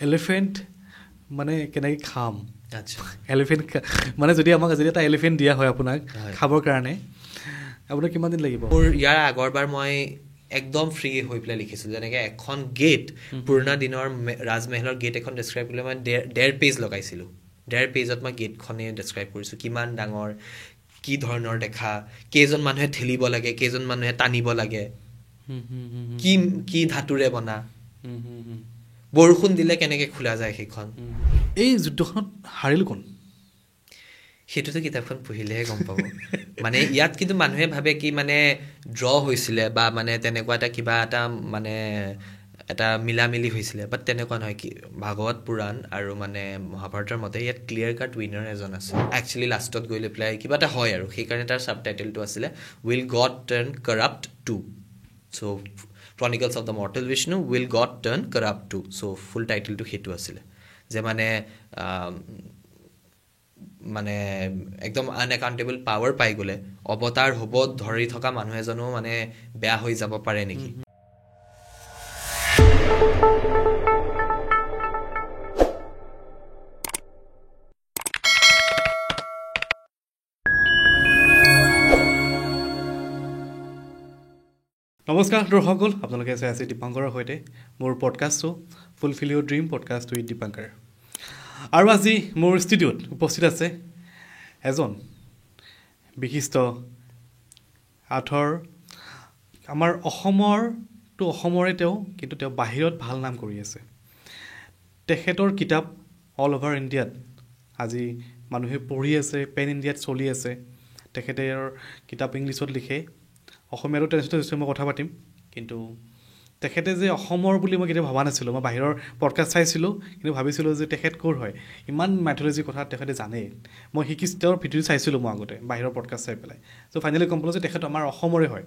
Elephant মানে কেনেকৈ খাম আচ্ছা এলিফেণ্ট মানে যদি আমাক যদি এটা এলিফেণ্ট দিয়া হয় আপোনাক খাবৰ কাৰণে আপোনাৰ কিমান দিন লাগিব? মোৰ ইয়াৰ আগৰবাৰ মই একদম ফ্ৰী হৈ পেলাই লিখিছিলোঁ যেনেকৈ এখন গেট পুৰণা দিনৰ ৰাজমহলৰ গেট এখন ডেছক্ৰাইব কৰিলে মই 1.5 পেজ লগাইছিলোঁ 1.5 পেজত মই গেটখনেই ডেছক্ৰাইব কৰিছোঁ কিমান ডাঙৰ কি ধৰণৰ দেখা কেইজন মানুহে ঠেলিব লাগে কেইজন মানুহে টানিব লাগে কি কি ধাতুৰে বনা বৰষুণ দিলে কেনেকৈ খোলা যায় সেইখন এই যুদ্ধখনত হাৰিল কোন সেইটোতো কিতাপখন পঢ়িলেহে গম পাব মানে ইয়াত কিন্তু মানুহে ভাবে কি মানে ড্ৰ হৈছিলে বা মানে তেনেকুৱা এটা কিবা এটা মানে এটা মিলামিলি হৈছিলে বাট তেনেকুৱা নহয় কি ভাগৱত পুৰাণ আৰু মানে মহাভাৰতৰ মতে ইয়াত ক্লিয়াৰ কাট উইনাৰ এজন আছে একচুৱেলি লাষ্টত গৈ লৈ পেলাই কিবা এটা হয় আৰু সেইকাৰণে তাৰ ছাব টাইটেলটো আছিলে will God turn corrupt two so' chronicles of the mortal Vishnu will God turn corrupt two so' full টাইটেলটো সেইটো আছিলে যে মানে একদম আনএকাউণ্টেবল পাৱাৰ পাই গ'লে অৱতাৰ হ'ব ধৰি থকা মানুহ এজনো মানে বেয়া হৈ যাব পাৰে নেকি নমস্কাৰ দৰ্শকসকল আপোনালোকে চাই আছে দীপাংকৰৰ সৈতে মোৰ পডকাষ্টটো fulfil your dream podcast with Dipankar আৰু আজি মোৰ ষ্টুডিঅ'ত উপস্থিত আছে এজন বিশিষ্ট আথৰ আমাৰ অসমৰটো অসমৰে তেওঁ কিন্তু তেওঁ বাহিৰত ভাল নাম কৰি আছে তেখেতৰ কিতাপ অল অভাৰ ইণ্ডিয়াত আজি মানুহে পঢ়ি আছে পেন ইণ্ডিয়াত চলি আছে তেখেতৰ কিতাপ ইংলিছত লিখে অসমীয়াটো ট্ৰেঞ্চলেট মই কথা পাতিম কিন্তু তেখেতে যে অসমৰ বুলি মই কেতিয়াও ভবা নাছিলোঁ মই বাহিৰৰ পডকাষ্ট চাইছিলোঁ কিন্তু ভাবিছিলোঁ যে তেখেত ক'ৰ হয় ইমান মাইথলজিৰ কথা তেখেতে জানেই মই শিকিছোঁ তেওঁৰ ভিডিঅ' চাইছিলোঁ মই আগতে বাহিৰৰ পডকাষ্ট চাই পেলাই চ' ফাইনেলি গম পালোঁ যে তেখেত আমাৰ অসমৰে হয়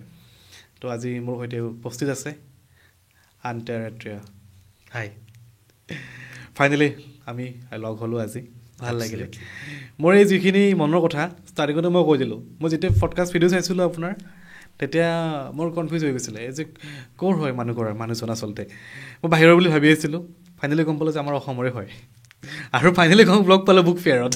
তো আজি মোৰ সৈতে উপস্থিত আছে আন্তঃৰাষ্ট্ৰীয় হাই ফাইনেলি আমি লগ হ'লোঁ আজি ভাল লাগিলে মোৰ এই যিখিনি মনৰ কথা ষ্টাৰ্টিঙতে মই কৈ দিলোঁ মই যেতিয়া পডকাষ্ট ভিডিঅ' চাইছিলোঁ আপোনাৰ তেতিয়া মোৰ কনফিউজ হৈ গৈছিলে এই যে ক'ৰ হয় মানুহজন আচলতে মই বাহিৰৰ বুলি ভাবি আছিলোঁ ফাইনেলি গম পালোঁ যে আমাৰ অসমৰে হয় আৰু ফাইনেলি গম ব্লগ পালোঁ বুক ফেয়াৰত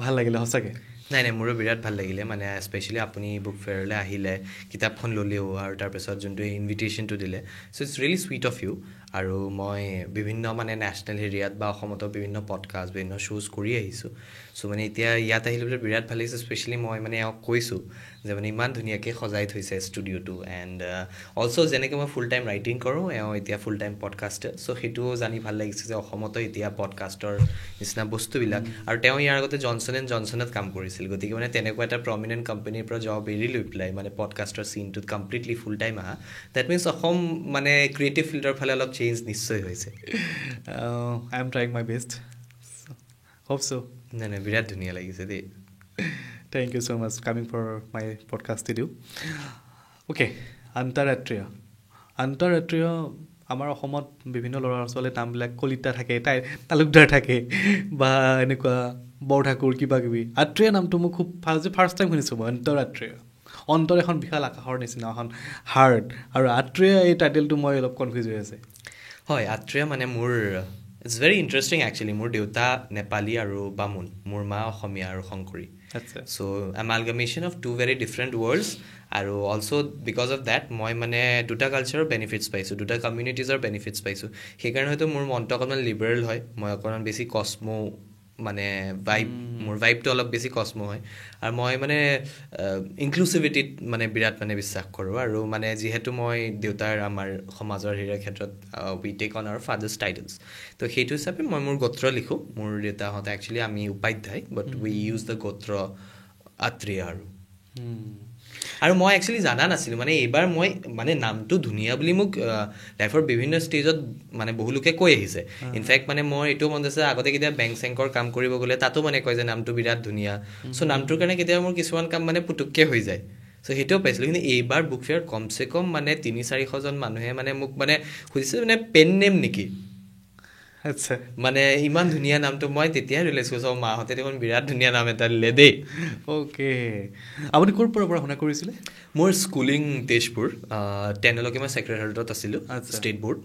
ভাল লাগিলে সঁচাকৈ নাই মোৰো বিৰাট ভাল লাগিলে মানে স্পেচিয়েলি আপুনি বুক ফেয়াৰলৈ আহিলে কিতাপখন ল'লেও আৰু তাৰপিছত যোনটো ইনভিটেশ্যনটো দিলে so' it's really sweet of you আৰু মই বিভিন্ন মানে নেশ্যনেল এৰিয়াত বা অসমতো বিভিন্ন পডকাষ্ট বিভিন্ন শ্ব'জ কৰি আহিছোঁ চ' মানে এতিয়া ইয়াত আহিলে বোলে বিৰাট ভাল লাগিছে স্পেচিয়েলি মই মানে এওঁক কৈছোঁ যে মানে ইমান ধুনীয়াকৈ সজাই থৈছে ষ্টুডিঅ'টো এণ্ড অলছ' যেনেকৈ মই ফুল টাইম ৰাইটিং কৰোঁ এওঁ এতিয়া ফুল টাইম পডকাষ্টাৰ চ' সেইটোও জানি ভাল লাগিছে যে অসমতো এতিয়া পডকাষ্টৰ নিচিনা বস্তুবিলাক আৰু তেওঁ ইয়াৰ আগতে জনছন এণ্ড জনছনত কাম কৰিছিল গতিকে মানে তেনেকুৱা এটা প্ৰমিনেণ্ট কোম্পানীৰ পৰা জব এৰি লৈ পেলাই মানে পডকাষ্টৰ চিনটোত কমপ্লিটলি ফুল টাইম আহা ডেট মিনছ অসম মানে ক্ৰিয়েটিভ ফিল্ডৰ ফালে অলপ চেঞ্জ নিশ্চয় হৈছে I am trying my best hope so' নাই বিৰাট ধুনীয়া লাগিছে দেই thank you so' much coming for my podcast studio' okay আন্তঃৰাষ্ট্ৰীয় আমাৰ অসমত বিভিন্ন ল'ৰা ছোৱালীৰ নামবিলাক কলিতা থাকে তালুকদাৰ থাকে বা এনেকুৱা বৰঠাকুৰ কিবা কিবি আত্ৰেয় নামটো মোক খুব ফাৰ্ষ্ট টাইম শুনিছোঁ মই আন্তঃৰাষ্ট্ৰীয় অন্তৰ এখন বিশাল আকাশৰ নিচিনা এখন হাৰ্ড আৰু আত্ৰেয় এই টাইটেলটো মই অলপ কনফিউজ হৈ আছে হয় আত্ৰেয় মানে মোৰ ইটছ ভেৰি ইণ্টাৰেষ্টিং একচুৱেলি মোৰ দেউতা নেপালী আৰু বামুণ মোৰ মা অসমীয়া আৰু Shankari so' amalgamation of two very different worlds আৰু অলছ' বিকজ অফ দেট মই মানে দুটা কালচাৰৰ বেনিফিটছ পাইছোঁ দুটা কমিউনিটিজৰ বেনিফিটছ পাইছোঁ সেইকাৰণে হয়তো মোৰ মনটো অকণমান লিবাৰেল হয় মই অকণমান বেছি কসমো মানে মোৰ ভাইবটো অলপ বেছি কসমো হয় আৰু মই মানে ইনক্লুচিভিটিত মানে বিৰাট মানে বিশ্বাস কৰোঁ আৰু মানে যিহেতু মই দেউতাৰ আমাৰ সমাজৰ হেৰিৰ ক্ষেত্ৰত উই টেক অন আৱাৰ ফাদাৰ্ছ টাইটেলছ তো সেইটো হিচাপে মই মোৰ গোত্ৰ লিখোঁ মোৰ দেউতাহঁতে একচুৱেলি আমি উপাধ্যায় বাট উই ইউজ দ্য গোত্ৰ আত্ৰেয় আৰু মই একচুৱেলি জানা নাছিলোঁ মানে এইবাৰ মই মানে নামটো ধুনীয়া বুলি মোক লাইফৰ বিভিন্ন ষ্টেজত মানে বহু লোকে কৈ আহিছে ইনফেক্ট মানে মোৰ এইটো মন আছে আগতে কেতিয়াবা বেংকৰ কাম কৰিব গ'লে তাতো মানে কয় যে নামটো বিৰাট ধুনীয়া চ' নামটোৰ কাৰণে কেতিয়াবা মোৰ কিছুমান কাম মানে পুটুককৈ হৈ যায় চ' সেইটোও পাইছিলোঁ কিন্তু এইবাৰ বুক ফেয়াৰ কমচে কম মানে 300-400জন মানুহে মানে মোক মানে সুধিছে মানে পেন নেম নেকি আচ্ছা মানে ইমান ধুনীয়া নামটো মই তেতিয়াই ৰিয়েলাইজ কৰিছোঁ মাহঁতে দেখোন বিৰাট ধুনীয়া নাম এটা দিলে দেই অ'কে আপুনি ক'ৰ পৰা পঢ়া শুনা কৰিছিলে মোৰ স্কুলিং তেজপুৰ 10লৈকে মই ছেক্ৰেড হাৰ্টত আছিলোঁ state board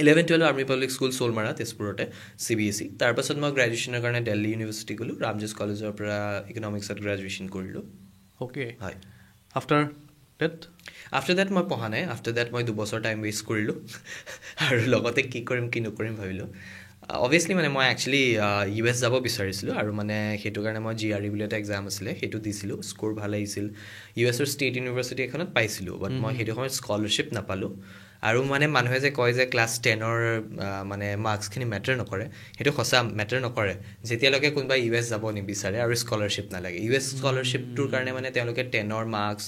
11-12 army public school Solmara তেজপুৰতে CBSE তাৰপাছত মই গ্ৰেজুৱেশ্যনৰ কাৰণে দিল্লী ইউনিভাৰ্চিটি গ'লোঁ ৰামজেছ কলেজৰ পৰা ইকনমিক্সত গ্ৰেজুৱেশ্যন কৰিলোঁ অ'কে হয় আফটাৰ ডেট মই পঢ়া নাই আফটাৰ ডেট মই 2 বছৰ টাইম ৱেষ্ট কৰিলোঁ আৰু লগতে কি কৰিম কি নকৰিম ভাবিলোঁ অভিয়াছলি মানে মই একচুৱেলি US যাব বিচাৰিছিলোঁ আৰু মানে সেইটো কাৰণে মই GRE বুলি এটা এক্সাম আছিলে সেইটো দিছিলোঁ স্ক'ৰ ভাল আহিছিল USৰ ষ্টেট ইউনিভাৰ্চিটি এখনত পাইছিলোঁ বাট মই সেইটো সময়ত স্কলাৰশ্বিপ নাপালোঁ আৰু মানে মানুহে যে কয় যে ক্লাছ 10ৰ মানে মাৰ্কছখিনি মেটাৰ নকৰে সেইটো সঁচা মেটাৰ নকৰে যেতিয়ালৈকে কোনোবাই US যাব নিবিচাৰে আৰু স্কলাৰশ্বিপ নালাগে US স্কলাৰশ্বিপটোৰ কাৰণে মানে তেওঁলোকে 10ৰ মাৰ্কছ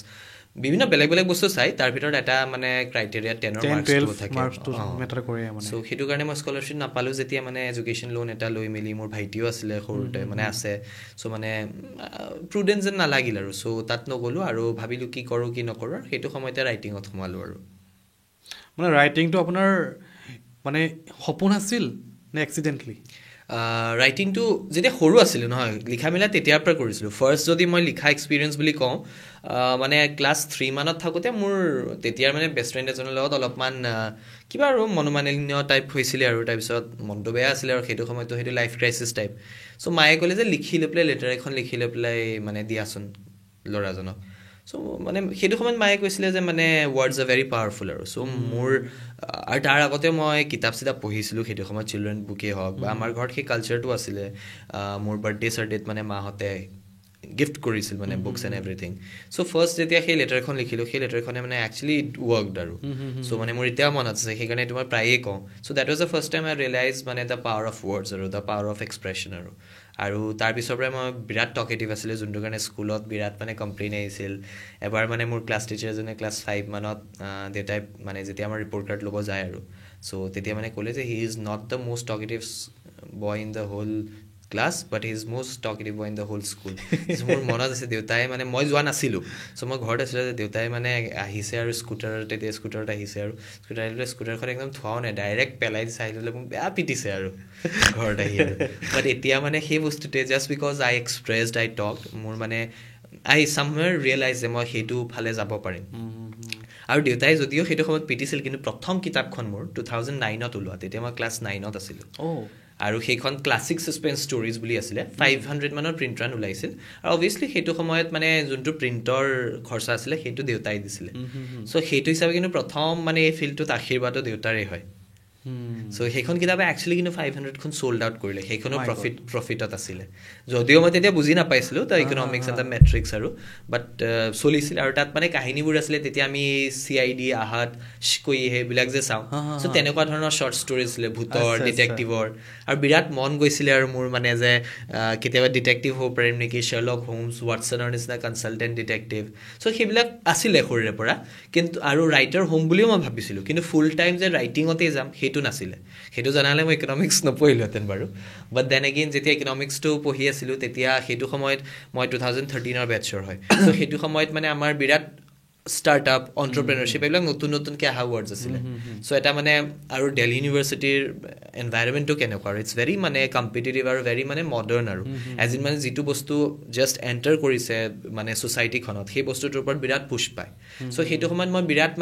বিভিন্ন বেলেগ বেলেগ বস্তু চাই তাৰ ভিতৰত এটা মানে ক্ৰাইটেৰিয়া 10ৰ মাৰ্কছটো থাকে চ' সেইটো কাৰণে মই স্কলাৰশ্বিপ নাপালোঁ যেতিয়া মানে এডুকেশ্যন লোন এটা লৈ মেলি মোৰ ভাইটিও আছিলে সৰুতে মানে আছে চ' মানে প্ৰুডেন্ট যেন নালাগিল আৰু চ' তাত নগ'লোঁ আৰু ভাবিলোঁ কি কৰোঁ কি নকৰোঁ সেইটো সময়তে ৰাইটিঙত সোমালোঁ আৰু মানে ৰাইটিংটো আপোনাৰ মানে সপোন আছিল নে এক্সিডেণ্টলি ৰাইটিংটো যেতিয়া সৰু আছিলোঁ নহয় লিখা মেলা তেতিয়াৰ পৰা কৰিছিলোঁ ফাৰ্ষ্ট যদি মই লিখা এক্সপিৰিয়েঞ্চ বুলি কওঁ মানে ক্লাছ 3 মানত থাকোঁতে মোৰ তেতিয়াৰ মানে বেষ্ট ফ্ৰেণ্ড এজনৰ লগত অলপমান কিবা আৰু মনোমালিন্য টাইপ হৈছিলে আৰু তাৰপিছত মনটো বেয়া আছিলে আৰু সেইটো সময়তো সেইটো লাইফ ক্ৰাইচিছ টাইপ চ' মায়ে ক'লে যে লিখি লৈ পেলাই লেটাৰ এখন লিখি লৈ পেলাই মানে দিয়াচোন ল'ৰাজনক চ' মানে সেইটো সময়ত মায়ে কৈছিলে যে মানে ৱৰ্ডছ আৰ ভেৰি পাৱাৰফুল আৰু চ' মোৰ আৰু তাৰ আগতে মই কিতাপ চিতাপ পঢ়িছিলোঁ সেইটো সময়ত চিলড্ৰেন বুকেই হওক বা আমাৰ ঘৰত সেই কালচাৰটো আছিলে মোৰ বাৰ্থডে চাৰ্ডেত মানে মাহঁতে গিফ্ট কৰিছিল মানে books and everything so' first যেতিয়া সেই লেটাৰখন লিখিলোঁ সেই লেটাৰখনে মানে একচুৱেলি ইট ৱৰ্কড আৰু চ' মানে মোৰ এতিয়াও মনত আছে সেইকাৰণে এইটো মই প্ৰায়ে কওঁ so' that was the first time I realize মানে দ্য পাৱাৰ অফ ৱৰ্ডছ আৰু দ্য পাৱাৰ অফ এক্সপ্ৰেছন আৰু তাৰপিছৰ পৰাই মই বিৰাট টকেটিভ আছিলোঁ যোনটো কাৰণে স্কুলত বিৰাট মানে কমপ্লেইন আহিছিল এবাৰ মানে মোৰ ক্লাছ টিচাৰ এজনে ক্লাছ 5 মানত দেউতাই মানে যেতিয়া আমাৰ ৰিপৰ্ট কাৰ্ড ল'ব যায় আৰু চ' তেতিয়া মানে ক'লে যে he is not the most talkative boy in the whole class but he is most talkative boy in the whole school মোৰ মনত আছে দেউতাই মানে মই যোৱা নাছিলোঁ চ' মই ঘৰত আছিলোঁ যে দেউতাই মানে আহিছে আৰু তেতিয়া স্কুটাৰত আহিছে আৰু স্কুটাৰখন একদম থোৱাও নাই ডাইৰেক্ট পেলাই চাই ল'লে মোক বেয়া পিটিছে আৰু ঘৰত আহি আৰু বাট এতিয়া মানে সেই বস্তুটোৱে just because I expressed I talk মোৰ মানে আই চামৱেৰ ৰিয়েলাইজ যে মই সেইটো ফালে যাব পাৰিম আৰু দেউতাই যদিও সেইটো সময়ত পিটিছিল কিন্তু প্ৰথম কিতাপখন মোৰ 2009ত ওলোৱা তেতিয়া মই ক্লাছ 9ত আছিলোঁ আৰু সেইখন ক্লাছিক ছাছপেন্স ষ্টৰিজ বুলি আছিলে 500 মানৰ প্ৰিণ্ট ৰান ওলাইছিল আৰু অভিয়াছলি সেইটো সময়ত মানে যোনটো প্ৰিণ্টৰ খৰচা আছিলে সেইটো দেউতাই দিছিলে চ' সেইটো হিচাপে কিন্তু প্ৰথম মানে এই ফিল্ডটোত আশীৰ্বাদো দেউতাৰেই হয় চ' সেইখন কিতাপে একচুৱেলি কিন্তু 500খন চ'ল্ড আউট কৰিলে সেইখনো প্ৰফিটত আছিলে যদিও মই তেতিয়া বুজি নাপাইছিলোঁ the economics and the matrix আৰু বাট চলিছিল আৰু তাত মানে কাহিনীবোৰ আছিলে তেতিয়া আমি CID আহাত শিকই সেইবিলাক যে চাওঁ চ' তেনেকুৱা ধৰণৰ শ্বৰ্ট ষ্টৰি আছিলে ভূতৰ ডিটেক্টিভৰ আৰু বিৰাট মন গৈছিলে আৰু মোৰ মানে যে কেতিয়াবা ডিটেক্টিভ হ'ব পাৰিম নেকি শ্বাৰ্লক হোমছ ৱাটছনৰ নিচিনা কনচালটেণ্ট ডিটেক্টিভ চ' সেইবিলাক আছিলে সৰুৰে পৰা কিন্তু আৰু ৰাইটাৰ হ'ম বুলিও মই ভাবিছিলোঁ কিন্তু ফুল টাইম যে ৰাইটিঙতেই যাম সেইটো নাছিলে সেইটো জানালে মই ইকনমিক্স নপঢ়িলোহেঁতেন বাৰু বাট দেন এগেইন যেতিয়া ইকনমিক্সটো পঢ়ি আছিলোঁ তেতিয়া সেইটো সময়ত মই 2013ৰ বেটছৰ হয় চ' সেইটো সময়ত মানে আমাৰ বিৰাট ষ্টাৰ্টআপ অন্টাৰপ্ৰেনাৰশ্বিপ এইবিলাক নতুন নতুনকৈ অহা ৱৰ্ডছ আছিলে চ' এটা মানে আৰু দিল্লী ইউনিভাৰ্চিটিৰ এনভাইৰমেণ্টটো কেনেকুৱা আৰু ইটছ ভেৰি মানে কম্পিটিটিভ আৰু ভেৰি মানে মডাৰ্ণ আৰু এজ ইন মানে যিটো বস্তু জাষ্ট এণ্টাৰ কৰিছে মানে ছ'চাইটিখনত সেই বস্তুটোৰ ওপৰত বিৰাট পুছ পায় চ' সেইটো সময়ত মই বিৰাট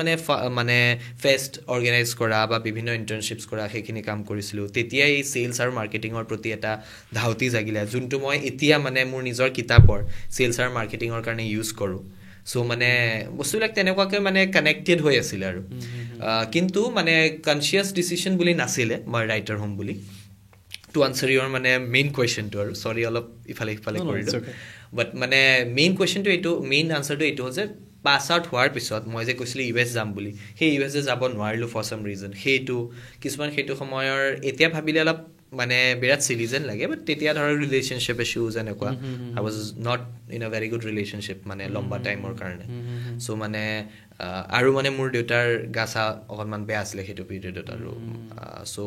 মানে ফেষ্ট অৰ্গেনাইজ কৰা বা বিভিন্ন ইণ্টাৰ্ণশ্বিপছ কৰা সেইখিনি কাম কৰিছিলোঁ তেতিয়াই এই চেলছ আৰু মাৰ্কেটিঙৰ প্ৰতি এটা ধাউতি জাগিলে যোনটো মই এতিয়া মানে মোৰ নিজৰ কিতাপৰ চেলছ আৰু মাৰ্কেটিঙৰ কাৰণে ইউজ কৰোঁ চ' মানে বস্তুবিলাক তেনেকুৱাকৈ মানে কানেক্টেড হৈ আছিলে আৰু কিন্তু মানে কনচিয়াছ ডিচিশ্যন বুলি নাছিলে মই ৰাইটাৰ হ'ম বুলি টু আনচাৰ ইয়ৰ মানে মেইন কুৱেশ্যনটো আৰু চৰি অলপ ইফালে সিফালে কৰিলোঁ বাট মানে মেইন কুৱেশ্যনটো এইটো মেইন আনচাৰটো এইটো হ'ল যে পাছ আউট হোৱাৰ পিছত মই যে কৈছিলোঁ US যাম বুলি সেই US যাব নোৱাৰিলোঁ ফৰ চাম ৰিজন সেইটো কিছুমান সেইটো সময়ৰ এতিয়া ভাবিলে অলপ মানে বিৰাট চিলিজেন লাগে বাট তেতিয়া ধৰক ৰিলেশ্যনশ্বিপ ইছ্যুজ এনেকুৱা I was not in a very good relationship মানে লম্বা টাইমৰ কাৰণে চ' মানে আৰু মানে মোৰ দেউতাৰ গা চা অকণমান বেয়া আছিলে সেইটো পিৰিয়ডত আৰু চ'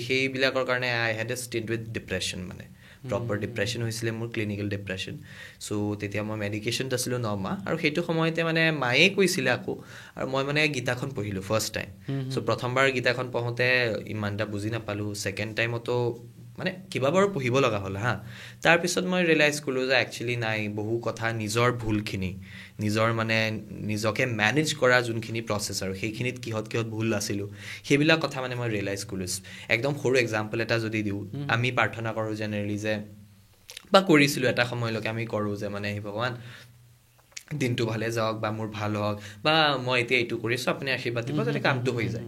সেইবিলাকৰ কাৰণে আই হেড এ ষ্টেড উইথ ডিপ্ৰেশ্যন মানে প্ৰপাৰ ডিপ্ৰেশ্যন হৈছিলে মোৰ, ক্লিনিকেল ডিপ্ৰেশ্যন। চ' তেতিয়া মই মেডিকেশ্যনত আছিলোঁ 9 মাহ, আৰু সেইটো সময়তে মানে মায়ে কৈছিলে আকৌ, আৰু মই মানে গীতাখন পঢ়িলোঁ ফাৰ্ষ্ট টাইম। চ' প্ৰথমবাৰ গীতাখন পঢ়োঁতে ইমান এটা বুজি নাপালোঁ, ছেকেণ্ড টাইমতো মানে কিবা বাৰু পঢ়িব লগা হ'ল হা। তাৰপিছত মই ৰিয়েলাইজ কৰিলোঁ যে একচুৱেলি নাই, বহু কথা নিজৰ ভুলখিনি, নিজৰ মানে নিজকে মেনেজ কৰা যোনখিনি প্ৰচেছ আৰু সেইখিনিত কিহত ভুল আছিলোঁ, সেইবিলাক কথা মানে মই ৰিয়েলাইজ কৰিলোঁ। একদম সৰু এক্সাম্পল এটা যদি দিওঁ, আমি প্ৰাৰ্থনা কৰোঁ জেনেৰেলি যে, বা কৰিছিলোঁ এটা সময়লৈকে আমি কৰোঁ যে মানে হে ভগৱান দিনটো ভালে যাওক, বা মোৰ ভাল হওক, বা মই এতিয়া এইটো কৰিছোঁ আপুনি আশীৰ্বাদ দিব যাতে কামটো হৈ যায়।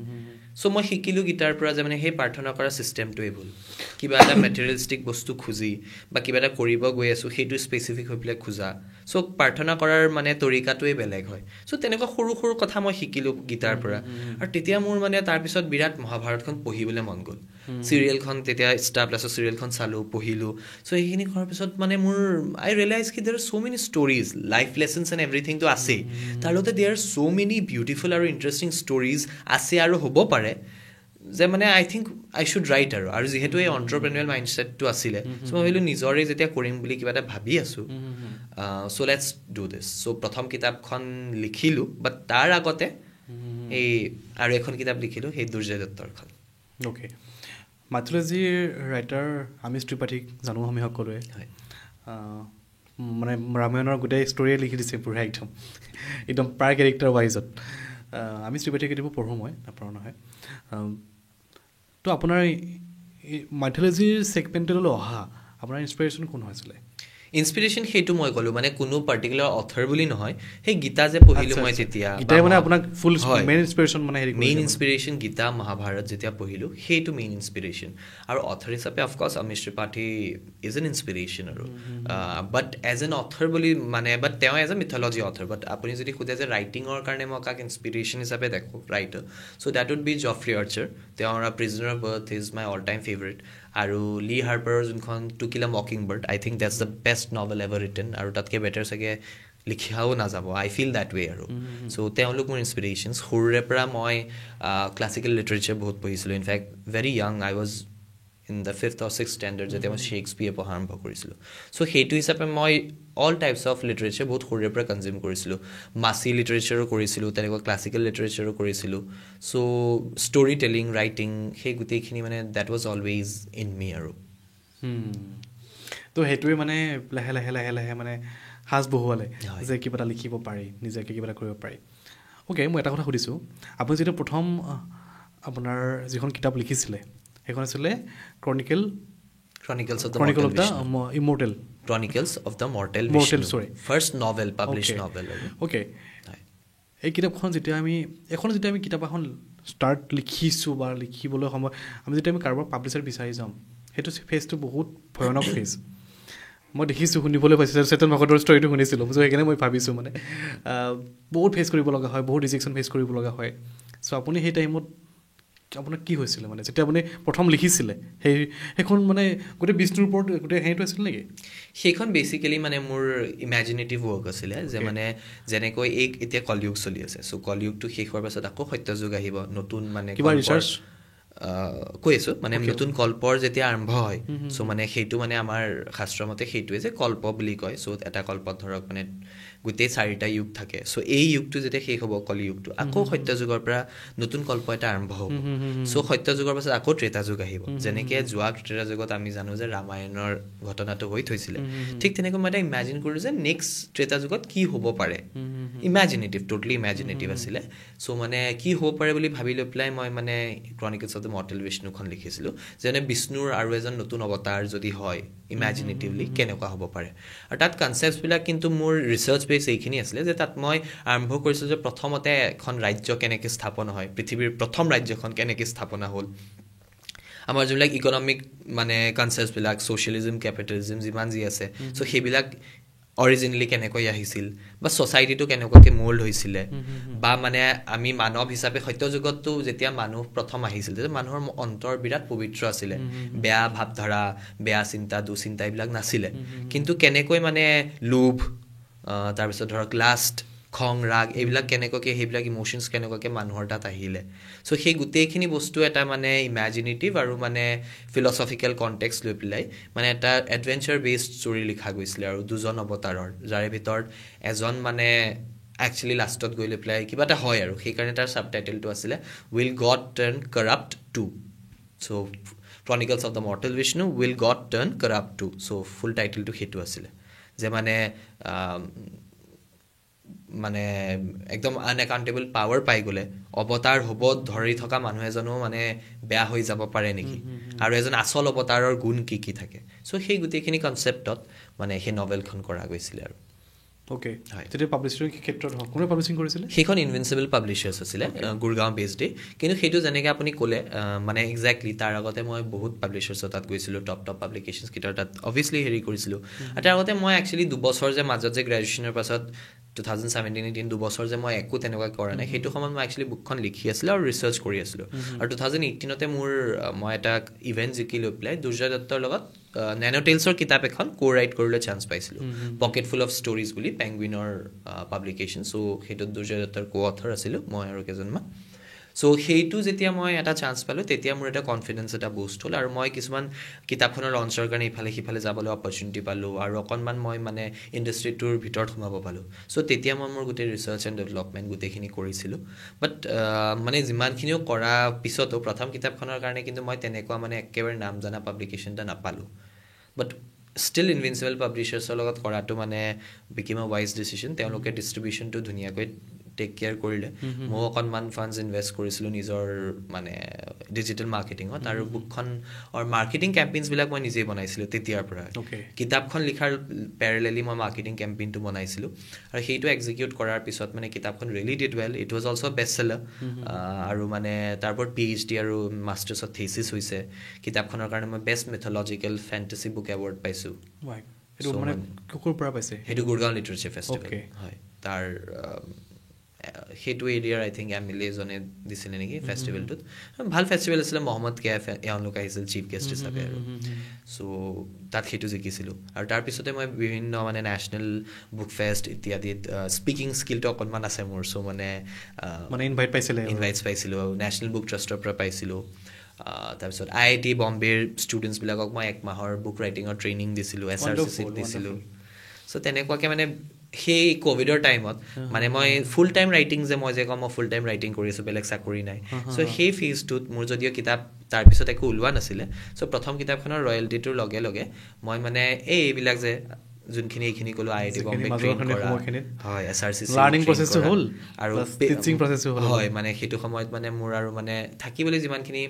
চ' মই শিকিলোঁ গীতাৰ পৰা যে মানে সেই প্ৰাৰ্থনা কৰা ছিষ্টেমটোৱে ভুল। কিবা এটা মেটেৰিয়েলিষ্টিক বস্তু খুজি বা কিবা এটা কৰিব গৈ আছোঁ সেইটো স্পেচিফিক হৈ পেলাই খোজা, চ' প্ৰাৰ্থনা কৰাৰ মানে তৰিকাটোৱে বেলেগ হয়। চ' তেনেকুৱা সৰু সৰু কথা মই শিকিলোঁ গীতাৰ পৰা, আৰু তেতিয়া মোৰ মানে তাৰপিছত বিৰাট মহাভাৰতখন পঢ়িবলৈ মন গ'ল। চিৰিয়েলখন তেতিয়া ষ্টাৰ প্লাছৰ চিৰিয়েলখন চালোঁ, পঢ়িলোঁ। চ' সেইখিনি কৰাৰ পিছত মানে মোৰ আই ৰিয়েলাইজ কি there are so' many stories, life lessons and এভৰিথিংটো আছেই, তাৰ লগতে there are so' many beautiful আৰু ইণ্টাৰেষ্টিং ষ্টৰিজ আছে আৰু হ'ব পাৰে, যে মানে I think I should write. আৰু যিহেতু এই এণ্টাৰপ্ৰেনিউৰেল মাইণ্ডছেটটো আছিলে, চ' মই ভাবিলোঁ নিজৰে যেতিয়া কৰিম বুলি কিবা এটা ভাবি আছোঁ, চ' লেটছ ডু দিছ। চ' প্ৰথম কিতাপখন লিখিলোঁ, বাট তাৰ আগতে এই আৰু এখন কিতাপ লিখিলোঁ, সেই দুৰ্জয় দত্তৰখন। অ'কে, মাইথ'লজিৰ ৰাইটাৰ আমিষ ত্ৰিপাঠীক জানো আমি সকলোৱে, মানে ৰামায়ণৰ গোটেই ষ্টৰিয়ে লিখি দিছে পুৰা একদম প্ৰায় কেৰেক্টাৰ ৱাইজত। আমিষ ত্ৰিপাঠীৰ কিতাপো পঢ়োঁ মই, নপঢ়া নহয়। তো আপোনাৰ মাইথ'লজিৰ ছেগমেণ্টলৈ অহা আপোনাৰ ইনস্পিৰেশ্যন কোন হৈছিলে? ইনস্পিৰেশ্যন সেইটো মই ক'লোঁ, মানে কোনো পাৰ্টিকুলাৰ অথৰ বুলি নহয়, সেই গীতা যে পঢ়িলোঁ মই তেতিয়া, গীতাই মানে আপোনাক ফুল মেইন ইনস্পিৰেশ্যন, মানে মেইন ইনস্পিৰেশ্যন গীতা মহাভাৰত যেতিয়া পঢ়িলোঁ সেইটো মেইন ইনস্পিৰেশ্যন। আৰু অথৰ হিচাপে অফক'ৰ্ছ আমিষ ত্ৰিপাঠী ইজ এন ইনস্পিৰেশ্যন আৰু, বাট এজ এন অথৰ বুলি মানে, বাট তেওঁ এজ এ মিথলজি অথৰ। বাট আপুনি যদি সোধে যে ৰাইটিঙৰ কাৰণে মই কাক ইনস্পিৰেশ্যন হিচাপে দেখোঁ writer, so' that would be Jeffrey Archer. তেওঁৰ prisoner of birth is my all time favourite. আৰু লি হাৰ্পাৰৰ যোনখন to kill a mockingbird, I think that's the best novel ever written, আৰু তাতকৈ বেটাৰ চাগে লিখাও নাযাব, আই ফিল দেট ৱে আৰু। চ' তেওঁলোক মোৰ ইনস্পিৰেশ্যনছ। সৰুৰে পৰা মই ক্লাছিকেল লিটাৰেচাৰ বহুত পঢ়িছিলোঁ। In fact very young, I was in the 5th or 6th standard যেতিয়া মই শ্বেক্সপিয়েৰ পঢ়া আৰম্ভ কৰিছিলোঁ। চ' সেইটো হিচাপে মই অল টাইপছ অফ লিটাৰেচাৰ বহুত সৰুৰে পৰা কনজিউম কৰিছিলোঁ। মাছী লিটাৰেচাৰো কৰিছিলোঁ, তেনেকুৱা ক্লাছিকেল লিটাৰেচাৰো কৰিছিলোঁ। চ' ষ্টৰি টেলিং, ৰাইটিং, সেই গোটেইখিনি মানে দেট ৱাজ অলৱেজ ইন মি আৰু। তো সেইটোৱে মানে লাহে লাহে লাহে লাহে মানে সাজ বহুৱালে যে কিবা এটা লিখিব পাৰি, নিজকে কিবা এটা কৰিব পাৰি। অ'কে, মই এটা কথা সুধিছোঁ, আপুনি যেতিয়া প্ৰথম আপোনাৰ যিখন কিতাপ লিখিছিলে সেইখন আছিলে chronicles of the immortal, chronicles of the mortal story, first novel, publish novel. Okay, এই কিতাপখন যেতিয়া আমি কিতাপ এখন ষ্টাৰ্ট লিখিছোঁ বা লিখিবলৈ সময় আমি যেতিয়া আমি কাৰোবাৰ পাব্লিছাৰ বিচাৰি যাম, সেইটো ফেজটো বহুত ভয়ানক ফেজ। মই দেখিছোঁ, শুনিবলৈ পাইছোঁ, চেতন ভগতৰ ষ্টৰিটো শুনিছিলোঁ, চ' সেইকাৰণে মই ভাবিছোঁ মানে বহুত ফেচ কৰিব লগা হয়, বহুত ৰিজেকশ্যন ফেচ কৰিব লগা হয়। চ' আপুনি সেই টাইমত আপোনাৰ কি হৈছিলে, মানে যেতিয়া আপুনি প্ৰথম লিখিছিলে সেইখন মানে গোটেই বিষ্ণুৰ ওপৰত গোটেই হেৰিটো আছিল নেকি? সেইখন বেচিকেলি মানে মোৰ ইমেজিনেটিভ ৱৰ্ক আছিলে, যে মানে যেনেকৈ এতিয়া কলিযুগ চলি আছে, চ' কলিযুগটো শেষ হোৱাৰ পাছত আকৌ সত্যযুগ আহিব, নতুন মানে কিবা ৰিচাৰ্চ কৈ আছোঁ, মানে নতুন কল্পৰ যেতিয়া আৰম্ভ হয়, চ' মানে সেইটো মানে আমাৰ শাস্ত্ৰৰ মতে সেইটোৱে যে কল্প বুলি কয়। চ' এটা কল্পত ধৰক মানে গোটেই 4টা যুগ থাকে। চ' এই যুগটো যেতিয়া শেষ হ'ব, কলিযুগটো, আকৌ সত্যযুগৰ পৰা নতুন কল্প এটা আৰম্ভ হ'ব। চ' সত্যযুগৰ পাছত আকৌ ত্ৰেতা যুগ আহিব। যেনেকৈ যোৱা ত্ৰেতা যুগত আমি জানো যে ৰামায়ণৰ ঘটনাটো হৈ থৈছিলে, ঠিক তেনেকৈ মই এটা ইমেজিন কৰোঁ যে নেক্সট ত্ৰেতা যুগত কি হ'ব পাৰে। ইমেজিনেটিভ, ট'টেলি ইমেজিনেটিভ আছিলে। চ' মানে কি হ'ব পাৰে বুলি ভাবি লৈ পেলাই মই মানে ক্ৰনিকেলছ অফ দ্য মৰ্টেল বিষ্ণুখন লিখিছিলোঁ, যেনে বিষ্ণুৰ আৰু এজন নতুন অৱতাৰ যদি হয় ইমেজিনেটিভলি কেনেকুৱা হ'ব পাৰে। আৰু তাত কনচেপ্টছবিলাক কিন্তু মোৰ ৰিচাৰ্চ বেছ এইখিনি আছিলে, যে তাত মই আৰম্ভ কৰিছিলোঁ যে প্ৰথমতে এখন ৰাজ্য কেনেকৈ স্থাপন হয়, পৃথিৱীৰ প্ৰথম ৰাজ্যখন কেনেকৈ স্থাপনা হ'ল, আমাৰ যোনবিলাক ইকনমিক মানে কনচেপ্টছবিলাক, ছ'চিয়েলিজিম, কেপিটেলিজিম যিমান যি আছে, চ' সেইবিলাক অৰিজিনেলি কেনেকৈ আহিছিল, বা ছ'চাইটিটো কেনেকুৱাকৈ মল্ড হৈছিলে, বা মানে আমি মানৱ হিচাপে সত্যযুগতটো যেতিয়া মানুহ প্ৰথম আহিছিল তেতিয়া মানুহৰ অন্তৰ বিৰাট পবিত্ৰ আছিলে, বেয়া ভাৱধাৰা, বেয়া চিন্তা, দুচিন্তা এইবিলাক নাছিলে। কিন্তু কেনেকৈ মানে লোভ, তাৰপিছত ধৰক লাষ্ট, খং ৰাগ এইবিলাক কেনেকুৱাকৈ সেইবিলাক ইম'শ্যনছ কেনেকুৱাকৈ মানুহৰ তাত আহিলে চ' সেই গোটেইখিনি বস্তু এটা মানে ইমেজিনেটিভ আৰু মানে ফিলচফিকেল কণ্টেক্সট লৈ পেলাই মানে এটা এডভেঞ্চাৰ বেছড ষ্টৰী লিখা গৈছিলে আৰু দুজন অৱতাৰৰ যাৰে ভিতৰত এজন মানে একচুৱেলি লাষ্টত গৈ লৈ পেলাই কিবা এটা হয় আৰু সেইকাৰণে তাৰ ছাব টাইটেলটো আছিলে will God turn corrupt two so' chronicles of the mortal Vishnu will God turn corrupt two so' full টাইটেলটো সেইটো আছিলে যে মানে একদম আনএকাউণ্টেবল পাৱাৰ পাই গ'লে অৱতাৰ হ'ব ধৰি থকা মানুহ এজনো মানে বেয়া হৈ যাব পাৰে নেকি আৰু এজন আচল অৱতাৰৰ গুণ কি কি থাকে চ' সেই গোটেইখিনি কনচেপ্টত মানে সেই নভেলখন কৰা গৈছিলে আৰু অ'কে তেতিয়া পাব্লিছিং ক্ষেত্ৰত কোনে পাব্লিছিং কৰিছিলে সেইখন ইনভিঞ্চিবল পাব্লিচাৰ্ছ আছিলে গুৰগাঁও বেছডে কিন্তু সেইটো যেনেকৈ আপুনি ক'লে মানে একজেক্টলি তাৰ আগতে মই বহুত পাব্লিচাৰ্ছৰ তাত গৈছিলোঁ টপ পাব্লিকেশ্যনছ কেইটাৰ তাত অভিয়াছলি হেৰি কৰিছিলোঁ আৰু তাৰ আগতে মই একচুৱেলি দুবছৰ যে মাজত যে গ্ৰেজুৱেশ্যনৰ পাছত 2017-18 দুবছৰ যে মই একো তেনেকুৱা কৰা নাই সেইটো সময়ত মই একচুৱেলি বুকখন লিখি আছিলোঁ আৰু ৰিচাৰ্চ কৰি আছিলোঁ আৰু 2018তে মই এটা ইভেণ্ট জিকি লৈ পেলাই দুৰ্জয় দত্তৰ লগত নেনোটেইলছৰ কিতাপ এখন ৰাইট কৰিবলৈ চান্স পাইছিলোঁ পকেট ফুল অফ ষ্টৰিজ বুলি পেংগুইনৰ পাব্লিকেশ্যন চ' সেইটোত দুৰ্জয় দত্তৰ অথৰ আছিলোঁ মই আৰু কেইজনমান চ' সেইটো যেতিয়া মই এটা চান্স পালোঁ তেতিয়া মোৰ এটা কনফিডেঞ্চ এটা বুষ্ট হ'ল আৰু মই কিছুমান কিতাপখনৰ লঞ্চৰ কাৰণে ইফালে সিফালে যাবলৈ অপৰচুনিটি পালোঁ আৰু অকণমান মই মানে ইণ্ডাষ্ট্ৰিটোৰ ভিতৰত সোমাব পালোঁ চ' তেতিয়া মই মোৰ গোটেই ৰিচাৰ্চ এণ্ড ডেভেলপমেণ্ট গোটেইখিনি কৰিছিলোঁ বাট মানে যিমানখিনিও কৰা পিছতো প্ৰথম কিতাপখনৰ কাৰণে কিন্তু মই তেনেকুৱা মানে একেবাৰে নাম জনা পাব্লিকেশ্যন এটা নাপালোঁ বাট ষ্টিল ইনভিঞ্চিবল পাব্লিচাৰ্ছৰ লগত কৰাটো মানে বিকেম আ ৱাইজ ডিচিশ্যন তেওঁলোকে ডিষ্ট্ৰিবিউশ্যনটো ধুনীয়াকৈ টেক কেয়াৰ কৰিলে ময়ো অকণমান ফাণ্ডছ ইনভেষ্ট কৰিছিলোঁ নিজৰ মানে ডিজিটেল মাৰ্কেটিঙত আৰু বুকখন মাৰ্কেটিং কেম্পেইনছবিলাক মই নিজেই বনাইছিলোঁ তেতিয়াৰ পৰা কিতাপখন লিখাৰ পেৰেলেলি মই মাৰ্কেটিং কেম্পেইনটো বনাইছিলোঁ আৰু সেইটো এক্সিকিউট কৰাৰ পিছত মানে কিতাপখন really did well it was also' best seller আৰু মানে তাৰ ওপৰত PhD আৰু মাষ্টাৰ্ছত থিচিছ হৈছে কিতাপখনৰ কাৰণে মই বেষ্ট মিথলজিকেল ফেণ্টাচি বুক এৱাৰ্ড পাইছোঁ সেইটো গুৰগাঁও লিটাৰেচাৰ ফেষ্টিভেল হয় তাৰ সেইটো এৰিয়াৰ আই থিংক MLA এজনে দিছিলে নেকি ফেষ্টিভেলটোত ভাল ফেষ্টিভেল আছিলে মহম্মদ কেফ এওঁলোক আহিছিল চিফ গেষ্ট হিচাপে আৰু চ' তাত সেইটো জিকিছিলোঁ আৰু তাৰপিছতে মই বিভিন্ন মানে নেশ্যনেল বুক ফেষ্ট ইত্যাদিত স্পিকিং স্কিলটো অকণমান আছে মোৰ চ' মানে ইনভাইটছ পাইছিলোঁ নেশ্যনেল বুক ট্ৰাষ্টৰ পৰা পাইছিলোঁ তাৰপিছত IIT বম্বেৰ ষ্টুডেণ্টছবিলাকক মই 1 মাহৰ বুক ৰাইটিঙৰ ট্ৰেইনিং দিছিলোঁ SRCCত দিছিলোঁ চ' তেনেকুৱাকৈ মানে সেই ক'ভিডৰ টাইমত মানে মই ফুল টাইম ৰাইটিং যে মই কওঁ মই ফুল টাইম ৰাইটিং কৰি আছোঁ বেলেগ চাকৰি নাই চ' সেই ফেজটোত মোৰ যদিও কিতাপ তাৰপিছত একো ওলোৱা নাছিলে চ' প্ৰথম কিতাপখনৰ ৰয়েলটিটোৰ লগে লগে মই মানে এইবিলাক যে যোনখিনি এইখিনি ক'লোঁ IIT বম্বে ট্ৰেইন কৰা হয় SRCC লাৰ্ণিং প্ৰচেছটো হ'ল আৰু টিচিং প্ৰচেছটো হ'ল হয় মানে সেইটো সময়ত মানে মোৰ আৰু মানে থাকিবলৈ যিমানখিনি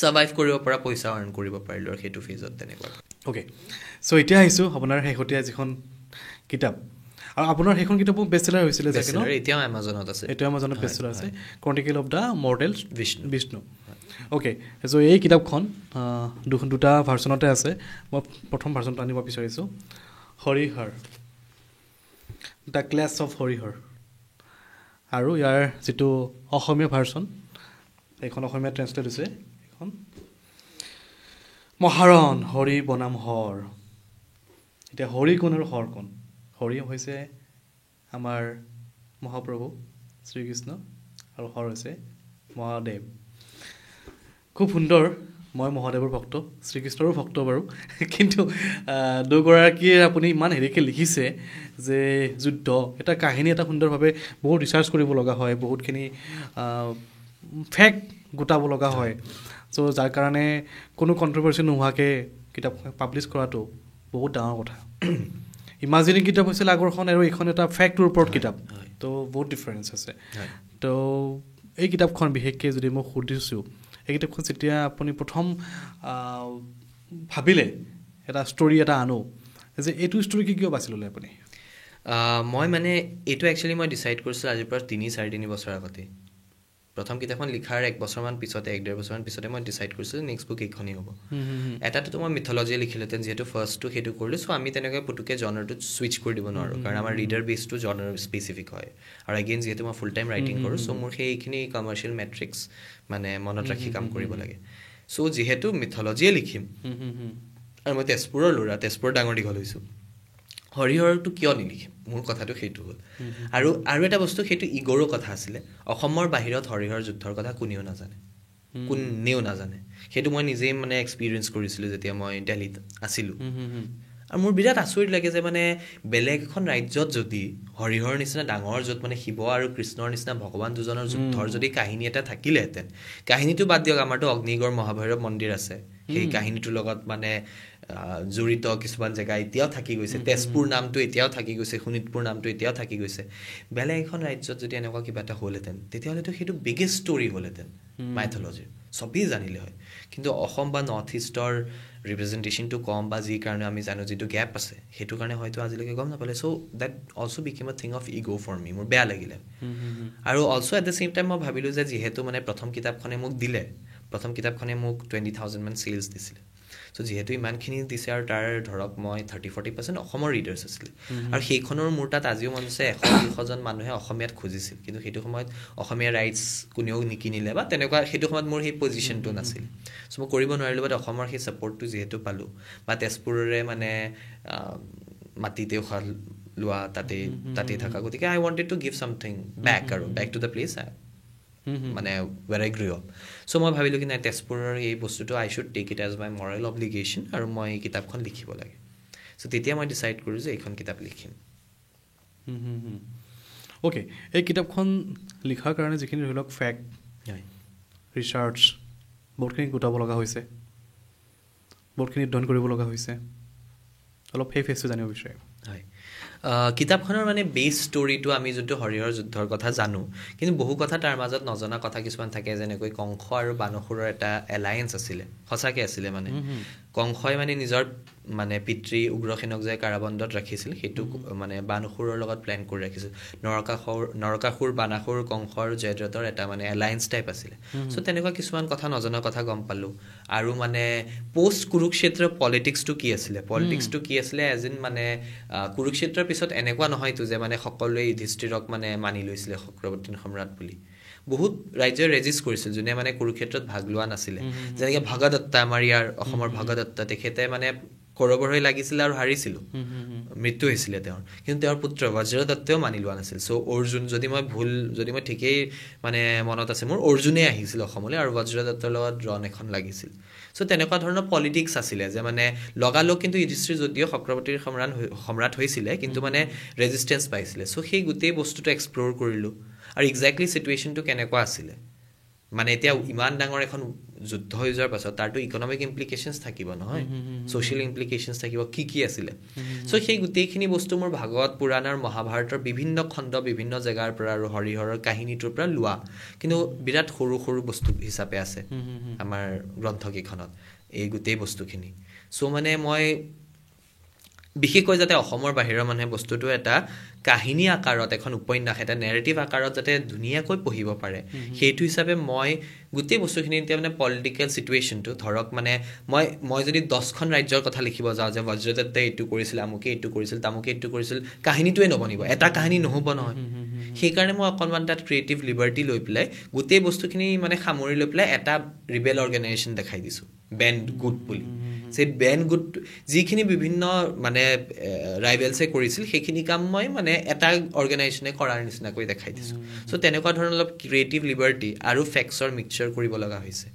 ছাৰ্ভাইভ কৰিব পৰা পইচা আৰ্ণ কৰিব পাৰিলোঁ আৰু সেইটো ফেজত তেনেকুৱা অ'কে চ' এতিয়া আহিছোঁ আপোনাৰ শেহতীয়া যিখন কিতাপ আৰু আপোনাৰ সেইখন কিতাপো বেষ্ট চেলাৰ হৈছিলে যে এতিয়াও এমাজনত আছে বেষ্ট চেলাৰ আছে chronicle of the mortal Vishnu okay so' এই কিতাপখন দুটা ভাৰ্চনতে আছে মই প্ৰথম ভাৰ্চনটো আনিব বিচাৰিছোঁ Harihar the class of Harihar আৰু ইয়াৰ যিটো অসমীয়া ভাৰ্চন এইখন অসমীয়া ট্ৰেন্সলেট হৈছে এইখন মহাৰণ হৰি বনাম হৰ এতিয়া হৰি কোন আৰু হৰ কোন হৰি হৈছে আমাৰ মহাপ্ৰভু শ্ৰীকৃষ্ণ আৰু হৰ হৈছে মহাদেৱ খুব সুন্দৰ মই মহাদেৱৰ ভক্ত শ্ৰীকৃষ্ণৰো ভক্ত বাৰু কিন্তু দুগৰাকীয়ে আপুনি ইমান হেৰিকৈ লিখিছে যে যুদ্ধ এটা কাহিনী এটা সুন্দৰভাৱে বহুত ৰিচাৰ্চ কৰিব লগা হয় বহুতখিনি ফেক্ট গোটাব লগা হয় চ' যাৰ কাৰণে কোনো কণ্ট্ৰভাৰ্চি নোহোৱাকৈ কিতাপ পাব্লিছ কৰাটো বহুত ডাঙৰ কথা ইমাজিনিং কিতাপ হৈছিল আগৰখন আৰু এইখন এটা ফেক্টৰ ওপৰত কিতাপ তো বহুত ডিফাৰেঞ্চ আছে তো এই কিতাপখন বিশেষকৈ যদি মই সুধিছোঁ এই কিতাপখন যেতিয়া আপুনি প্ৰথম ভাবিলে এটা ষ্টৰী এটা আনো যে এইটো ষ্টৰীকে কিয় বাছি ল'লে আপুনি মই মানে এইটো একচুৱেলি মই ডিচাইড কৰিছিলোঁ আজিৰ পৰা 3-4 বছৰ আগতে প্ৰথম কিতাপখন লিখাৰ 1 বছৰমান পিছতে 1-1.5 বছৰমান পিছতে মই ডিচাইড কৰিছিলোঁ নেক্সট বুক এইখনেই হ'ব এটাতো মই মিথলজিয়ে লিখিলোহেঁতেন যিহেতু ফাৰ্ষ্টটো সেইটো কৰিলোঁ চ' আমি তেনেকৈ পুতুকৈ জনাৰটোত ছুইচ কৰি দিব নোৱাৰোঁ কাৰণ আমাৰ ৰিডাৰ বেছটো জনাৰ স্পেচিফিক হয় আৰু এগেইন যিহেতু মই ফুল টাইম ৰাইটিং কৰোঁ চ' মোৰ সেইখিনি কমাৰ্চিয়েল মেট্ৰিক্স মানে মনত ৰাখি কাম কৰিব লাগে চ' যিহেতু মিথলজিয়ে লিখিম আৰু মই তেজপুৰৰ ল'ৰা তেজপুৰৰ ডাঙৰ দীঘল হৈছোঁ হৰিহৰটো কিয় নিলিখিম মোৰ কথাটো সেইটো হ'ল আৰু এটা বস্তু সেইটো ইগৰো কথা আছিলে অসমৰ বাহিৰত হৰিহৰ যুদ্ধৰ কথা কোনেও নাজানে সেইটো মই নিজেই মানে এক্সপিৰিয়েঞ্চ কৰিছিলোঁ যেতিয়া মই দিল্লীত আছিলোঁ আৰু মোৰ বিৰাট আচৰিত লাগে যে মানে বেলেগ এখন ৰাজ্যত যদি হৰিহৰ নিচিনা ডাঙৰ য'ত মানে শিৱ আৰু কৃষ্ণৰ নিচিনা ভগৱান দুজনৰ যুদ্ধৰ যদি কাহিনী এটা থাকিলেহেঁতেন কাহিনীটো বাদ দিয়ক আমাৰতো অগ্নিগড় মহাভৈৰৱ মন্দিৰ আছে সেই কাহিনীটোৰ লগত মানে জড়িত কিছুমান জেগা এতিয়াও থাকি গৈছে তেজপুৰ নামটো এতিয়াও থাকি গৈছে শোণিতপুৰ নামটো এতিয়াও থাকি গৈছে বেলেগ এখন ৰাজ্যত যদি এনেকুৱা কিবা এটা হ'লহেঁতেন তেতিয়াহ'লেতো সেইটো বিগেষ্ট ষ্টৰি হ'লহেঁতেন মাইথলজিৰ চবেই জানিলে হয় কিন্তু অসম বা নৰ্থ ইষ্টৰ ৰিপ্ৰেজেণ্টেশ্যনটো কম বা যি কাৰণে আমি জানো যিটো গেপ আছে সেইটো কাৰণে হয়তো আজিলৈকে গম নাপালে so' that also' became a thing of ego' for me মোৰ বেয়া লাগিলে আৰু also' at the same time মই ভাবিলোঁ যে যিহেতু মানে প্ৰথম কিতাপখনে মোক 20,000 মান চেলছ দিছিলে চ' যিহেতু ইমানখিনি দিছে আৰু তাৰ ধৰক মই 30-40% অসমৰ ৰিডাৰ্ছ আছিলে আৰু সেইখনৰ মোৰ তাত আজিও মন আছে 100-200জন মানুহে অসমীয়াত খুজিছিল কিন্তু সেইটো সময়ত অসমীয়া ৰাইটছ কোনেও নিকিনিলে বা তেনেকুৱা সেইটো সময়ত মোৰ সেই পজিশ্যনটো নাছিল চ' মই কৰিব নোৱাৰিলোঁ বাট অসমৰ সেই ছাপৰ্টটো যিহেতু পালোঁ বা তেজপুৰৰে মানে মাটিতে উশাহ লোৱা তাতেই থকা গতিকে I wanted to give something back to the place মানে ৱেৰ আই গ্ৰ' আপ চ' মই ভাবিলোঁ কি নাই তেজপুৰৰ এই বস্তুটো I should take it as my moral obligation আৰু মই এই কিতাপখন লিখিব লাগে চ' তেতিয়া মই ডিচাইড কৰোঁ যে এইখন কিতাপ লিখিম অ'কে এই কিতাপখন লিখাৰ কাৰণে যিখিনি ধৰি লওক ফেক্ট ৰিচাৰ্চ বহুতখিনি গোটাব লগা হৈছে বহুতখিনি অধ্যয়ন কৰিব লগা হৈছে অলপ সেই ফেচটো জানিব বিচাৰিম হয় কিতাপখনৰ মানে বেছ ষ্টৰিটো আমি যোনটো হৰিহৰ যুদ্ধৰ কথা জানো কিন্তু বহু কথা তাৰ মাজত নজনা কথা কিছুমান থাকে যেনেকৈ কংস আৰু বানসুৰৰ এটা এলায়েন্স আছিলে সঁচাকৈ আছিলে মানে কংসই মানে নিজৰ মানে পিতৃ উগ্ৰসেনক যে কাৰাবন্দত ৰাখিছিল সেইটো মানে বানসুৰৰ লগত প্লেন কৰি ৰাখিছিল নৰকাসুৰ বানাসুৰ কংস আৰু জয়দ্ৰথৰ এটা মানে এলায়েন্স টাইপ আছিলে চ' তেনেকুৱা কিছুমান কথা নজনা কথা গম পালোঁ আৰু মানে পষ্ট কুৰুক্ষেত্ৰ পলিটিক্সটো কি আছিলে এজ ইন মানে কুৰুক্ষেত্ৰৰ পিছত এনেকুৱা নহয়তো যে মানে সকলোৱে যুধিষ্ঠিৰক মানে মানি লৈছিলে চক্ৰৱৰ্তী সম্ৰাট বুলি বহুত ৰাজ্যই ৰেজিষ্ট কৰিছিল যোনে মানে কুৰুক্ষেত্ৰত ভাগ লোৱা নাছিলে যেনেকৈ ভগদত্তা আমাৰ ইয়াৰ অসমৰ ভগদত্তা তেখেতে মানে কৌৰৱৰ হৈ লাগিছিলে আৰু হাৰিছিলোঁ মৃত্যু হৈছিলে তেওঁৰ কিন্তু তেওঁৰ পুত্ৰ বজ্ৰদত্তেও মানি লোৱা নাছিল চ' অৰ্জুন যদি মই ঠিকেই মানে মনত আছে মোৰ অৰ্জুনে আহিছিল অসমলৈ আৰু বজ্ৰদত্তৰ লগত ৰণ এখন লাগিছিল চ' তেনেকুৱা ধৰণৰ পলিটিক্স আছিলে যে মানে লগালগ কিন্তু যুধিষ্ঠিৰ যদিও চক্ৰৱৰ্তীৰ সম্ৰাট হৈছিলে কিন্তু মানে ৰেজিষ্টেঞ্চ পাইছিলে চ' সেই গোটেই বস্তুটো এক্সপ্ল'ৰ কৰিলোঁ আৰু একজেক্টলি চিটুৱেশ্যনটো কেনেকুৱা আছিলে মানে এতিয়া ইমান ডাঙৰ এখন যুদ্ধ হৈ যোৱাৰ পাছত তাৰতো ইকনমিক ইমপ্লিকেশ্যনছ থাকিব নহয় ছ'চিয়েল ইমপ্লিকেশ্যনছ থাকিব কি আছিলে চ' সেই গোটেইখিনি বস্তু মোৰ ভাগৱত পুৰাণ আৰু মহাভাৰতৰ বিভিন্ন খণ্ড বিভিন্ন জেগাৰ পৰা আৰু হৰিহৰৰ কাহিনীটোৰ পৰা লোৱা কিন্তু বিৰাট সৰু সৰু বস্তু হিচাপে আছে আমাৰ গ্ৰন্থকেইখনত এই গোটেই বস্তুখিনি চ' মানে মই বিশেষকৈ যাতে অসমৰ বাহিৰৰ মানুহে বস্তুটো এটা কাহিনী আকাৰত এখন উপন্যাস এটা নেৰেটিভ আকাৰত যাতে ধুনীয়াকৈ পঢ়িব পাৰে সেইটো হিচাপে মই গোটেই বস্তুখিনি এতিয়া মানে পলিটিকেল চিটুৱেশ্যনটো ধৰক মানে মই যদি 10খন ৰাজ্যৰ কথা লিখিব যাওঁ যে বজ্ৰদত্তে এইটো কৰিছিল আমুকে এইটো কৰিছিল তামুকে এইটো কৰিছিল কাহিনীটোৱে নবনিব এটা কাহিনী নহ'ব নহয় সেইকাৰণে মই অকণমান তাত ক্ৰিয়েটিভ লিবাৰ্টি লৈ পেলাই গোটেই বস্তুখিনি মানে সামৰি লৈ পেলাই এটা ৰিবেল অৰ্গেনাইজেশ্যন দেখাই দিছোঁ বেণ্ড গুড বুলি সেই বেণ্ড গুড যিখিনি বিভিন্ন মানে ৰাইভেলছে কৰিছিল সেইখিনি কাম মই মানে এটা অৰ্গেনাইজেশ্যনে কৰাৰ নিচিনাকৈ দেখাই দিছোঁ চ' তেনেকুৱা ধৰণৰ অলপ ক্ৰিয়েটিভ লিবাৰ্টি আৰু ফেক্টছৰ মিক্সচাৰ কৰিব লগা হৈছে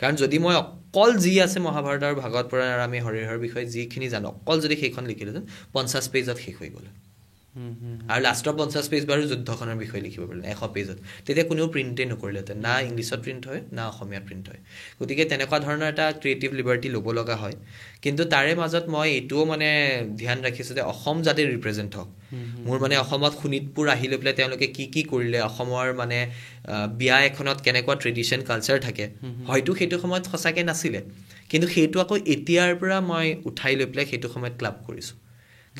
কাৰণ যদি মই অকল যি আছে মহাভাৰত আৰু ভাগৱত পুৰাণ আৰু আমি হৰিহৰৰ বিষয়ে যিখিনি জানো অকল যদি সেইখন লিখিলোহেঁতেন 50 পেজত শেষ হৈ গ'ল আৰু লাষ্টৰ 50 পেজ বাৰু যুদ্ধখনৰ বিষয়ে লিখিব পাৰিলে 100 পেজত তেতিয়া কোনেও প্ৰিণ্টেই নকৰিলেহেঁতেন না ইংলিছত প্ৰিণ্ট হয় না অসমীয়াত প্ৰিণ্ট হয় গতিকে তেনেকুৱা ধৰণৰ এটা ক্ৰিয়েটিভ লিবাৰ্টি ল'ব লগা হয় কিন্তু তাৰে মাজত মই এইটোও মানে ধ্যান ৰাখিছোঁ যে অসম যাতে ৰিপ্ৰেজেণ্ট হওক মোৰ মানে অসমত শোণিতপুৰ আহি লৈ পেলাই তেওঁলোকে কি কৰিলে অসমৰ মানে বিয়া এখনত কেনেকুৱা ট্ৰেডিশ্যন কালচাৰ থাকে হয়তো সেইটো সময়ত সঁচাকৈ নাছিলে কিন্তু সেইটো আকৌ এতিয়াৰ পৰা মই উঠাই লৈ পেলাই সেইটো সময়ত ক্লাব কৰিছোঁ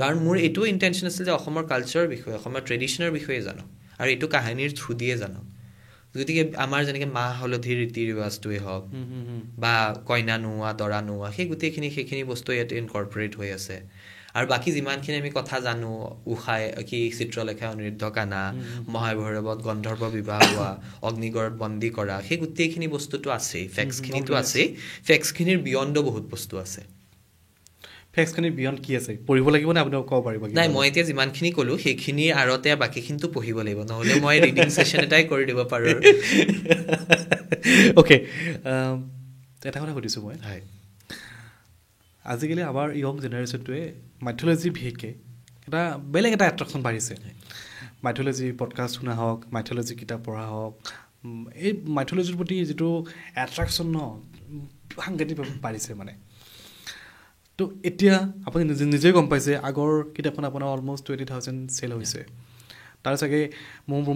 কাৰণ মোৰ এইটো ইণ্টেনশ্যন আছিল যে অসমৰ কালচাৰৰ বিষয়ে অসমৰ ট্ৰেডিশ্যনৰ বিষয়ে জানক আৰু এইটো কাহিনীৰ থ্ৰু দিয়ে জানক গতিকে আমাৰ যেনেকৈ মাহ হালধিৰ ৰীতি ৰিৱাজটোৱেই হওক বা কইনা নোওৱা দৰা নোওৱা সেইখিনি বস্তু ইয়াতে ইনকৰ্পৰেট হৈ আছে আৰু বাকী যিমানখিনি আমি কথা জানো উষাই কি চিত্ৰলেখা অনিৰুদ্ধ কানা মহাভৈৰৱত গন্ধৰ্ব বিবাহ হোৱা অগ্নিগড়ত বন্দী কৰা সেই গোটেইখিনি বস্তুটো আছেই ফেক্টছখিনিতো আছেই ফেক্টছখিনিৰ বিয়ণ্ডো বহুত বস্তু আছে ফেক্টছখিনি বিয়ণ্ড কি আছে পঢ়িব লাগিব নে আপুনি ক'ব পাৰিব নাই মই এতিয়া যিমানখিনি ক'লোঁ সেইখিনিৰ আঁৰতে বাকীখিনিতো পঢ়িব লাগিব নহ'লে মই ৰিডিং ছেশ্যন এটাই কৰি দিব পাৰোঁ অ'কে এটা কথা সুধিছোঁ মই হয় আজিকালি আমাৰ য়ং জেনেৰেশ্যনটোৱে মাইথ'লজি বিশেষকৈ এটা বেলেগ এটা এট্ৰেকশ্যন বাঢ়িছে মাইথ'লজি পডকাষ্ট শুনা হওক মাইথ'লজি কিতাপ পঢ়া হওক এই মাইথ'লজিৰ প্ৰতি যিটো এট্ৰেকশ্যন ন সাংঘাতিকভাৱে বাঢ়িছে মানে তো এতিয়া আপুনি নিজেই গম পাইছে আগৰ কিতাপখন আপোনাৰ অলমষ্ট 20,000 চেল হৈছে তাৰ চাগে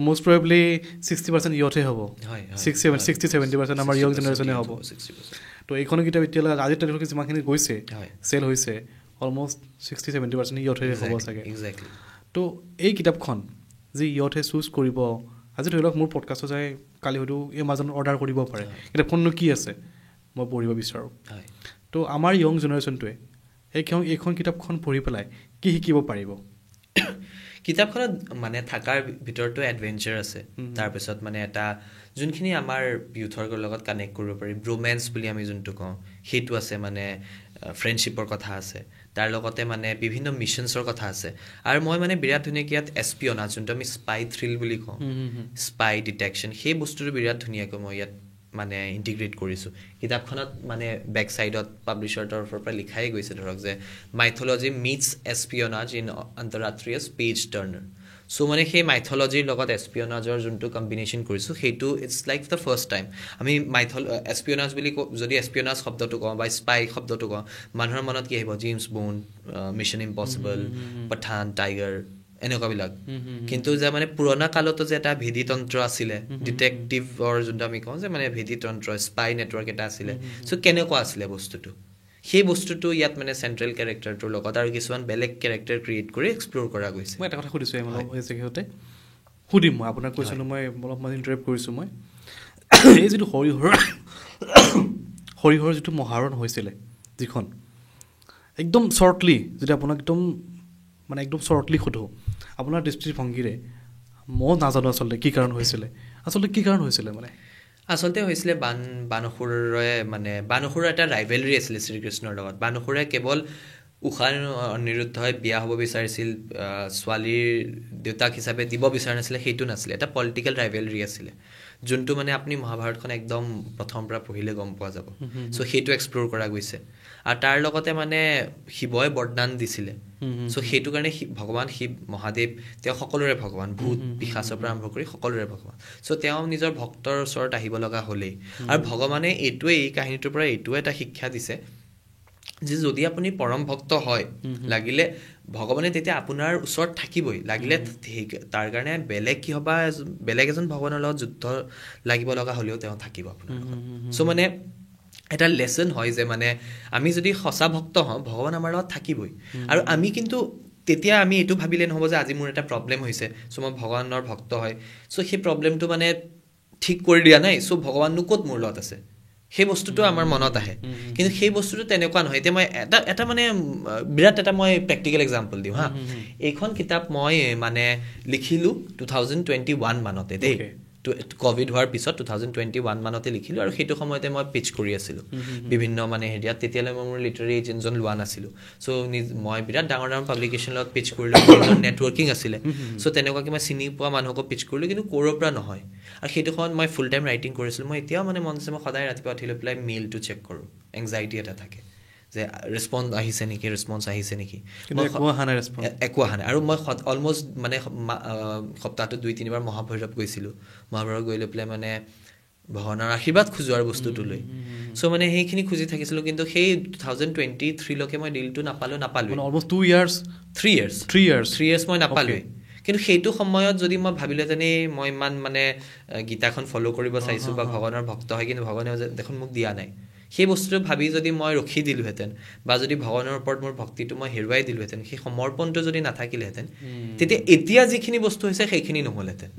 মষ্ট প্ৰবেবলি 60% ইয়থহে হ'ব 60-70% আমাৰ য়ং জেনেৰেশ্যনে হ'ব তো এইখন কিতাপ এতিয়ালৈ আজিৰ তাৰিখলৈকে যিমানখিনি গৈছে চেল হৈছে অলমষ্ট 60-70% ইয়থহে হ'ব চাগে তো এই কিতাপখন যি ইয়থে চুজ কৰিব আজি ধৰি লওক মোৰ পডকাষ্টত যায় কালি হয়তো এমাজনত অৰ্ডাৰ কৰিব পাৰে কিতাপখননো কি আছে মই পঢ়িব বিচাৰোঁ তো আমাৰ য়ং জেনেৰেশ্যনটোৱে এইখন কিতাপখন পঢ়ি পেলাই কি শিকিব পাৰিব কিতাপখনত মানে থকাৰ ভিতৰতো এডভেঞ্চাৰ আছে তাৰপিছত মানে এটা যোনখিনি আমাৰ ইউথৰ লগত কানেক্ট কৰিব পাৰি ব্ৰোমেন্স বুলি আমি যোনটো কওঁ সেইটো আছে মানে ফ্ৰেণ্ডশ্বিপৰ কথা আছে তাৰ লগতে মানে বিভিন্ন মিছনছৰ কথা আছে আৰু মই মানে বিৰাট ধুনীয়াকৈ ইয়াত এছপিঅনাজ যোনটো আমি স্পাই থ্ৰিল বুলি কওঁ স্পাই ডিটেকশ্যন সেই বস্তুটো বিৰাট ধুনীয়াকৈ মই ইয়াত মানে ইণ্টিগ্ৰেট কৰিছোঁ কিতাপখনত মানে বেক ছাইডত পাব্লিছাৰ তৰফৰ পৰা লিখাই গৈছে ধৰক যে মাইথ'লজি মিটছ এছপিঅনাজ ইন আন্তঃৰাষ্ট্ৰীয় পেজ টাৰ্ণাৰ চ' মানে সেই মাইথ'লজিৰ লগত এছপিঅনাজৰ যোনটো কম্বিনেশ্যন কৰিছোঁ সেইটো it's like the first time আমি এছপিঅনাজ বুলি যদি এছপিঅনাজ শব্দটো কওঁ বা স্পাই শব্দটো কওঁ মানুহৰ মনত কি আহিব James Bond Mission Impossible Pathaan Tiger এনেকুৱাবিলাক কিন্তু যে মানে পুৰণা কালতো যে এটা ভেদীতন্ত্ৰ আছিলে ডিটেক্টিভৰ যোনটো আমি কওঁ যে মানে ভেদীতন্ত্ৰ স্পাই নেটৱৰ্ক এটা আছিলে চ' কেনেকুৱা আছিলে বস্তুটো সেই বস্তুটো ইয়াত মানে চেণ্ট্ৰেল কেৰেক্টাৰটোৰ লগত আৰু কিছুমান বেলেগ কেৰেক্টাৰ ক্ৰিয়েট কৰি এক্সপ্ল'ৰ কৰা গৈছে মই এটা কথা সুধিছোঁ সিহঁতে সুধিম মই আপোনাৰ কুৱেশ্যনটো মই অলপমান ইণ্টাৰেপ্ট কৰিছোঁ মই এই যিটো সৰিয়হৰ যিটো মহাৰণ হৈছিলে যিখন একদম শ্বৰ্টলি যদি আপোনাক একদম শ্বৰ্টলি সোধোঁ আপোনাৰ দৃষ্টিভংগীৰে মই নাজানো আচলতে কি কাৰণ হৈছিলে মানে আচলতে হৈছিলে বানসুৰে মানে বানসুৰৰ এটা ৰাইভেলৰী আছিলে শ্ৰীকৃষ্ণৰ লগত বানসুৰে কেৱল উষা অনিৰুদ্ধই বিয়া হ'ব বিচাৰিছিল ছোৱালীৰ দেউতাক হিচাপে দিব বিচৰা নাছিলে সেইটো নাছিলে এটা পলিটিকেল ৰাইভেলৰী আছিলে যোনটো মানে আপুনি মহাভাৰতখন একদম প্ৰথমৰ পৰা পঢ়িলে গম পোৱা যাব চ' সেইটো এক্সপ্ল'ৰ কৰা গৈছে আৰু তাৰ লগতে মানে শিৱই বৰদান দিছিলে চ' সেইটো কাৰণে ভগৱান শিৱ মহাদেৱ তেওঁ সকলোৰে ভগৱান ভূত পিশাচৰ পৰা আৰম্ভ কৰি সকলোৰে ভগৱান চ' তেওঁ নিজৰ ভক্তৰ ওচৰত আহিব লগা হ'লেই আৰু ভগৱানে এইটোৱে এই কাহিনীটোৰ পৰা এইটোৱে এটা শিক্ষা দিছে যে যদি আপুনি পৰম ভক্ত হয় লাগিলে ভগৱানে তেতিয়া আপোনাৰ ওচৰত থাকিবই লাগিলে তাৰ কাৰণে বেলেগ এজন ভগৱানৰ লগত যুদ্ধ লাগিব লগা হ'লেও তেওঁ থাকিব আপোনাৰ লগত চ' মানে এটা লেচন হয় যে মানে আমি যদি সঁচা ভক্ত হওঁ ভগৱান আমাৰ লগত থাকিবই আৰু আমি কিন্তু তেতিয়া আমি এইটো ভাবিলে নহ'ব যে আজি মোৰ এটা প্ৰব্লেম হৈছে চ' মই ভগৱানৰ ভক্ত হয় চ' সেই প্ৰব্লেমটো মানে ঠিক কৰি দিয়া নাই চ' ভগৱাননো ক'ত মোৰ লগত আছে সেই বস্তুটো আমাৰ মনত আহে কিন্তু সেই বস্তুটো তেনেকুৱা নহয় এতিয়া মই এটা মানে বিৰাট এটা মই প্ৰেক্টিকেল এক্সাম্পল দিওঁ হা এইখন কিতাপ মই মানে লিখিলোঁ 2021 মানতে দেই ক'ভিড হোৱাৰ পিছত 2021 মানতে লিখিলোঁ আৰু সেইটো সময়তে মই পিচ কৰি আছিলোঁ বিভিন্ন মানে হেৰিয়াত তেতিয়ালৈ মই মোৰ লিটাৰী এজেণ্টজন লোৱা নাছিলোঁ চ' মই বিৰাট ডাঙৰ পাব্লিকেশ্যনৰ লগত পিচ কৰিলোঁ নেটৱৰ্কিং আছিলে চ' তেনেকুৱাকৈ মই চিনি পোৱা মানুহকো পিচ কৰিলোঁ কিন্তু ক'ৰৰ পৰা নহয় আৰু সেইটো সময়ত মই ফুল টাইম ৰাইটিং কৰিছিলোঁ মই এতিয়াও মানে মন আছে মই সদায় ৰাতিপুৱা উঠি লৈ পেলাই মেইলটো চেক কৰোঁ এংজাইটি এটা থাকে যে ৰেছপন্স আহিছে নেকি একো অহা নাই আৰু মই অলমষ্ট মানে সপ্তাহটোত 2-3 বাৰ মহাভৈৰৱ গৈছিলোঁ মহাভৈৰৱ গৈ লৈ পেলাই মানে ভগৱানৰ আশীৰ্বাদ খোজোৱাৰ বস্তুটো লৈ চ' মানে সেইখিনি খুজি থাকিছিলোঁ কিন্তু সেই 2023লৈকে মই ডিলটো নাপালোঁ অলমষ্ট 2 years 3 years মই নাপালোঁৱেই কিন্তু সেইটো সময়ত যদি মই ভাবিলোহেঁতেনে মই ইমান মানে গীতাখন ফ'ল' কৰিব চাইছোঁ বা ভগৱানৰ ভক্ত হয় কিন্তু ভগৱানে দেখোন মোক দিয়া নাই সেই বস্তুটো ভাবি যদি মই ৰখি দিলোহেঁতেন বা যদি ভগৱানৰ ওপৰত মোৰ ভক্তিটো মই হেৰুৱাই দিলোহেঁতেন সেই সমৰ্পণটো যদি নাথাকিলেহেঁতেন তেতিয়া এতিয়া যিখিনি বস্তু হৈছে সেইখিনি নহ'লহেঁতেন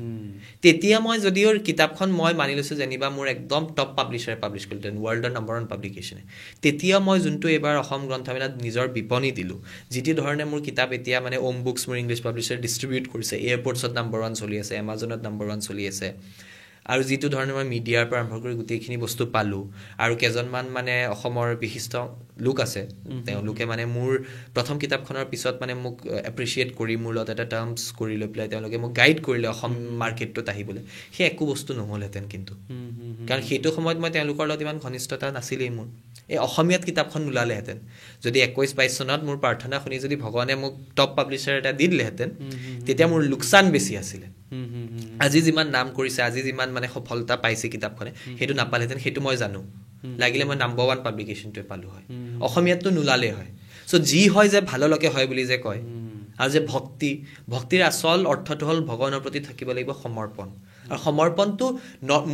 তেতিয়া মই যদিও কিতাপখন মই মানি লৈছোঁ যেনিবা মোৰ একদম টপ পাব্লিছাৰে পাব্লিছ কৰিলেহেঁতেন ৱৰ্ল্ডৰ নম্বৰ 1 পাব্লিকেশ্যনে তেতিয়া মই যোনটো এইবাৰ অসম গ্ৰন্থমেলাত নিজৰ বিপণী দিলোঁ যিটো ধৰণে মোৰ কিতাপ এতিয়া মানে ওম বুকছ মোৰ ইংলিছ পাব্লিছাৰে ডিষ্ট্ৰিবিউট কৰিছে এয়াৰপৰ্টছত নম্বৰ 1 চলি আছে এমাজনত নম্বৰ 1 চলি আছে আৰু যিটো ধৰণে মই মিডিয়াৰ পৰা আৰম্ভ কৰি গোটেইখিনি বস্তু পালোঁ আৰু কেইজনমান মানে অসমৰ বিশিষ্ট লোক আছে তেওঁলোকে মানে মোৰ প্ৰথম কিতাপখনৰ পিছত মানে মোক এপ্ৰিচিয়েট কৰি মোৰ লগত এটা টাৰ্মছ কৰি লৈ পেলাই তেওঁলোকে মোক গাইড কৰিলে অসম মাৰ্কেটটোত আহিবলৈ সেই একো বস্তু নহ'লহেঁতেন কিন্তু কাৰণ সেইটো সময়ত মই তেওঁলোকৰ লগত ইমান ঘনিষ্ঠতা নাছিলেই মোৰ এই অসমীয়াত কিতাপখন নোলালেহেঁতেন যদি 21-22 চনত মোৰ প্ৰাৰ্থনা শুনি যদি ভগৱানে মোক টপ পাব্লিশ্বাৰ এটা দি দিলেহেঁতেন তেতিয়া মোৰ লোকচান বেছি আছিলে আজি যিমান নাম কৰিছে আজি যিমান মানে সফলতা পাইছে কিতাপখনে সেইটো নাপালেহেঁতেন সেইটো মই জানো লাগিলে মই নম্বৰ 1 পাব্লিকেশ্যনটোৱে পালোঁ হয় অসমীয়াতটো নোলালে হয় চ' যি হয় যে ভাললৈকে হয় বুলি যে কয় আৰু যে ভক্তিৰ আচল অৰ্থটো হ'ল ভগৱানৰ প্ৰতি থাকিব লাগিব সমৰ্পণ আৰু সমৰ্পণটো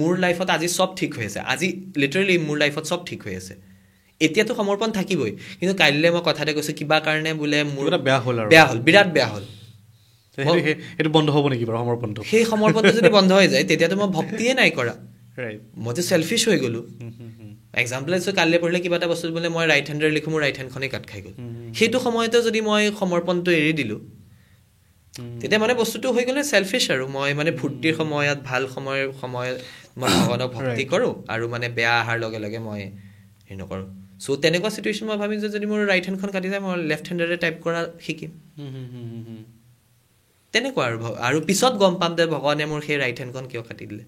মোৰ লাইফত আজি চব ঠিক হৈ আছে আজি লিটাৰেলি মোৰ লাইফত চব ঠিক হৈ আছে এতিয়াতো সমৰ্পণ থাকিবই কিন্তু কাইলৈ মই কথাতে কৈছোঁ কিবা কাৰণে বোলে মোৰ বেয়া হ'ল বিৰাট বেয়া হ'ল সেইটো বন্ধ হ'ব নেকি বাৰু সমৰ্পণটো সেই সমৰ্পণটো যদি বন্ধ হৈ যায় তেতিয়াতো মই ভক্তিয়ে নাই কৰা মইতো চেলফিছ হৈ গ'লোঁ এক্সাম্পল আছোঁ কাইলৈ পঢ়িলে কিবা এটা বস্তু বোলে মই ৰাইট হেণ্ডেৰে লিখোঁ মোৰ ৰাইট হেণ্ডখনেই কাট খাই গ'ল সেইটো সময়তে যদি মই সমৰ্পণটো এৰি দিলোঁ তেতিয়া মানে বস্তুটো হৈ গ'লে চেলফিছ আৰু মই মানে ফূৰ্তিৰ সময়ত ভাল সময়ত মই ভগৱানক ভক্তি কৰোঁ আৰু মানে বেয়া অহাৰ লগে লগে মই হেৰি নকৰোঁ চ' তেনেকুৱা চিটুৱেশ্যন মই ভাবিম যে যদি মোৰ ৰাইট হেণ্ডখন কাটি যায় মই লেফ্ট হেণ্ডেৰে টাইপ কৰা শিকিম তেনেকুৱা আৰু পিছত গম পাম যে ভগৱানে মোৰ সেই ৰাইট হেণ্ডখন কিয় কাটি দিলে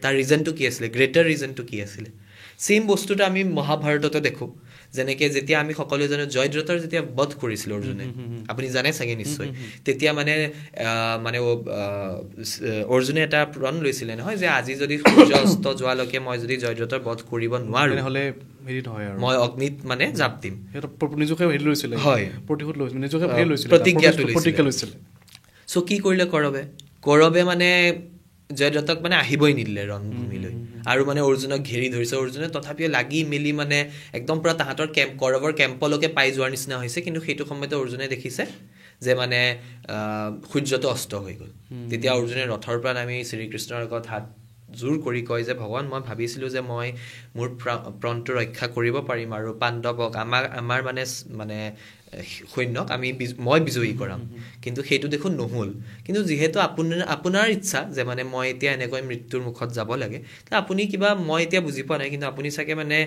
তাৰ ৰিজনটো কি আছিলে গ্ৰেটাৰ ৰিজনটো কি আছিলে ছেইম বস্তুটো আমি মহাভাৰততো দেখোঁ যেনেকৈ যেতিয়া আমি সকলোৱে জানো জয়দ্ৰথৰ যেতিয়া বধ কৰিছিল অৰ্জুনে আপুনি জানে চাগে নিশ্চয় তেতিয়া মানে অৰ্জুনে এটা প্ৰণ লৈছিলে নহয় যে আজি যদি সূৰ্য অস্ত যোৱালৈকে মই যদি জয়দ্ৰথৰ বধ কৰিব নোৱাৰোঁ হ'লে হেৰি নহয় আৰু মই অগ্নিত মানে জাপ দিম নিজকে হেৰি লৈছিলে হয় প্ৰতিশোধ লৈছিলে নিজকে প্ৰতিজ্ঞা লৈছিলে চ' কি কৰিলে কৌৰৱে মানে জয়দ্ৰথক মানে আহিবই নিদিলে ৰণভূমিলৈ আৰু মানে অৰ্জুনক ঘেৰি ধৰিছে অৰ্জুনে তথাপিও লাগি মেলি মানে একদম পূৰা তাহাঁতৰ কৌৰৱৰ কেম্পলৈকে পাই যোৱাৰ নিচিনা হৈছে কিন্তু সেইটো সময়তে অৰ্জুনে দেখিছে যে মানে সূৰ্যটো অস্ত হৈ গ'ল তেতিয়া অৰ্জুনে ৰথৰ পৰা নামি শ্ৰীকৃষ্ণৰ আগত হাত জোৰ কৰি কয় যে ভগৱান মই ভাবিছিলোঁ যে মই মোৰ প্ৰাণটো ৰক্ষা কৰিব পাৰিম আৰু পাণ্ডৱক আমাৰ মানে সৈন্যক মই বিজয়ী কৰাম কিন্তু সেইটো দেখোন নহ'ল কিন্তু যিহেতু আপোনাৰ ইচ্ছা যে মানে মই এতিয়া এনেকৈ মৃত্যুৰ মুখত যাব লাগে আপুনি কিবা মই এতিয়া বুজি পোৱা নাই কিন্তু আপুনি চাগে মানে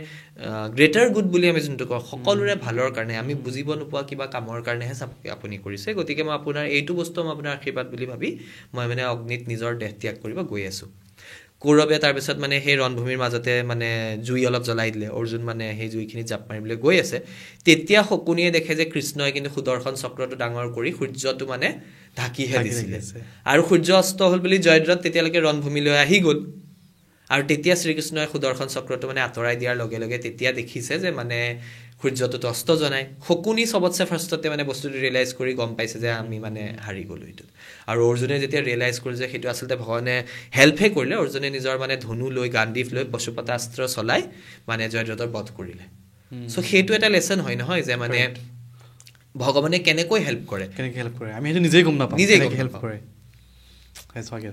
গ্ৰেটাৰ গুড বুলি আমি যোনটো কওঁ সকলোৰে ভালৰ কাৰণে আমি বুজিব নোপোৱা কিবা কামৰ কাৰণেহে আপুনি কৰিছে গতিকে মই আপোনাৰ এইটো বস্তু মই আপোনাৰ আশীৰ্বাদ বুলি ভাবি মই মানে অগ্নিত নিজৰ দেহ ত্যাগ কৰিব গৈ আছোঁ কৌৰৱে তাৰপিছত মানে সেই ৰণভূমিৰ মাজতে মানে জুই অলপ জ্বলাই দিলে অৰ্জুন মানে সেই জুইখিনিত জাপ মাৰিবলৈ গৈ আছে তেতিয়া শকুনিয়ে দেখে যে কৃষ্ণই কিন্তু সুদৰ্শন চক্ৰটো ডাঙৰ কৰি সূৰ্যটো মানে ঢাকিহে দিছিলে আৰু সূৰ্য অস্ত হ'ল বুলি জয়দ্ৰথ তেতিয়ালৈকে ৰণভূমিলৈ আহি গ'ল আৰু তেতিয়া শ্ৰীকৃষ্ণই সুদৰ্শন চক্ৰটো মানে আঁতৰাই দিয়াৰ লগে লগে তেতিয়া দেখিছে যে মানে সূৰ্যটোতো অস্ত জনাই শকুনি চবতছে ফাৰ্ষ্টতে মানে বস্তুটো ৰিয়েলাইজ কৰি গম পাইছে যে আমি মানে হাৰি গ'লোঁ এইটো আৰু অৰ্জুনে যেতিয়া ৰিয়েলাইজ কৰিলে যে সেইটো আচলতে ভগৱানে হেল্পহে কৰিলে অৰ্জুনে নিজৰ মানে ধনু লৈ গাণ্ডীফ লৈ পশুপতাস্ত্ৰ চলাই মানে জয়দ্ৰথৰ বধ কৰিলে চ' সেইটো এটা লেচন হয় নহয় যে মানে ভগৱানে কেনেকৈ হেল্প কৰে আমি সেইটো নিজেই গম নাপাওঁ নিজেই হেল্প কৰে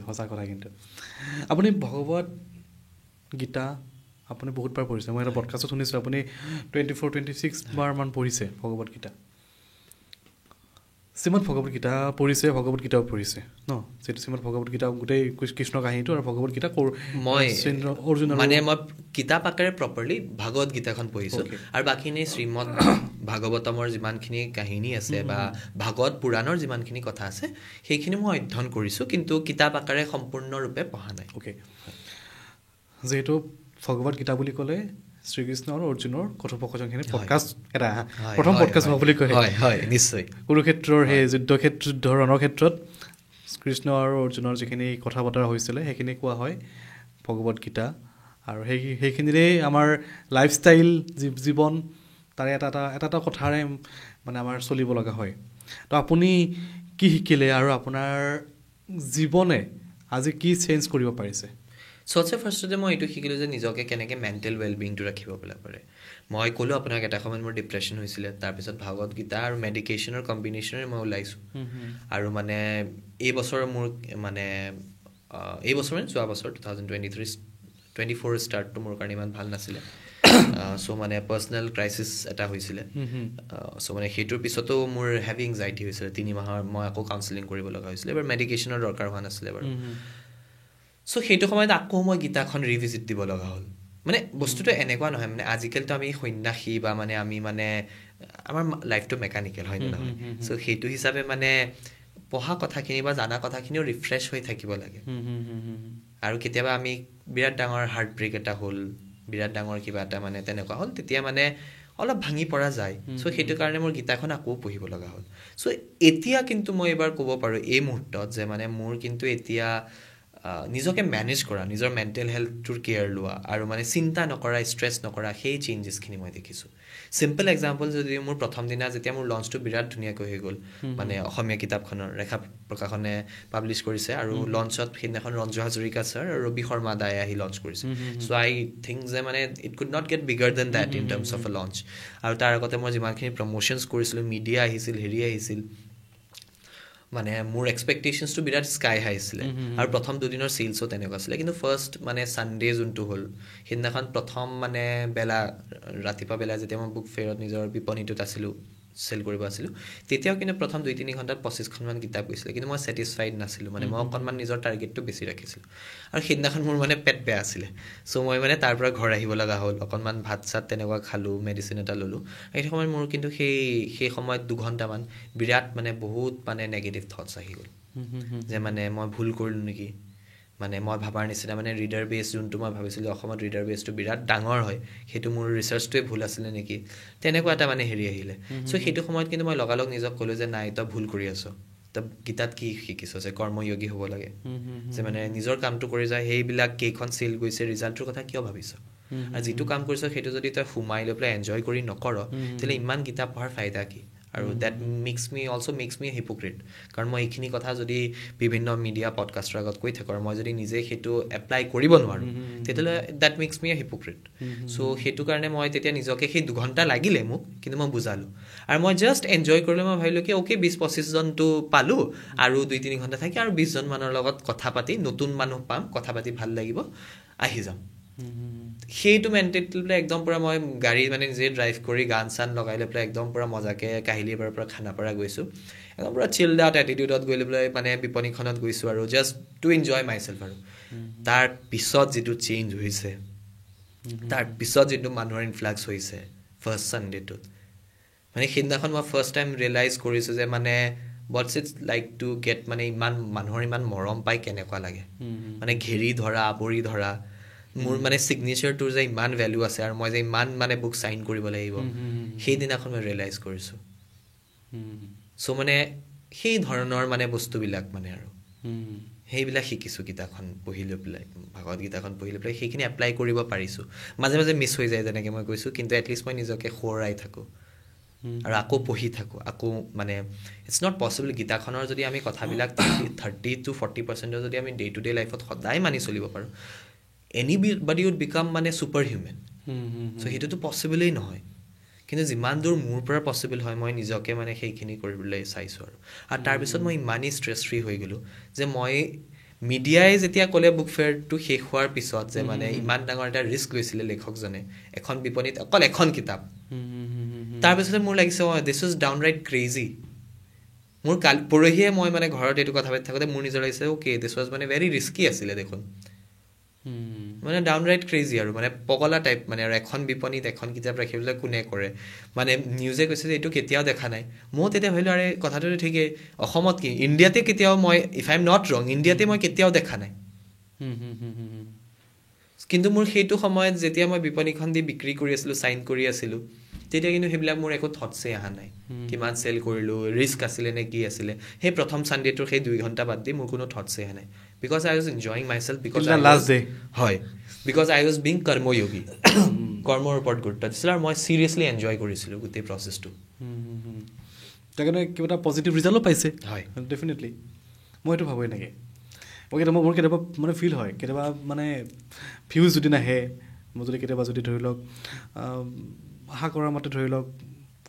সঁচা কথা কিন্তু আপুনি ভগৱত গীতা আপুনি বহুতবাৰ পঢ়িছে মই এটা পডকাষ্টত শুনিছোঁ আপুনি 24-26 বাৰমান পঢ়িছে ভগৱত গীতা শ্ৰীমদ ভগৱত গীতা পঢ়িছে ভগৱত গীতাও পঢ়িছে ন যিটো শ্ৰীমদ ভগৱত গীতা গোটেই কৃষ্ণ কাহিনীটো আৰু ভগৱত গীতা মই মানে মই কিতাপ আকাৰে প্ৰপাৰলি ভাগৱত গীতাখন পঢ়িছোঁ আৰু বাকীখিনি শ্ৰীমদ ভাগৱতমৰ যিমানখিনি কাহিনী আছে বা ভাগৱত পুৰাণৰ যিমানখিনি কথা আছে সেইখিনি মই অধ্যয়ন কৰিছোঁ কিন্তু কিতাপ আকাৰে সম্পূৰ্ণৰূপে পঢ়া নাই যিহেতু ভগৱত গীতা বুলি ক'লে শ্ৰীকৃষ্ণ আৰু অৰ্জুনৰ কথোপকথনখিনি পডকাষ্ট এটা প্ৰথম পডকাষ্ট হ'ব বুলি কয় হয় নিশ্চয় কুৰুক্ষেত্ৰৰ সেই যুদ্ধ ৰণক্ষেত্ৰত কৃষ্ণ আৰু অৰ্জুনৰ যিখিনি কথা বতৰা হৈছিলে সেইখিনি কোৱা হয় ভগৱত গীতা আৰু সেইখিনিৰেই আমাৰ লাইফষ্টাইল জীৱন তাৰে এটা কথাৰে মানে আমাৰ চলিব লগা হয় তো আপুনি কি শিকিলে আৰু আপোনাৰ জীৱনে আজি কি চেঞ্জ কৰিব পাৰিছে সবচে ফাৰ্ষ্টতে মই এইটো শিকিলোঁ যে নিজকে কেনেকৈ মেণ্টেল ৱেলবিংটো ৰাখিব পাৰে মই ক'লোঁ আপোনাক এটা সময়ত মোৰ ডিপ্ৰেশ্যন হৈছিলে তাৰপিছত ভাগৱত গীতা আৰু মেডিকেশ্যনৰ কম্বিনেশ্যনেৰে মই ওলাইছোঁ আৰু মানে এইবছৰ মোৰ মানে এইবছৰ মানে যোৱা বছৰ 2023-24 ষ্টাৰ্টটো মোৰ কাৰণে ইমান ভাল নাছিলে চ' মানে পাৰ্চনেল ক্ৰাইচিছ এটা হৈছিলে চ' মানে সেইটোৰ পিছতো মোৰ হেভি এংজাইটি হৈছিলে 3 মাহৰ মই আকৌ কাউন্সেলিং কৰিব লগা হৈছিলে এবাৰ মেডিকেশ্যনৰ দৰকাৰ হোৱা নাছিলে বাৰু চ' সেইটো সময়ত আকৌ মই গীতাখন ৰিভিজিট দিব লগা হ'ল মানে বস্তুটো এনেকুৱা নহয় মানে আজিকালিতো আমি সন্ন্যাসী বা মানে আমি মানে আমাৰ লাইফটো মেকানিকেল হয় নে নহয় চ' সেইটো হিচাপে মানে পঢ়া কথাখিনি বা জানা কথাখিনিও ৰিফ্ৰেছ হৈ থাকিব লাগে আৰু কেতিয়াবা আমি বিৰাট ডাঙৰ হাৰ্ট ব্ৰেক এটা হ'ল বিৰাট ডাঙৰ কিবা এটা মানে তেনেকুৱা হ'ল তেতিয়া মানে অলপ ভাঙি পৰা যায় চ' সেইটো কাৰণে মোৰ গীতাখন আকৌ পঢ়িব লগা হ'ল চ' এতিয়া কিন্তু মই এইবাৰ ক'ব পাৰোঁ এই মুহূৰ্তত যে মানে মোৰ কিন্তু এতিয়া নিজকে মেনেজ কৰা নিজৰ মেণ্টেল হেল্থটোৰ কেয়াৰ লোৱা আৰু মানে চিন্তা নকৰা ষ্ট্ৰেছ নকৰা সেই চেঞ্জেছখিনি মই দেখিছোঁ চিম্পল এক্সাম্পল যদি মোৰ প্ৰথম দিনা যেতিয়া মোৰ লঞ্চটো বিৰাট ধুনীয়াকৈ হৈ গ'ল মানে অসমীয়া কিতাপখনৰ ৰেখা প্ৰকাশনে পাব্লিছ কৰিছে আৰু লঞ্চত সেইদিনাখন ৰঞ্জু হাজৰিকা ছাৰ আৰু ৰবি শৰ্মা দাই আহি লঞ্চ কৰিছে চ' আই থিংক যে মানে it could not get bigger than that in terms of a launch আৰু তাৰ আগতে মই যিমানখিনি প্ৰমোশ্যনছ কৰিছিলোঁ মিডিয়া আহিছিল হেৰি আহিছিল মানে মোৰ এক্সপেক্টেশ্যনছটো বিৰাট স্কাই হাই আছিলে আৰু প্ৰথম দুদিনৰ চেলছো তেনেকুৱা আছিলে কিন্তু ফাৰ্ষ্ট মানে ছানডে যোনটো হ'ল সেইদিনাখন প্ৰথম মানে ৰাতিপুৱা বেলা যেতিয়া মই বুক ফেয়াৰত নিজৰ বিপণীটোত আছিলোঁ চেল কৰিব আছিলোঁ তেতিয়াও কিন্তু প্ৰথম 2-3 ঘণ্টাত 25খনমান কিতাপ গৈছিলে কিন্তু মই ছেটিছফাইড নাছিলোঁ মানে মই অকণমান নিজৰ টাৰ্গেটটো বেছি ৰাখিছিলোঁ আৰু সেইদিনাখন মোৰ মানে পেট বেয়া আছিলে চ' মই মানে তাৰ পৰা ঘৰ আহিব লগা হ'ল অকণমান ভাত চাত তেনেকুৱা খালোঁ মেডিচিন এটা ল'লোঁ সেইটো সময়ত মোৰ কিন্তু সেই সময়ত 2 ঘণ্টামান বিৰাট মানে বহুত মানে নেগেটিভ থটছ আহি গ'ল যে মানে মই ভুল কৰিলোঁ নেকি মানে মই ভাবাৰ নিচিনা মানে ৰিডাৰ বেছ যোনটো মই ভাবিছিলোঁ অসমত ৰিডাৰ বেছটো বিৰাট ডাঙৰ হয় সেইটো মোৰ ৰিচাৰ্চটোৱে ভুল আছিলে নেকি তেনেকুৱা এটা মানে হেৰি আহিলে চ' সেইটো সময়ত কিন্তু মই লগালগ নিজক ক'লোঁ যে নাই তই ভুল কৰি আছ তই গীতাত কি শিকিছ যে কৰ্ময়োগী হ'ব লাগে যে মানে নিজৰ কামটো কৰি যায় সেইবিলাক কেইখন চেল গৈছে ৰিজাল্টটোৰ কথা কিয় ভাবিছ আৰু যিটো কাম কৰিছ সেইটো যদি তই সোমাই লৈ পেলাই এনজয় কৰি নকৰ তেতিয়াহ'লে ইমান কিতাপ পঢ়াৰ ফাইদা কি আৰু দেট মেক্স মি হিপক্ৰিট কাৰণ মই এইখিনি কথা যদি বিভিন্ন মিডিয়া পডকাষ্টৰ আগত কৈ থাকোঁ আৰু মই যদি নিজে সেইটো এপ্লাই কৰিব নোৱাৰোঁ তেতিয়াহ'লে দেট মেক্স মি হিপক্ৰিট চ' সেইটো কাৰণে মই তেতিয়া নিজকে সেই 2 ঘণ্টা লাগিলে মোক কিন্তু মই বুজালোঁ আৰু মই জাষ্ট এনজয় কৰিলোঁ মই ভাবিলোঁ কি অ'কে 20-25জনটো পালোঁ আৰু 2-3 ঘণ্টা থাকি আৰু 20জন মানুহৰ লগত কথা পাতি নতুন মানুহ পাম কথা পাতি ভাল লাগিব আহি যাম সেইটো মেণ্টেলিটি লৈ একদম পূৰা মই গাড়ী মানে নিজে ড্ৰাইভ কৰি গান চান লগাই লৈ পেলাই একদম পূৰা মজাকৈ কাহিলীপাৰাৰ পৰা খানাপাৰা গৈছোঁ একদম পূৰা চিল্ড আউট এটিটিউডত গৈ লৈ পেলাই মানে বিপণীখনত গৈছোঁ আৰু just to enjoy my self আৰু তাৰ পিছত যিটো চেঞ্জ হৈছে তাৰ পিছত যিটো মানুহৰ ইনফ্লাক্স হৈছে ফাৰ্ষ্ট ছানডেটোত মানে সেইদিনাখন মই ফাৰ্ষ্ট টাইম ৰিয়েলাইজ কৰিছোঁ যে মানে what's it's like to get মানে ইমান মানুহৰ ইমান মৰম পাই কেনেকুৱা লাগে মানে ঘেৰি ধৰা আৱৰি ধৰা মোৰ মানে ছিগনেচাৰটোৰ যে ইমান ভেলু আছে আৰু মই যে ইমান মানে বুক চাইন কৰিব লাগিব সেইদিনাখন মই ৰিয়েলাইজ কৰিছোঁ চ' মানে সেই ধৰণৰ মানে বস্তুবিলাক মানে আৰু সেইবিলাক শিকিছোঁ কিতাপখন পঢ়ি লৈ পেলাই ভাগৱত গীতাখন পঢ়ি লৈ পেলাই সেইখিনি এপ্লাই কৰিব পাৰিছোঁ মাজে মাজে মিছ হৈ যায় যেনেকৈ মই কৈছোঁ কিন্তু এটলিষ্ট মই নিজকে সোঁৱৰাই থাকোঁ আৰু আকৌ পঢ়ি থাকোঁ আকৌ মানে ইটছ নট পচিবল গীতাখনৰ যদি আমি কথাবিলাক 30-40% যদি আমি ডে টু ডে লাইফত সদায় মানি চলিব পাৰোঁ anybody would become মানে ছুপাৰ হিউমেন চ' সেইটোতো পচিবলেই নহয় কিন্তু যিমান দূৰ মোৰ পৰা পচিবল হয় মই নিজকে মানে সেইখিনি কৰিবলৈ চাইছোঁ আৰু তাৰপিছত মই ইমানেই ষ্ট্ৰেছ ফ্ৰী হৈ গ'লোঁ যে মই মিডিয়াই যেতিয়া ক'লে বুক ফেয়াৰটো শেষ হোৱাৰ পিছত যে মানে ইমান ডাঙৰ এটা ৰিস্ক লৈছিলে লেখকজনে এখন বিপণীত অকল এখন কিতাপ তাৰপিছতে মোৰ লাগিছে this is down right crazy মোৰ পৰহিয়ে মই মানে ঘৰত এইটো কথা পাতি থাকোঁতে মোৰ নিজৰ লাগিছে অ'কে দিছ ৱাজ মানে ভেৰি ৰিস্কি আছিলে দেখোন মানে ডাউন ৰাইট ক্ৰেজি আৰু মানে পগলা টাইপ মানে আৰু এখন বিপণীত এখন কিতাপ ৰাখিবলৈ কোনে কৰে মানে নিউজে কৈছে যে এইটো কেতিয়াও দেখা নাই মই তেতিয়া ভাবিলোঁ আৰে কথাটোতো ঠিকেই অসমত কি ইণ্ডিয়াতে কেতিয়াও মই ইফ আই এম নট ৰং ইণ্ডিয়াতে মই কেতিয়াও দেখা নাই কিন্তু মোৰ সেইটো সময়ত যেতিয়া মই বিপণীখন দি বিক্ৰী কৰি আছিলোঁ চাইন কৰি আছিলোঁ তেতিয়া কিন্তু সেইবিলাক মোৰ একো থটছেই অহা নাই কিমান চেল কৰিলোঁ ৰিস্ক আছিলে নে কি আছিলে সেই প্ৰথম ছানডেটোৰ সেই 2 ঘণ্টা বাদ দি মোৰ কোনো থটছেই অহা নাই because I was enjoying myself because I was being কৰ্ময়োগী কৰ্মৰ ওপৰত গুৰুত্ব দিছিলোঁ আৰু মই চিৰিয়াছলি এনজয় কৰিছিলোঁ গোটেই প্ৰচেছটো তাকে কিবা এটা পজিটিভ ৰিজাল্টো পাইছে হয় ডেফিনেটলি মই এইটো ভাবোঁ এনেকৈ মোৰ কেতিয়াবা মানে ফিল হয় কেতিয়াবা মানে ভিউজ যদি নাহে মই যদি কেতিয়াবা যদি ধৰি লওক আশা কৰাৰ মতে ধৰি লওক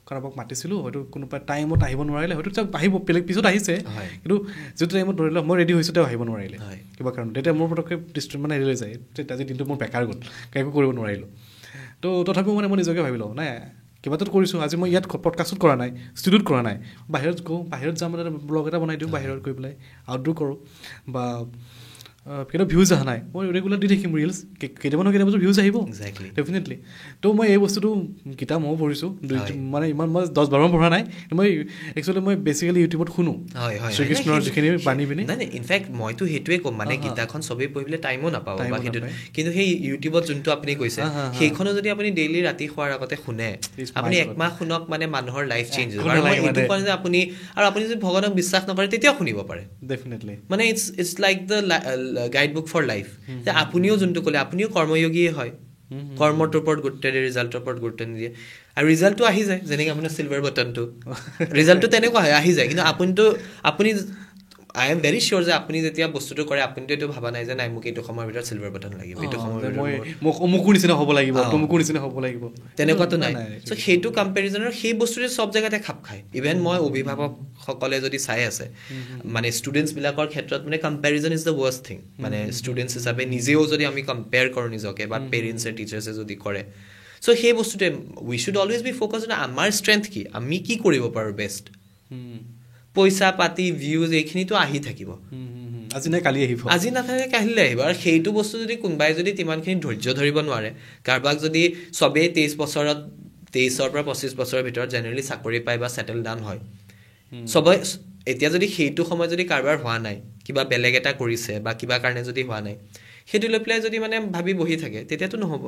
কাৰোবাক মাতিছিলোঁ হয়তো কোনোবা টাইমত আহিব নোৱাৰিলে হয়তো তেওঁ আহিব বেলেগ পিছত আহিছে কিন্তু যিটো টাইমত ধৰি লওক মই ৰেডি হৈছোঁ তেওঁ আহিব নোৱাৰিলে কিবা কাৰণত তেতিয়া মোৰ পটককৈ মানে হেৰি হৈ যায় আজি দিনটো মোৰ বেকাৰ গ'ল একো কৰিব নোৱাৰিলোঁ তো তথাপিও মানে মই নিজকে ভাবি লওঁ নাই কিবাটোত কৰিছোঁ আজি মই ইয়াত পডকাষ্টত কৰা নাই ষ্টুডিঅ'ত কৰা নাই বাহিৰত যাম মানে ব্লগ এটা বনাই দিওঁ বাহিৰত গৈ পেলাই আউটডোৰ কৰোঁ বা কেতিয়াবা ভিউজ অহা নাই মই ৰেগুলাৰ দি থাকিম ৰিলছ কেতিয়াবা ভিউজ আহিব ডেফিনেটলি তো মই এই বস্তুটো কিতাপ ময়ো পঢ়িছোঁ মানে ইমান মই 10-12 পঢ়া নাই মই একচুৱেলি মই বেচিকেলি ইউটিউবত শুনো শ্ৰীকৃষ্ণৰ যিখিনি বাণী পিনি নাই ইনফেক্ট মইতো সেইটোৱে ক'ম মানে কিতাপখন চবেই পঢ়িবলৈ টাইমো নাপাব বা সেইটো কিন্তু সেই ইউটিউবত যোনটো আপুনি কৈছে সেইখনো যদি আপুনি ডেইলি ৰাতি শোৱাৰ আগতে শুনে আপুনি একমাহ শুনক মানে মানুহৰ লাইফ চেঞ্জ হ'ব আৰু মই এইটো কওঁ যে আপুনি যদি ভগৱানক বিশ্বাস নকৰে তেতিয়াও শুনিব পাৰে ডেফিনেটলি মানে it's like the guide book for life যে আপুনিও যোনটো ক'লে আপুনিও কৰ্ময়োগীয়ে হয় কৰ্মটোৰ ওপৰত গুৰুত্ব দিয়ে ৰিজাল্টৰ ওপৰত গুৰুত্ব নিদিয়ে আৰু ৰিজাল্টটো আহি যায় যেনেকৈ আপোনাৰ চিলভাৰ বাটনটো ৰিজাল্টটো তেনেকুৱা হয় আহি যায় কিন্তু আপুনি আই এম ভেৰি চিয়'ৰ যে আপুনি যেতিয়া বস্তুটো কৰে আপুনিতো এইটো ভাবা নাই যে নাই মোক এইটো সময়ৰ ভিতৰত চিলভাৰ বাটন লাগিব এইটো সময়ৰ অমুকৰ নিচিনা হ'ব লাগিব তমুকৰ নিচিনা হ'ব লাগিব তেনেকুৱাতো নাই চ' সেইটো কম্পেৰিজনৰ সেই বস্তুটোৱে চব জেগাতে খাপ খায় ইভেন মই অভিভাৱকসকলে যদি চাই আছে মানে ষ্টুডেণ্টছবিলাকৰ ক্ষেত্ৰত মানে comparison is the worst thing মানে ষ্টুডেণ্টছ হিচাপে নিজেও যদি আমি কম্পেয়াৰ কৰোঁ নিজকে বা পেৰেণ্টছে টিচাৰ্ছে যদি কৰে চ' সেই বস্তুটোৱে we should always be focus on আমাৰ ষ্ট্ৰেংথ কি আমি কি কৰিব পাৰোঁ বেষ্ট পইচা পাতি ভিউজ এইখিনিতো আহি থাকিব আজি নাই কালি আহিব আজি নাথাকে কালিলৈ আহিব আৰু সেইটো বস্তু যদি কোনোবাই যদি তিমানখিনি ধৈৰ্য ধৰিব নোৱাৰে কাৰোবাক যদি চবেই 23 বছৰত 23ৰ পৰা 25 বছৰৰ ভিতৰত জেনেৰেলি চাকৰি পায় বা ছেটেল ডাউন হয় চবেই এতিয়া যদি সেইটো সময় যদি কাৰোবাৰ হোৱা নাই কিবা বেলেগ এটা কৰিছে বা কিবা কাৰণে যদি হোৱা নাই সেইটো লৈ পেলাই যদি মানে ভাবি বহি থাকে তেতিয়াতো নহ'ব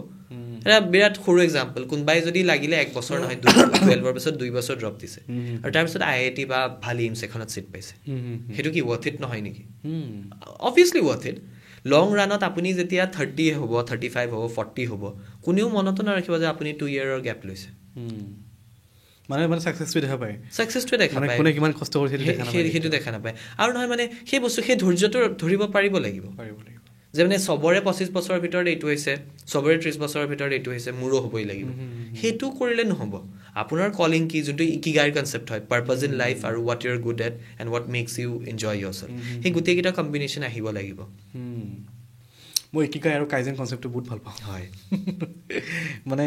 এটা বিৰাট সৰু এক্সাম্পল কোনোবাই যদি লাগিলে 1 বছৰ নহয় 12ৰ পিছত 2 বছৰ ড্ৰপ দিছে আৰু তাৰপিছত IIT বা ভাল এইমছ এখনত চিট পাইছে সেইটো কি ৱৰ্থ ইট নহয় নেকি অবভিয়াছলি ৱৰ্থ ইট লং ৰাণত আপুনি যেতিয়া 30 হ'ব 35 হ'ব 40 হ'ব কোনেও মনতো নাৰাখিব যে আপুনি 2 ইয়েৰৰ গেপ লৈছে মানে ছাকচেছটো দেখা পায় কোনে কিমান কষ্ট কৰিছে সেইটো দেখা নাপায় আৰু নহয় মানে সেই বস্তু সেই ধৈৰ্যটো ধৰিব পাৰিব লাগিব যে মানে চবৰে 25 বছৰৰ ভিতৰত এইটো হৈছে চবৰে 30 বছৰৰ ভিতৰত এইটো হৈছে মোৰো হ'বই লাগিব সেইটো কৰিলে নহ'ব আপোনাৰ কলিং কি যোনটো ইকিগাইৰ কনচেপ্ট হয় পাৰ্পাজ ইন লাইফ আৰু what you are good at and what makes you enjoy yourself সেই গোটেইকেইটা কম্বিনেশ্যন আহিব লাগিব মই ইকিগাই আৰু কাইজেন কনচেপ্টটো বহুত ভাল পাওঁ হয় মানে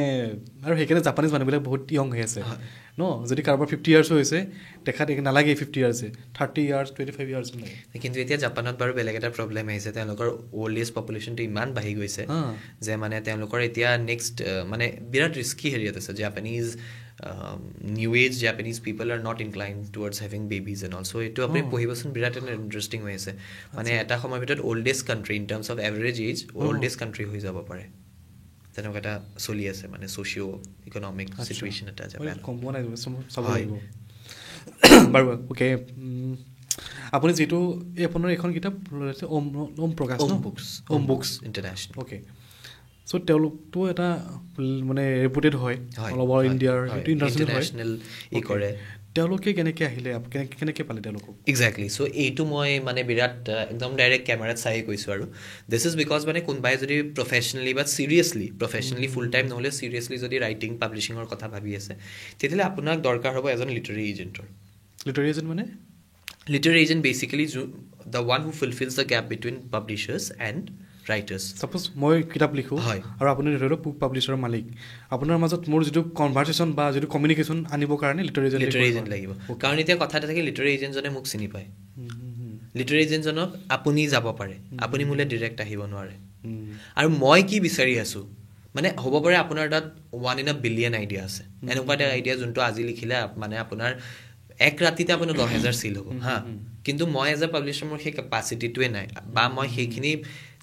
আৰু সেইকাৰণে জাপানীজ মানুহবিলাক বহুত য়ং হৈ আছে ন যদি কাৰোবাৰ 50 ইয়াৰ্ছ হৈছে দেখাত নালাগে 50 ইয়াৰ্ছে 30 ইয়াৰ্ছ 25 ইয়াৰ্ছ লাগে কিন্তু এতিয়া জাপানত বাৰু বেলেগ এটা প্ৰব্লেম আহিছে তেওঁলোকৰ অল্ড এজ পপুলেশ্যনটো ইমান বাঢ়ি গৈছে যে মানে তেওঁলোকৰ এতিয়া নেক্সট মানে বিৰাট ৰিস্কি হেৰিয়াত আছে Japanese new age Japanese people are not incline towards having babies and also' এইটো আপুনি পঢ়িবচোন বিৰাট ইণ্টাৰেষ্টিং হৈ আছে মানে এটা সময়ৰ ভিতৰত oldest country in terms of average age oldest country হৈ যাব পাৰে তেনেকুৱা এটা চলি আছে মানে ছ'চিঅ' ইকনমিক চিটুৱেশ্যন এটা বাৰু অ'কে আপুনি যিটো এই আপোনাৰ এখন কিতাপ ওম প্ৰকাশ ওম বুকছ ইণ্টাৰনেশ্যনেল অ'কে চ' তেওঁলোকতো এটা মানে ৰেপুটেড হয় অল অভাৰ ইণ্ডিয়াৰ ইণ্টাৰনেশ্যনেল ই কৰে তেওঁলোকে কেনেকৈ আহিলে কেনেকৈ পালে তেওঁলোকক এক্সেক্টলি চ' এইটো মই মানে বিৰাট একদম ডাইৰেক্ট কেমেৰাত চাই কৈছোঁ আৰু দিছ ইজ বিকজ মানে কোনোবাই যদি প্ৰফেচনেলি বা প্ৰফেচনেলি ফুল টাইম নহ'লে চিৰিয়াছলি যদি ৰাইটিং পাব্লিছিঙৰ কথা ভাবি আছে তেতিয়াহ'লে আপোনাক দৰকাৰ হ'ব এজন লিটাৰী এজেণ্টৰ মানে literary agent basically the one who fulfils the gap between publishers and writers suppose মই কিতাপ লিখোঁ হয় আৰু আপুনি ধৰি লওক বুক পাব্লিছাৰৰ মালিক আপোনাৰ মাজত মোৰ যিটো কনভাৰ্চেশ্যন বা যিটো কমিউনিকেশ্যন আনিবৰ কাৰণে লিটাৰী এজেণ্ট লাগিব কাৰণ এতিয়া কথা এটা থাকে লিটাৰী এজেণ্টজনে মোক চিনি পায় লিটাৰী এজেণ্টজনক আপুনি যাব পাৰে আপুনি মোলৈ ডিৰেক্ট আহিব নোৱাৰে আৰু মই কি বিচাৰি আছোঁ মানে হ'ব পাৰে আপোনাৰ তাত 1 in a billion আইডিয়া আছে এনেকুৱা এটা আইডিয়া যোনটো আজি লিখিলে মানে আপোনাৰ এক ৰাতিতে আপোনাৰ 10,000 চিল হ'ব হা কিন্তু মই এজ এ পাব্লিছাৰ মোৰ সেই কেপাচিটিটোৱে নাই বা মই সেইখিনি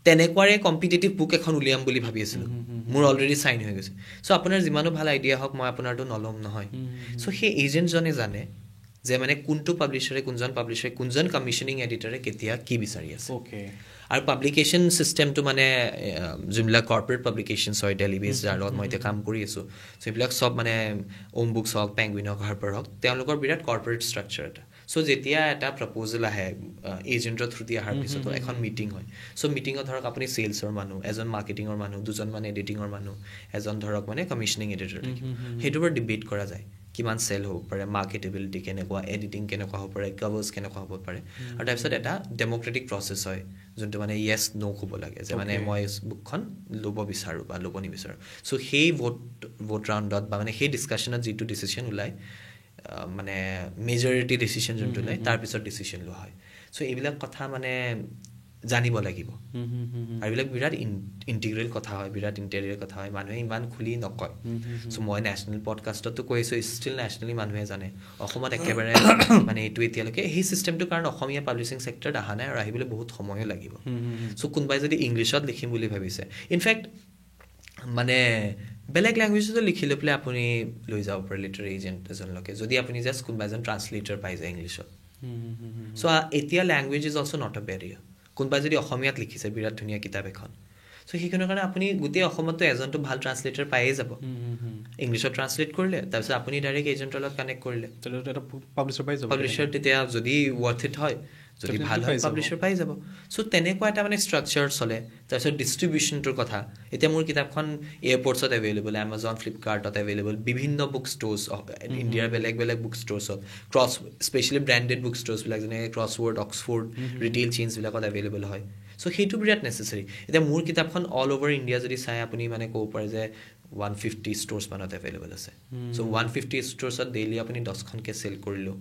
তেনেকুৱাৰে কম্পিটিটিভ বুক এখন উলিয়াম বুলি ভাবি আছিলোঁ মোৰ অলৰেডি চাইন হৈ গৈছে চ' আপোনাৰ যিমানো ভাল আইডিয়া হওক মই আপোনাৰতো নল'ম নহয় চ' সেই এজেণ্টজনে জানে যে মানে কোনটো পাব্লিছাৰে কোনজন কমিশ্যনিং এডিটৰে কেতিয়া কি বিচাৰি আছে আৰু পাব্লিকেশ্যন ছিষ্টেমটো মানে যোনবিলাক কৰ্পৰেট পাব্লিকেশ্যনছ হয় ডেইলি বেছ যাৰ লগত মই এতিয়া কাম কৰি আছোঁ চ' এইবিলাক চব মানে ওম বুকছ হওক পেংগুইন হওক হাৰ্পাৰ হওক তেওঁলোকৰ বিৰাট কৰ্পৰেট ষ্ট্ৰাকচাৰ এটা চ' যেতিয়া এটা প্ৰপ'জেল আহে এজেণ্টৰ থ্ৰু দি অহাৰ পিছতো এখন মিটিং হয় চ' মিটিঙত ধৰক আপুনি চেলছৰ মানুহ এজন মাৰ্কেটিঙৰ মানুহ দুজনমান এডিটিঙৰ মানুহ এজন ধৰক মানে কমিশ্যনিং এডিটৰ থাকিব সেইটোৰ ওপৰত ডিবেট কৰা যায় কিমান চেল হ'ব পাৰে মাৰ্কেটেবিলিটি কেনেকুৱা এডিটিং কেনেকুৱা হ'ব পাৰে কভাৰ্ছ কেনেকুৱা হ'ব পাৰে আৰু তাৰপিছত এটা ডেম'ক্ৰেটিক প্ৰচেছ হয় যোনটো মানে য়েছ ন' ক'ব লাগে যে মানে মই বুকখন ল'ব বিচাৰোঁ বা ল'ব নিবিচাৰোঁ চ' সেই ভোট ৰাউণ্ডত বা মানে সেই ডিছকাশ্যনত যিটো ডিচিশ্যন ওলায় মানে মেজৰিটি ডিচিশ্যন যোনটো ওলায় তাৰপিছত ডিচিশ্যন লোৱা হয় চ' এইবিলাক কথা মানে জানিব লাগিব আৰু এইবিলাক বিৰাট ইণ্টিগ্ৰেল কথা হয় বিৰাট ইণ্টেৰিয়েল কথা হয় মানুহে ইমান খুলি নকয় চ' মই নেশ্যনেল পডকাষ্টতো কৈছোঁ ষ্টিল নেশ্যনেলি মানুহে জানে অসমত একেবাৰে মানে এইটো এতিয়ালৈকে সেই ছিষ্টেমটো কাৰণ অসমীয়া পাব্লিছিং ছেক্টৰত অহা নাই আৰু আহিবলৈ বহুত সময়ো লাগিব চ' কোনোবাই যদি ইংলিছত লিখিম বুলি ভাবিছে ইনফেক্ট মানে বেলেগ লেংগুৱেজতো লিখি লৈ পেলাই আপুনি লৈ যাব পাৰে লিটাৰী এজেণ্ট এজনলৈকে যদি আপুনি জাষ্ট কোনোবা এজন ট্ৰান্সলেটৰ পাই যায় ইংলিছত চ' এতিয়া language is also' not a Barrier কোনোবাই যদি অসমীয়াত লিখিছে বিৰাট ধুনীয়া কিতাপ এখন চ' সেইখনৰ কাৰণে আপুনি গোটেই অসমতো এজনটো ভাল ট্ৰান্সলেটৰ পায়েই যাব ইংলিছত ট্ৰান্সলেট কৰিলে তাৰপিছত আপুনি ডাইৰেক্ট এজেণ্টৰ লগত কানেক্ট কৰিলে পাব্লিশ্বাৰ তেতিয়া যদি ৱৰ্থ ইট হয় যদি ভাল হয় পাব্লিশ্বাৰ পাই যাব চ' তেনেকুৱা এটা মানে ষ্ট্ৰাকচাৰ চলে তাৰপিছত ডিষ্ট্ৰিবিউশ্যনটোৰ কথা এতিয়া মোৰ কিতাপখন এয়াৰপৰ্টছত এভেইলেবল এমাজন ফ্লিপকাৰ্টত এভেইলেবল বিভিন্ন বুক ষ্ট'ৰ্ছ ইণ্ডিয়াৰ বেলেগ বেলেগ বুক ষ্ট'ৰ্ছত স্পেচিয়েলি ব্ৰেণ্ডেড বুক ষ্ট'ৰ্ছবিলাক যেনেকৈ ক্ৰছৱৰ্ড অক্সফৰ্ড ৰিটেইল চেইনছবিলাকত এভেইলেবল হয় চ' সেইটো বিৰাট নেচেচাৰী এতিয়া মোৰ কিতাপখন অল অভাৰ ইণ্ডিয়া যদি চাই আপুনি মানে ক'ব পাৰে যে 150 ষ্ট'ৰ্ছ মানত এভেইলেবল আছে চ' 150 ষ্ট'ৰ্ছত ডেইলি আপুনি 10খনকৈ চেল কৰিলোঁ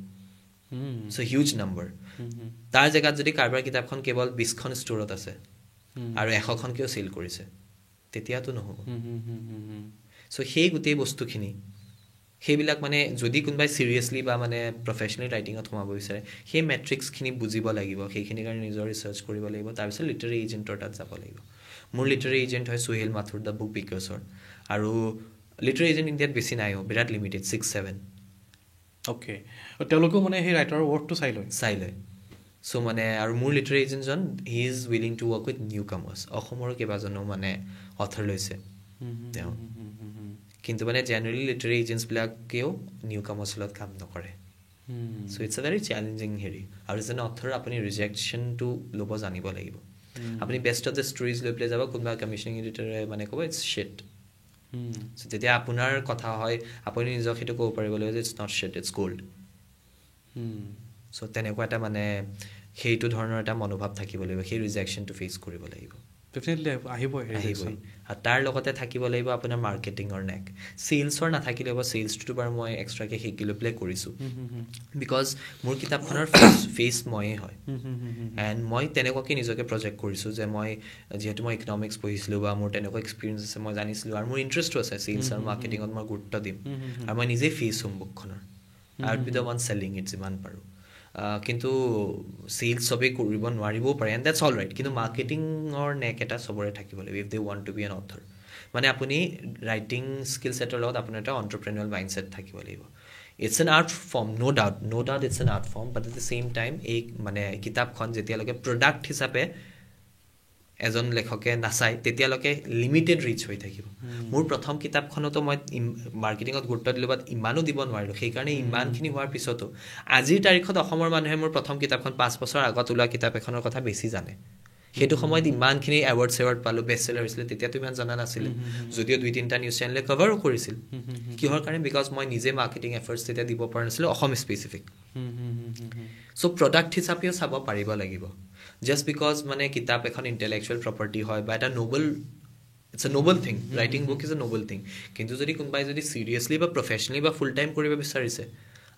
চ' হিউজ নাম্বাৰ তাৰ জেগাত যদি কাৰোবাৰ কিতাপখন কেৱল 20খন ষ্ট'ৰত আছে আৰু 100খনকৈও চেল কৰিছে তেতিয়াতো নহ'ব চ' সেই গোটেই বস্তুখিনি সেইবিলাক মানে যদি কোনোবাই ছিৰিয়াছলি বা মানে প্ৰফেচনেল ৰাইটিঙত সোমাব বিচাৰে সেই মেট্ৰিক্সখিনি বুজিব লাগিব সেইখিনিৰ কাৰণে নিজৰ ৰিচাৰ্চ কৰিব লাগিব তাৰপিছত লিটাৰী এজেণ্টৰ তাত যাব লাগিব মোৰ লিটাৰী এজেণ্ট হয় সুহেল মাথুৰ দ্য বুক বিকাৰ্ছৰ আৰু লিটাৰী এজেণ্ট ইণ্ডিয়াত বেছি নাইও বিৰাট লিমিটেড 6-7 অ'কে তেওঁলোকেও মানে সেই ৰাইটাৰৰ ৱৰ্কটো চাই লয় চ' মানে আৰু মোৰ লিটাৰী এজেণ্টজন he is willing to work with new commerce অসমৰো কেইবাজনো মানে অথৰ লৈছে তেওঁ কিন্তু মানে জেনেৰেলি লিটাৰী এজেণ্টছবিলাকেও নিউ কামাৰ্ছৰ লগত কাম নকৰে so' it's a very challenging হেৰি আৰু যেনে অথৰ আপুনি ৰিজেকশ্যনটো ল'ব জানিব লাগিব আপুনি বেষ্ট অফ দ্য ষ্টৰিজ লৈ পেলাই যাব কোনোবা কমিশ্যনিং এডিটৰে মানে ক'ব ইটছ শ্বিট চ' তেতিয়া আপোনাৰ কথা হয় আপুনি নিজক সেইটো ক'ব পাৰিব লাগিব যে it's not shit it's gold so' তেনেকুৱা এটা মানে সেইটো ধৰণৰ এটা মনোভাৱ থাকিব লাগিব সেই ৰিজেকশ্যনটো ফেচ কৰিব লাগিব ডেফিনেটলি আহিবই আৰু তাৰ লগতে থাকিব লাগিব আপোনাৰ মাৰ্কেটিঙৰ নেক চেলছৰ নাথাকিলে হ'ব চেলছটোতো বাৰু মই এক্সট্ৰাকৈ শিকি লৈ পেলাই কৰিছোঁ বিকজ মোৰ কিতাপখনৰ ফেচ ময়েই হয় এণ্ড মই তেনেকুৱাকৈ নিজকে প্ৰজেক্ট কৰিছোঁ যে মই যিহেতু মই ইকনমিক্স পঢ়িছিলোঁ বা মোৰ তেনেকুৱা এক্সপিৰিয়েঞ্চ আছে মই জানিছিলোঁ আৰু মোৰ ইণ্টাৰেষ্টো আছে চেলছ আৰু মাৰ্কেটিঙত মই গুৰুত্ব দিম আৰু মই নিজেই ফেচ হ'ম বুকখনৰ I will be the one selling it যিমান পাৰোঁ কিন্তু চেলছ চবেই কৰিব নোৱাৰিবও পাৰে এণ্ড দেটছ অল ৰাইট কিন্তু মাৰ্কেটিঙৰ নেক এটা চবৰে থাকিব লাগিব if they want to be an author মানে আপুনি ৰাইটিং স্কিল ছেটৰ লগত আপোনাৰ এটা এণ্টাৰপ্ৰেনিউৰেল মাইণ্ডছেট থাকিব লাগিব it's an art form no' doubt it's an art form but at the same time এই মানে কিতাপখন যেতিয়ালৈকে প্ৰডাক্ট হিচাপে এজন লেখকে নাচায় তেতিয়ালৈকে লিমিটেড ৰিচ হৈ থাকিব মোৰ প্ৰথম কিতাপখনতো মই মাৰ্কেটিঙত গুৰুত্ব দিলোঁ বাট ইমানো দিব নোৱাৰিলোঁ সেইকাৰণে ইমানখিনি হোৱাৰ পিছতো আজিৰ তাৰিখত অসমৰ মানুহে মোৰ প্ৰথম কিতাপখন 5 বছৰ আগত ওলোৱা কিতাপ এখনৰ কথা বেছি জানে সেইটো সময়ত ইমানখিনি এৱাৰ্ড পালোঁ বেষ্ট চেলাৰ হৈছিলে তেতিয়াতো ইমান জনা নাছিলে যদিও 2-3টা নিউজ চেনেলে কভাৰো কৰিছিল কিহৰ কাৰণে বিকজ মই নিজে মাৰ্কেটিং এফৰ্টছ তেতিয়া দিব পৰা নাছিলোঁ অসম স্পেচিফিক চ' প্ৰডাক্ট হিচাপেও চাব পাৰিব লাগিব জাষ্ট বিকজ মানে কিতাপ এখন ইণ্টেলেকচুৱেল প্ৰপাৰ্টি হয় বা এটা it's a noble thing writing book is a noble thing কিন্তু যদি কোনোবাই যদি চিৰিয়াছলি বা প্ৰফেচনেলি বা ফুল টাইম কৰিব বিচাৰিছে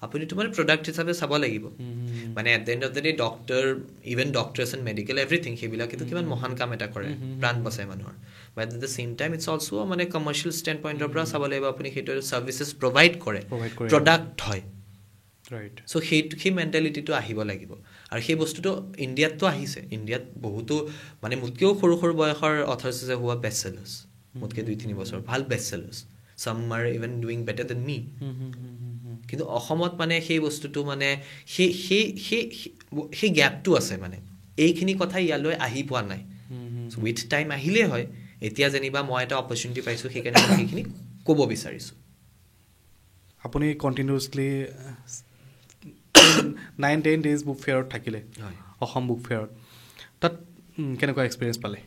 আপুনিতো মানে প্ৰডাক্ট হিচাপে চাব লাগিব মানে at the end of the day even doctors and medical everything সেইবিলাকেতো কিমান মহান কাম এটা কৰে প্ৰাণ বচায় মানুহৰ but at the same time it's also' মানে কমাৰ্চিয়েল ষ্টেণ্ড পইণ্টৰ পৰা চাব লাগিব আপুনি সেইটো ছাৰ্ভিচেছ প্ৰভাইড কৰে প্ৰডাক্ট হয় চ' সেই মেণ্টেলিটিটো আহিব লাগিব আৰু সেই বস্তুটো ইণ্ডিয়াততো আহিছে ইণ্ডিয়াত বহুতো মানে মোতকৈও সৰু সৰু বয়সৰ অথৰ্ছ আছে হোৱা বেষ্ট চেলাৰ্ছ মোতকৈ 2-3 বছৰ ভাল best sellers some are even doing better than me কিন্তু অসমত মানে সেই বস্তুটো মানে সেই গেপটো আছে মানে এইখিনি কথা ইয়ালৈ আহি পোৱা নাই উইথ টাইম আহিলেই হয় এতিয়া যেনিবা মই এটা অপৰচুনিটি পাইছোঁ সেইকাৰণে মই সেইখিনি ক'ব বিচাৰিছোঁ আপুনি কণ্টিনিউছলি 9-10 ডেইজ বুক ফেয়াৰত থাকিলে অসম বুক ফেয়াৰত তাত কেনেকুৱা এক্সপিৰিয়েঞ্চ পালে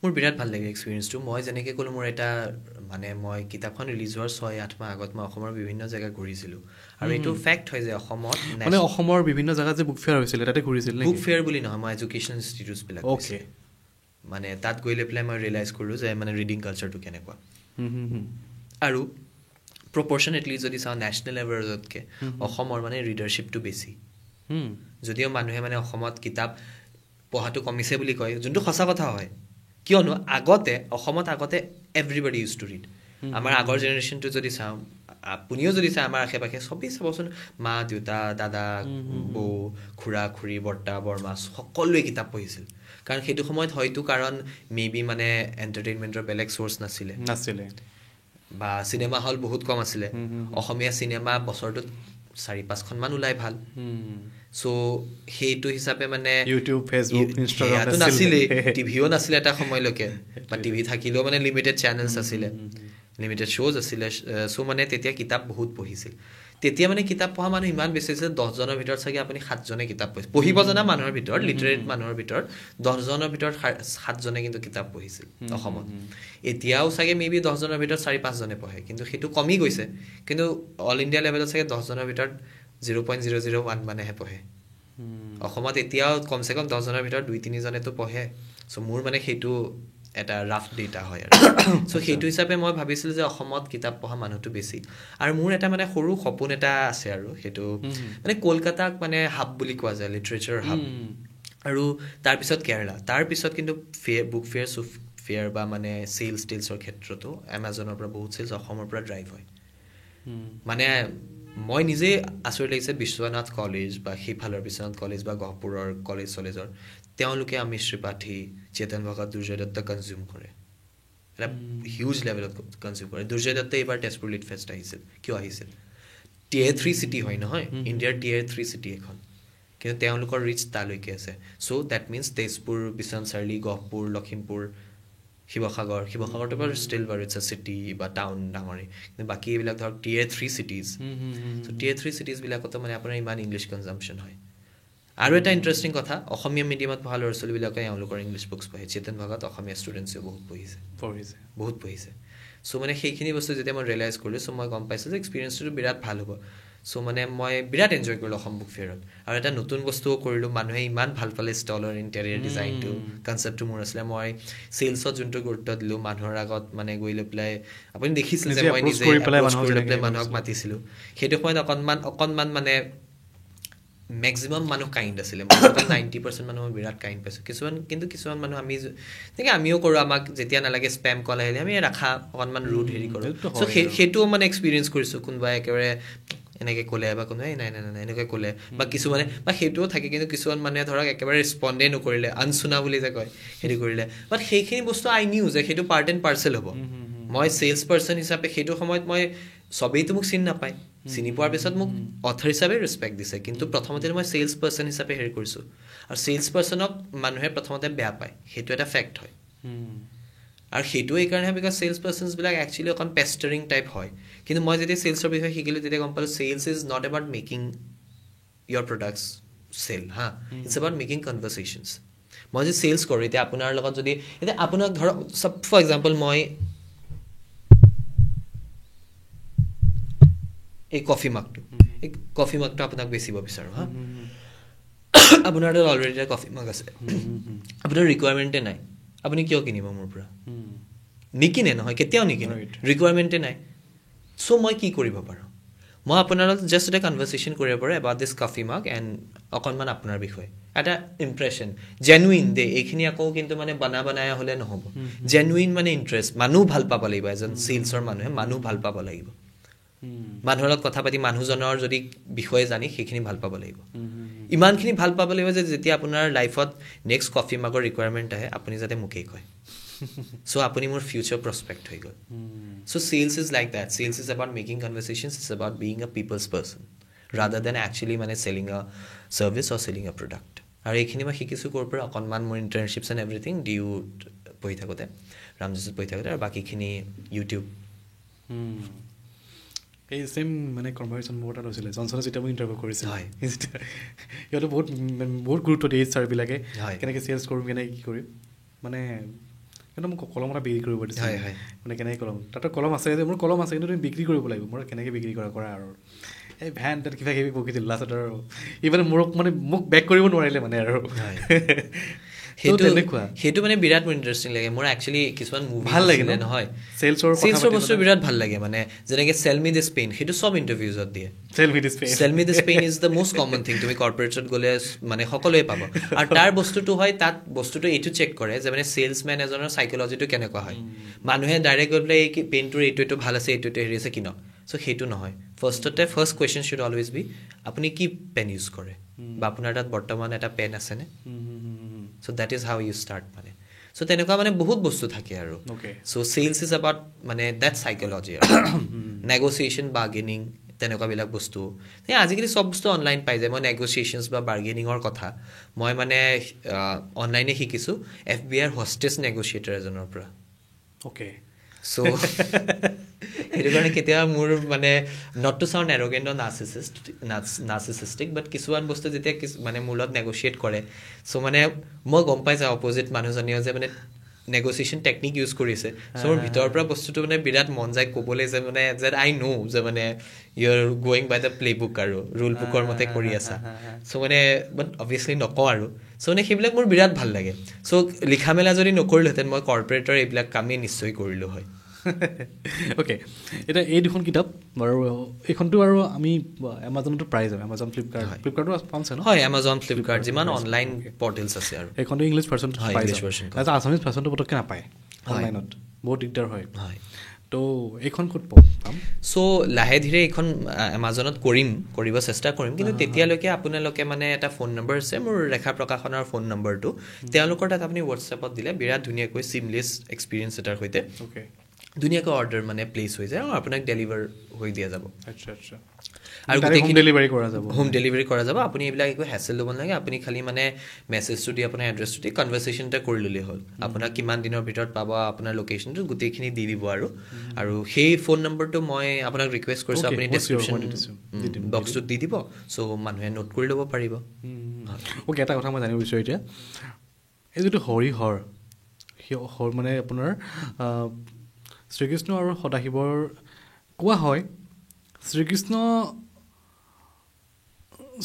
মোৰ বিৰাট ভাল লাগে এক্সপিৰিয়েঞ্চটো মই যেনেকৈ ক'লোঁ মোৰ এটা মানে মই কিতাপখন ৰিলিজ হোৱাৰ 6-8 মাহ আগত মই অসমৰ বিভিন্ন জেগা ঘূৰিছিলোঁ আৰু এইটো ফেক্ট হয় যে অসমত মানে অসমৰ বিভিন্ন জেগাত যে বুক ফেয়াৰ হৈছিলে তাতে ঘূৰিছিল বুক ফেয়াৰ বুলি নহয় মই এডুকেশ্যন ইনষ্টিটিউটছবিলাক অ'কে মানে তাত গৈ লৈ পেলাই মই ৰিয়েলাইজ কৰিলোঁ যে মানে ৰিডিং কালচাৰটো কেনেকুৱা আৰু প্ৰপৰ্চনেটলি যদি চাওঁ নেশ্যনেল এভাৰেজতকৈ অসমৰ মানে ৰিডাৰশ্বিপটো বেছি যদিও মানুহে মানে অসমত কিতাপ পঢ়াটো কমিছে বুলি কয়, যোনটো সঁচা কথা হয়। কিয়নো আগতে অসমত এভৰিবডি ইউজ টু ৰিড। আমাৰ আগৰ জেনেৰেশ্যনটো যদি চাওঁ, আপুনিও যদি চায়, আমাৰ আশে পাশে চবেই চাবচোন, মা দেউতা দাদা বৌ খুৰা খুৰী বৰ্তা বৰমা সকলোৱে কিতাপ পঢ়িছিল। কাৰণ সেইটো সময়ত হয়তো কাৰণ মেবি মানে এণ্টাৰটেইনমেণ্টৰ বেলেগ চ'ৰ্চ নাছিলে বা চিনেমা হল বহুত কম আছিলে। অসমীয়া চিনেমা বছৰটোত 4-5খনমান ওলাই ভাল। চ' সেইটো হিচাপে মানে ইউটিউব ফেচবুক ইনষ্টাগ্ৰাম নাছিলে, টিভিও নাছিলে এটা সময়লৈকে, বা টিভি থাকিলেও মানে লিমিটেড চেনেলছ আছিলে, লিমিটেড শ্ব'জ আছিলে। চ' মানে তেতিয়া কিতাপ বহুত পঢ়িছিল। তেতিয়া মানে কিতাপ পঢ়া মানুহ ইমান বেছি আছিল, 10জনৰ ভিতৰত চাগে আপুনি 7জনে কিতাপ পঢ়িব জনা মানুহৰ ভিতৰত, লিটাৰেট মানুহৰ ভিতৰত 10জনৰ ভিতৰত 7জনে কিন্তু কিতাপ পঢ়িছিল অসমত। এতিয়াও চাগে মেবি 10জনৰ ভিতৰত 4-5জনে পঢ়ে, কিন্তু সেইটো কমি গৈছে। কিন্তু অল ইণ্ডিয়া লেভেলত চাগে 10জনৰ ভিতৰত 0.001 মানেহে পঢ়ে। অসমত এতিয়াও কমচে কম 10জনৰ ভিতৰত 2-3জনেতো পঢ়ে। চ' মোৰ মানে সেইটো এটা ৰাফ ডেটা হয় আৰু। চ' সেইটো হিচাপে মই ভাবিছিলোঁ যে অসমত কিতাপ পঢ়া মানুহটো বেছি। আৰু মোৰ এটা মানে সৰু সপোন এটা আছে, আৰু সেইটো মানে কলকাতাক মানে হাব বুলি কোৱা যায়, লিটাৰেচাৰ হাব। আৰু তাৰপিছত কেৰেলা, তাৰপিছত কিন্তু বুক ফেয়াৰ বা মানে টেলছৰ ক্ষেত্ৰতো এমাজনৰ পৰা বহুত চেলছ অসমৰ পৰা ড্ৰাইভ হয়। মানে মই নিজেই আচৰিত লাগিছে, বিশ্বনাথ কলেজ বা সেইফালৰ বিশ্বনাথ কলেজ বা গহপুৰৰ কলেজৰ তেওঁলোকে অমিশ ত্ৰিপাঠী, চেতন ভগত, দুৰ্জয় দত্ত কনজিউম কৰে, এটা হিউজ লেভেলত কনজিউম কৰে। দুৰ্জয় দত্ত এইবাৰ তেজপুৰ লিট ফেষ্ট আহিছিল। কিয় আহিছিল? Tier 3 চিটি হয় নহয়, ইণ্ডিয়াৰ Tier 3 চিটি এখন, কিন্তু তেওঁলোকৰ ৰিচ তালৈকে আছে। চ' ডেট মিনছ তেজপুৰ, বিশ্বনাথ চাৰিআলি, গহপুৰ, লখিমপুৰ, শিৱসাগৰটো বাৰু ষ্টিল বাৰু ইটছ এ চিটি বা টাউন ডাঙৰে, কিন্তু বাকী এইবিলাক ধৰক Tier 3 চিটিজ। চ' Tier 3 চিটিজবিলাকতো মানে আপোনাৰ ইমান ইংলিছ কনজাম্পশ্যন হয়। আৰু এটা ইণ্টাৰেষ্টিং কথা, অসমীয়া মিডিয়ামত পঢ়া ল'ৰা ছোৱালীবিলাকে এওঁলোকৰ ইংলিছ বুকছ পঢ়ে। চেতন ভগত অসমীয়া ষ্টুডেণ্টছেও বহুত পঢ়িছে। চ' মানে সেইখিনি বস্তু যেতিয়া মই ৰিয়েলাইজ কৰিলোঁ, চ' মই গম পাইছোঁ যে এক্সপিৰিয়েঞ্চটো বিৰাট ভাল হ'ব। চ' মানে মই বিৰাট এনজয় কৰিলোঁ অসম বুক ফেয়াৰত। আৰু এটা নতুন বস্তুও কৰিলোঁ, মানুহে ইমান ভাল পালে ষ্টলৰ ইণ্টেৰিয়াৰ ডিজাইনটো, কনচেপ্টটো মোৰ আছিলে। মই চেলছত যোনটো গুৰুত্ব দিলোঁ, মানুহৰ আগত মানে গৈ লৈ পেলাই, আপুনি দেখিছিল যে মই নিজে মানুহক মাতিছিলোঁ। সেইটো সময়ত অকণমান মানে মেক্সিমাম মানুহ কাইণ্ড আছিলে। 90% মানুহ মই বিৰাট কাইণ্ড পাইছোঁ। কিছুমান মানুহ আমিও কৰোঁ, আমাক যেতিয়া নালাগে স্পেম কল আহিলে আমি ৰাখা অকণমান ৰুড হেৰি কৰোঁ। চ' সেইটোও মানে এক্সপিৰিয়েঞ্চ কৰিছোঁ। কোনোবাই একেবাৰে এনেকৈ ক'লে বা কোনোবাই নাই এনেকৈ ক'লে, বা কিছুমানে বা সেইটোও থাকে, কিন্তু কিছুমান মানুহে ধৰক একেবাৰে ৰেচপণ্ডেই নকৰিলে, আনচুনা বুলি যে কয়, সেইটো কৰিলে। বাট সেইখিনি বস্তু আই নিউ যে সেইটো পাৰ্ট এণ্ড পাৰ্চেল হ'ব। মই চেলছ পাৰ্চন হিচাপে সেইটো সময়ত চবেইতো মোক চিনি নাপায়, চিনি পোৱাৰ পিছত মোক অথৰ হিচাপে ৰেচপেক্ট দিছে, কিন্তু প্ৰথমতে মই চেলছ পাৰ্চন হিচাপে হেৰি কৰিছোঁ। আৰু চেলছ পাৰ্চনক মানুহে প্ৰথমতে বেয়া পায়, সেইটো এটা ফেক্ট হয়। আৰু সেইটো এইকাৰণে বিকজ চেলছ পাৰ্চনছবিলাক একচুৱেলি অকণ পেষ্টাৰিং টাইপ হয়। কিন্তু মই যেতিয়া চেলছৰ বিষয়ে শিকিলোঁ, তেতিয়া গম পালোঁ sales is not about making your products sell, it's about making conversations. মই যদি চেলছ কৰোঁ, এতিয়া আপোনাৰ লগত যদি এতিয়া আপোনাক ধৰক ফৰ এক্সাম্পল মই এই কফি মাগটো আপোনাক বেচিব বিচাৰোঁ। আপোনাৰ তাত অলৰেডি এটা কফি মাগ আছে, আপোনাৰ ৰিকুৱাৰমেণ্টে নাই, আপুনি কিয় কিনিব মোৰ পৰা? নিকিনে নহয়, কেতিয়াও নিকিনে, ৰিকুৱাৰমেণ্টে নাই। চ' মই কি কৰিব পাৰোঁ? মই আপোনাৰ লগত জাষ্ট এটা কনভাৰ্চেশ্যন কৰিব পাৰোঁ এবাউট দিছ কফি মাগ এণ্ড অকণমান আপোনাৰ বিষয়ে এটা ইম্প্ৰেশ্যন, জেনুইন দেই, এইখিনি আকৌ কিন্তু মানে বনাই হ'লে নহ'ব। জেনুইন মানে ইণ্টাৰেষ্ট, মানুহ ভাল পাব লাগিব। এজন চেলছৰ মানুহে মানুহ ভাল পাব লাগিব। মানুহৰ লগত কথা পাতি মানুহজনৰ যদি বিষয়ে জানি সেইখিনি ভাল পাব লাগিব। ইমানখিনি ভাল পাব লাগিব যে যেতিয়া আপোনাৰ লাইফত নেক্সট কফি মাগৰ ৰিকুৱাৰমেণ্ট আহে, আপুনি যাতে মোকেই কয়। চ' আপুনি মোৰ ফিউচাৰ প্ৰস্পেক্ট হৈ গ'ল। So' sales is like that. Sales is about making conversations, it's about being a people's person rather than actually মানে selling a service or selling a product. আৰু এইখিনি মই শিকিছোঁ ক'ৰ পৰা, অকণমান মোৰ ইণ্টাৰ্ণশ্বিপছ এণ্ড এভৰিথিং ডিউত পঢ়ি থাকোঁতে, ৰামজোচত পঢ়ি থাকোঁতে, আৰু বাকীখিনি ইউটিউব। এই ছেইম মানে কনভাৰ্চেশ্যন মোৰ তাত হৈছিলে জনচনে যেতিয়া মোক ইণ্টাৰভিউ কৰিছিল। সিহঁতে বহুত গুৰুত্ব দিয়ে ছাৰবিলাকে, কেনেকৈ চেলছ কৰিম, কেনেকৈ কি কৰিম, মানে কিন্তু মোক কলম এটা বিক্ৰী কৰিব দিছে। মানে কেনেকৈ কলম, তাতো কলম আছে যে মোৰ কলম আছে, কিন্তু তুমি বিক্ৰী কৰিব লাগিব। মোৰ কেনেকৈ বিক্ৰী কৰা আৰু এই ভেন তাত কিবা কিবি বকিছিল। লাষ্টত আৰু ইভানে মোক বেক কৰিব নোৱাৰিলে মানে আৰু। সেইটো মানে বিৰাট মোৰ ইণ্টাৰেষ্টিং লাগে মোৰ একচুৱেলি কিছুমান মুভি ভাল লাগে নহয় চেলছৰ বস্তু বিৰাট ভাল লাগে মানে যেনেকে চেল মি দিছ পেইন সেইটো চব ইণ্টাৰভিউজত দিয়ে sell me this pen is the most common thing তুমি কৰ্পৰেটছত গ'লে মানে সকলোৱে পাব আৰু তাৰ বস্তুটো হয় তাত বস্তুটো এইটো চেক কৰে যে মানে চেলছমেন এজনৰ চাইক'লজিটো কেনেকুৱা হয় মানুহে ডাইৰেক্ট গৈ পেলাই এই পেইনটোৰ এইটো ভাল আছে এইটো হেৰি আছে কিনক চ' সেইটো নহয় first question should always be আপুনি কি পেন ইউজ কৰে বা আপোনাৰ তাত বৰ্তমান এটা পেন আছেনে so' that is how you start মানে চ' তেনেকুৱা মানে বহুত বস্তু থাকে আৰু চ' চেলছ ইজ এবাউট মানে দেট চাইক'লজি আৰু নেগচিয়েশ্যন বাৰ্গেনিং তেনেকুৱাবিলাক বস্তু আজিকালি চব বস্তু অনলাইন পাই যায় মই নেগচিয়েশ্যনছ বা বাৰ্গেনিঙৰ কথা মই মানে অনলাইনে শিকিছোঁ FBI হোষ্টেজ নেগচিয়েটৰ এজনৰ পৰা চ' সেইটো কাৰণে কেতিয়াবা মোৰ মানে নট টু চাউণ্ড এৰগেণ্ট অৰ নাৰ্চিচিষ্টিক বাট কিছুমান বস্তু যেতিয়া মানে মোৰ লগত নেগচিয়েট কৰে চ' মানে মই গম পাই যাওঁ অপজিট মানুহজনীও যে মানে নেগচিয়েশ্যন টেকনিক ইউজ কৰিছে চ' মোৰ ভিতৰৰ পৰা বস্তুটো মানে বিৰাট মন যায় ক'বলৈ যে মানে যেট আই নো যে মানে you are going by the play book আৰু ৰুল বুকৰ মতে কৰি আছা চ' মানে বাট অভিয়াছলি নকওঁ আৰু চ' মানে সেইবিলাক মোৰ বিৰাট ভাল লাগে চ' লিখা মেলা যদি নকৰিলোহেঁতেন মই কৰ্পৰেটৰ এইবিলাক কামেই নিশ্চয় কৰিলোঁ হয় অ'কে এতিয়া এই দুখন কিতাপ বাৰু এইখনটো আৰু আমি এমাজনতো পাই যাম এমাজন ফ্লিপকাৰ্টো পাম চাগে হয় এমাজন ফ্লিপকাৰ্ট যিমান অনলাইন পৰ্টেলছ আছে আৰু এইখনটো ইংলিছ ভাৰ্চন আছামিজ ভাৰ্চনটো পটককৈ নাপায় অনলাইনত বহুত দিগদাৰ হয় তো এইখন ক'ত পাম চ' লাহে ধীৰে এইখন এমাজনত কৰিব চেষ্টা কৰিম কিন্তু তেতিয়ালৈকে আপোনালোকে মানে এটা ফোন নম্বৰ আছে মোৰ ৰেখা প্ৰকাশনৰ ফোন নম্বৰটো তেওঁলোকৰ তাত আপুনি হোৱাটছএপত দিলে বিৰাট ধুনীয়াকৈ চিমলেছ এক্সপিৰিয়েঞ্চ এটাৰ সৈতে ধুনীয়াকৈ অৰ্ডাৰ মানে প্লেচ হৈ যায় আৰু আপোনাক ডেলিভাৰ হৈ দিয়া যাব আৰু হোম ডেলিভাৰী কৰা যাব আপুনি এইবিলাক একো হেচেল ল'ব নালাগে আপুনি খালি মানে মেছেজটো দি আপোনাৰ এড্ৰেছটো দি কনভাৰচেশ্যন এটা কৰি ল'লেই হ'ল আপোনাক কিমান দিনৰ ভিতৰত পাব আপোনাৰ লোকেশ্যনটো গোটেইখিনি দি দিব আৰু সেই ফোন নম্বৰটো মই আপোনাক ৰিকুৱেষ্ট কৰিছোঁ আপুনি ডেছক্ৰিপশ্যন বক্সটোত দি দিব চ' মানুহে নোট কৰি ল'ব পাৰিব অ'কে এটা কথা মই জানিব বিচাৰোঁ এতিয়া এই যিটো হৰিহৰ সেই মানে আপোনাৰ শ্ৰীকৃষ্ণ আৰু সদাশিৱৰ কোৱা হয়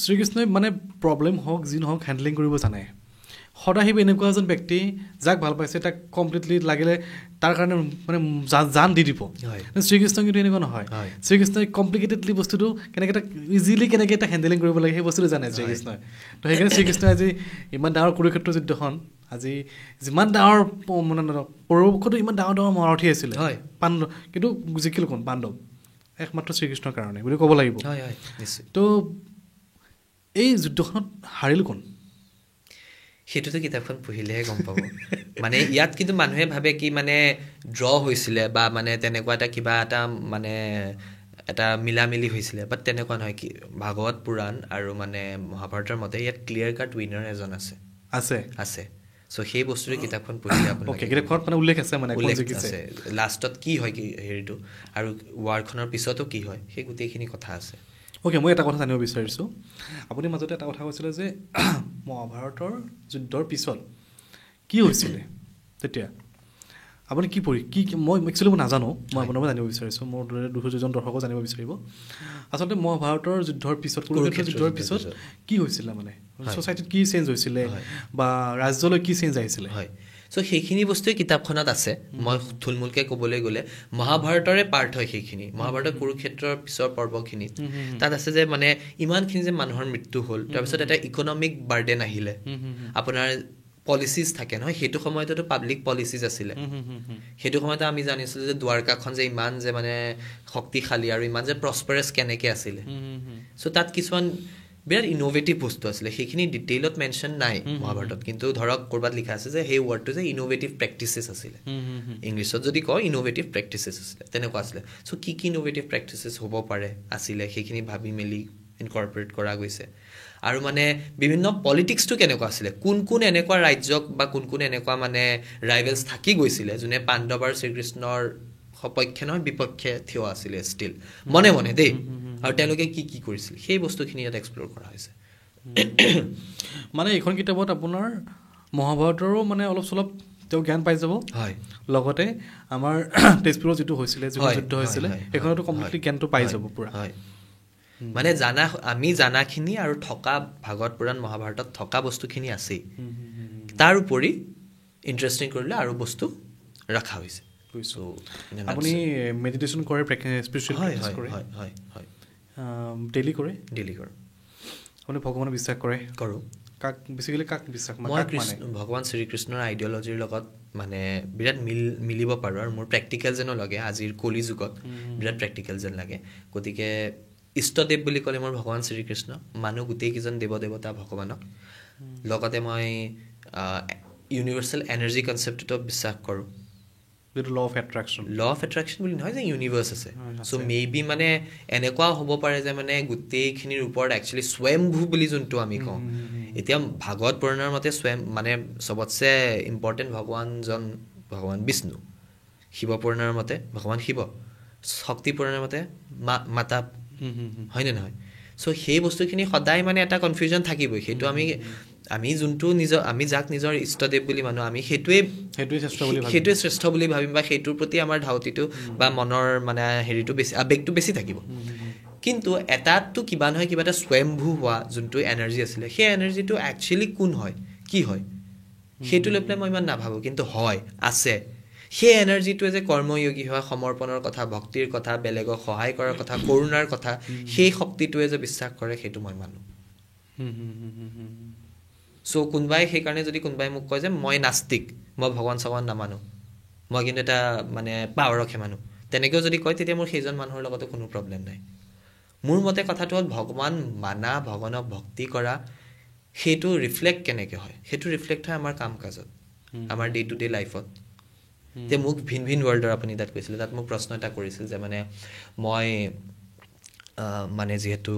শ্ৰীকৃষ্ণই মানে প্ৰব্লেম হওক যি নহওক হেণ্ডলিং কৰিব জানে সদাশিৱ এনেকুৱা এজন ব্যক্তি যাক ভাল পাইছে তাক কমপ্লিটলি লাগিলে তাৰ কাৰণে মানে জান দি দিব শ্ৰীকৃষ্ণ কিন্তু এনেকুৱা নহয় শ্ৰীকৃষ্ণই কমপ্লিকেটেডলি বস্তুটো কেনেকৈ এটা ইজিলি কেনেকৈ এটা হেণ্ডেলিং কৰিব লাগে সেই বস্তুটো জানে শ্ৰীকৃষ্ণই তো সেইকাৰণে শ্ৰীকৃষ্ণই আজি ইমান ডাঙৰ কুৰুক্ষেত্ৰ যুদ্ধখন আজি যিমান ডাঙৰ মানে পৌৰপক্ষতো ইমান ডাঙৰ মহাৰথী আছিলে পাণ্ডৱ কিন্তু জিকিল কোন পাণ্ডৱ একমাত্ৰ শ্ৰীকৃষ্ণৰ কাৰণে বুলি ক'ব লাগিব তো এই যুদ্ধখনত হাৰিল কোন সেইটোতো কিতাপখন পঢ়িলেহে গম পাব মানে ইয়াত কিন্তু মানুহে ভাবে কি মানে ড্ৰ হৈছিলে বা মানে তেনেকুৱা এটা কিবা এটা মানে এটা মিলামিলি হৈছিলে বাট তেনেকুৱা নহয় কি ভাগৱত পুৰাণ আৰু মানে মহাভাৰতৰ মতে ইয়াত ক্লিয়াৰ কাট উইনাৰ এজন আছে চ' সেই বস্তুৰে কিতাপখন পঢ়িলে আপোনাৰ উল্লেখ আছে লাষ্টত কি হয় কি হেৰিটো আৰু ৱাৰখনৰ পিছতো কি হয় সেই গোটেইখিনি কথা আছে অ'কে মই এটা কথা জানিব বিচাৰিছোঁ আপুনি মাজতে এটা কথা কৈছিলে যে মহাভাৰতৰ যুদ্ধৰ পিছত কি হৈছিলে তেতিয়া আপুনি কি মই একচুৱেলি মই নাজানো মই আপোনাৰ পৰা জানিব বিচাৰিছোঁ মোৰ দুজন দৰ্শকো জানিব বিচাৰিব আচলতে মহাভাৰতৰ যুদ্ধৰ পিছত কুৰুক্ষেত্ৰ যুদ্ধৰ পিছত কি হৈছিলে মানে ছ'চাইটিত কি চেঞ্জ হৈছিলে বা ৰাজ্যলৈ কি চেঞ্জ আহিছিলে হয় চ' সেইখিনি বস্তুৱে কিতাপখনত আছে মই থুলমূলকৈ ক'বলৈ গ'লে মহাভাৰতৰে পাৰ্ট হয় সেইখিনি মহাভাৰতৰ কুৰুক্ষেত্ৰৰ পিছৰ পৰ্বখিনিত তাত আছে যে মানে ইমানখিনি যে মানুহৰ মৃত্যু হ'ল তাৰপিছত এটা ইকনমিক বাৰ্ডেন আহিলে আপোনাৰ পলিচিজ থাকে নহয় সেইটো সময়তো পাব্লিক পলিচিজ আছিলে সেইটো সময়তে আমি জানিছিলোঁ যে দ্বাৰকাখন যে ইমান যে মানে শক্তিশালী আৰু ইমান যে প্ৰস্পাৰাছ কেনেকৈ আছিলে চ' তাত কিছুমান বিৰাট ইন'ভেটিভ বস্তু আছিলে সেইখিনি ডিটেইলত মেনশ্যন নাই মহাভাৰতত কিন্তু ধৰক ক'ৰবাত লিখা আছে যে সেই ৱৰ্ডটো যে ইন'ভেটিভ প্ৰেক্টিচেছ আছিলে ইংলিছত যদি কয় ইন'ভেটিভ প্ৰেক্টিচেছ আছিলে তেনেকুৱা আছিলে চ' কি ইন'ভেটিভ প্ৰেক্টিচেছ হ'ব পাৰে আছিলে সেইখিনি ভাবি মেলি ইনকৰ্পৰেট কৰা গৈছে আৰু মানে বিভিন্ন পলিটিক্সটো কেনেকুৱা আছিলে কোন এনেকুৱা ৰাজ্যক বা কোন এনেকুৱা মানে ৰাইভেলছ থাকি গৈছিলে যোনে পাণ্ডৱ আৰু শ্ৰীকৃষ্ণৰ সপক্ষে নহয় বিপক্ষে থিয় আছিলে ষ্টিল মনে দেই আৰু তেওঁলোকে কি কৰিছিল সেই বস্তুখিনি ইয়াত এক্সপ্ল'ৰ কৰা হৈছে মানে এইখন কিতাপত আপোনাৰ মহাভাৰতৰো মানে অলপ চলপ তেওঁ জ্ঞান পাই যাব হয় লগতে আমাৰ তেজপুৰত যিটো হৈছিলে যুদ্ধ হৈছিলে সেইখনতো কমপ্লিটলি জ্ঞানটো পাই যাব পুৰা হয় মানে আমি জানাখিনি আৰু থকা ভাগৱত পুৰাণ মহাভাৰতত থকা বস্তুখিনি আছেই তাৰ উপৰি ইণ্টাৰেষ্টিং কৰিলে আৰু বস্তু ৰখা হৈছে চ' আপুনি মেডিটেশ্যন কৰে স্পিৰিচুৱেল প্ৰেক্টিছ কৰে হয় হয় হয় ডেইলি কৰে আপুনি ভগৱানক বিশ্বাস কৰে কৰোঁ কাক বেছিকেলি কাক বিশ্বাস মই ভগৱান শ্ৰীকৃষ্ণৰ আইডিঅ'লজিৰ লগত মানে বিৰাট মিলিব পাৰোঁ আৰু মোৰ প্ৰেক্টিকেল যেনো লাগে আজিৰ কলি যুগত বিৰাট প্ৰেক্টিকেল যেন লাগে গতিকে ইষ্টদেৱ বুলি ক'লে মোৰ ভগৱান শ্ৰীকৃষ্ণ মানুহ গোটেইকেইজন দেৱতা ভগৱানক লগতে মই ইউনিভাৰ্চেল এনাৰ্জি কনচেপ্টতো বিশ্বাস কৰোঁ ল অফ এট্ৰেকশ্যন বুলি নহয় যে ইউনিভাৰ্চ আছে চ' মেবি মানে এনেকুৱাও হ'ব পাৰে যে মানে গোটেইখিনিৰ ওপৰত একচুৱেলি স্বয়ম্ভু বুলি যোনটো আমি কওঁ এতিয়া ভাগৱত পুৰাণৰ মতে মানে চবতছে ইম্পৰ্টেণ্ট ভগৱান বিষ্ণু শিৱ পুৰাণৰ মতে ভগৱান শিৱ শক্তি পুৰাণৰ মতে মাতা হয়নে নহয় চ' সেই বস্তুখিনি সদায় মানে এটা কনফিউজন থাকিবই সেইটো আমি যোনটো আমি যাক নিজৰ ইষ্টদেৱ বুলি মানো আমি সেইটোৱে শ্ৰেষ্ঠ বুলি ভাবিম বা সেইটোৰ প্ৰতি আমাৰ ধাউতিটো বা মনৰ মানে হেৰিটো বেছি আৱেগটো বেছি থাকিব কিন্তু এটাতো কিবা নহয় কিবা এটা স্বয়ম্ভু হোৱা যোনটো এনাৰ্জি আছিলে সেই এনাৰ্জিটো একচুৱেলি কোন হয় কি হয় সেইটো লৈ পেলাই মই ইমান নাভাবোঁ কিন্তু হয় আছে সেই এনাৰ্জিটোৱে যে কৰ্ময়োগী হোৱা সমৰ্পণৰ কথা ভক্তিৰ কথা বেলেগক সহায় কৰাৰ কথা কৰুণাৰ কথা সেই শক্তিটোৱে যে বিশ্বাস কৰে সেইটো মই মানো চ' কোনোবাই সেইকাৰণে যদি কোনোবাই মোক কয় যে মই নাস্তিক মই ভগৱান চগৱান নামানো মই কিন্তু এটা মানে পাৱাৰকহে মানো তেনেকৈও যদি কয় তেতিয়া মোৰ সেইজন মানুহৰ লগতো কোনো প্ৰব্লেম নাই মোৰ মতে কথাটো হ'ল ভগৱান মানা ভগৱানক ভক্তি কৰা সেইটো ৰিফ্লেক্ট কেনেকৈ হয় সেইটো ৰিফ্লেক্ট হয় আমাৰ কাম কাজত আমাৰ ডে টু ডে লাইফত যে মোক ভিন ৱৰ্ল্ডৰ আপুনি তাত কৈছিলে তাত মোক প্ৰশ্ন এটা কৰিছিল যে মানে মই মানে যিহেতু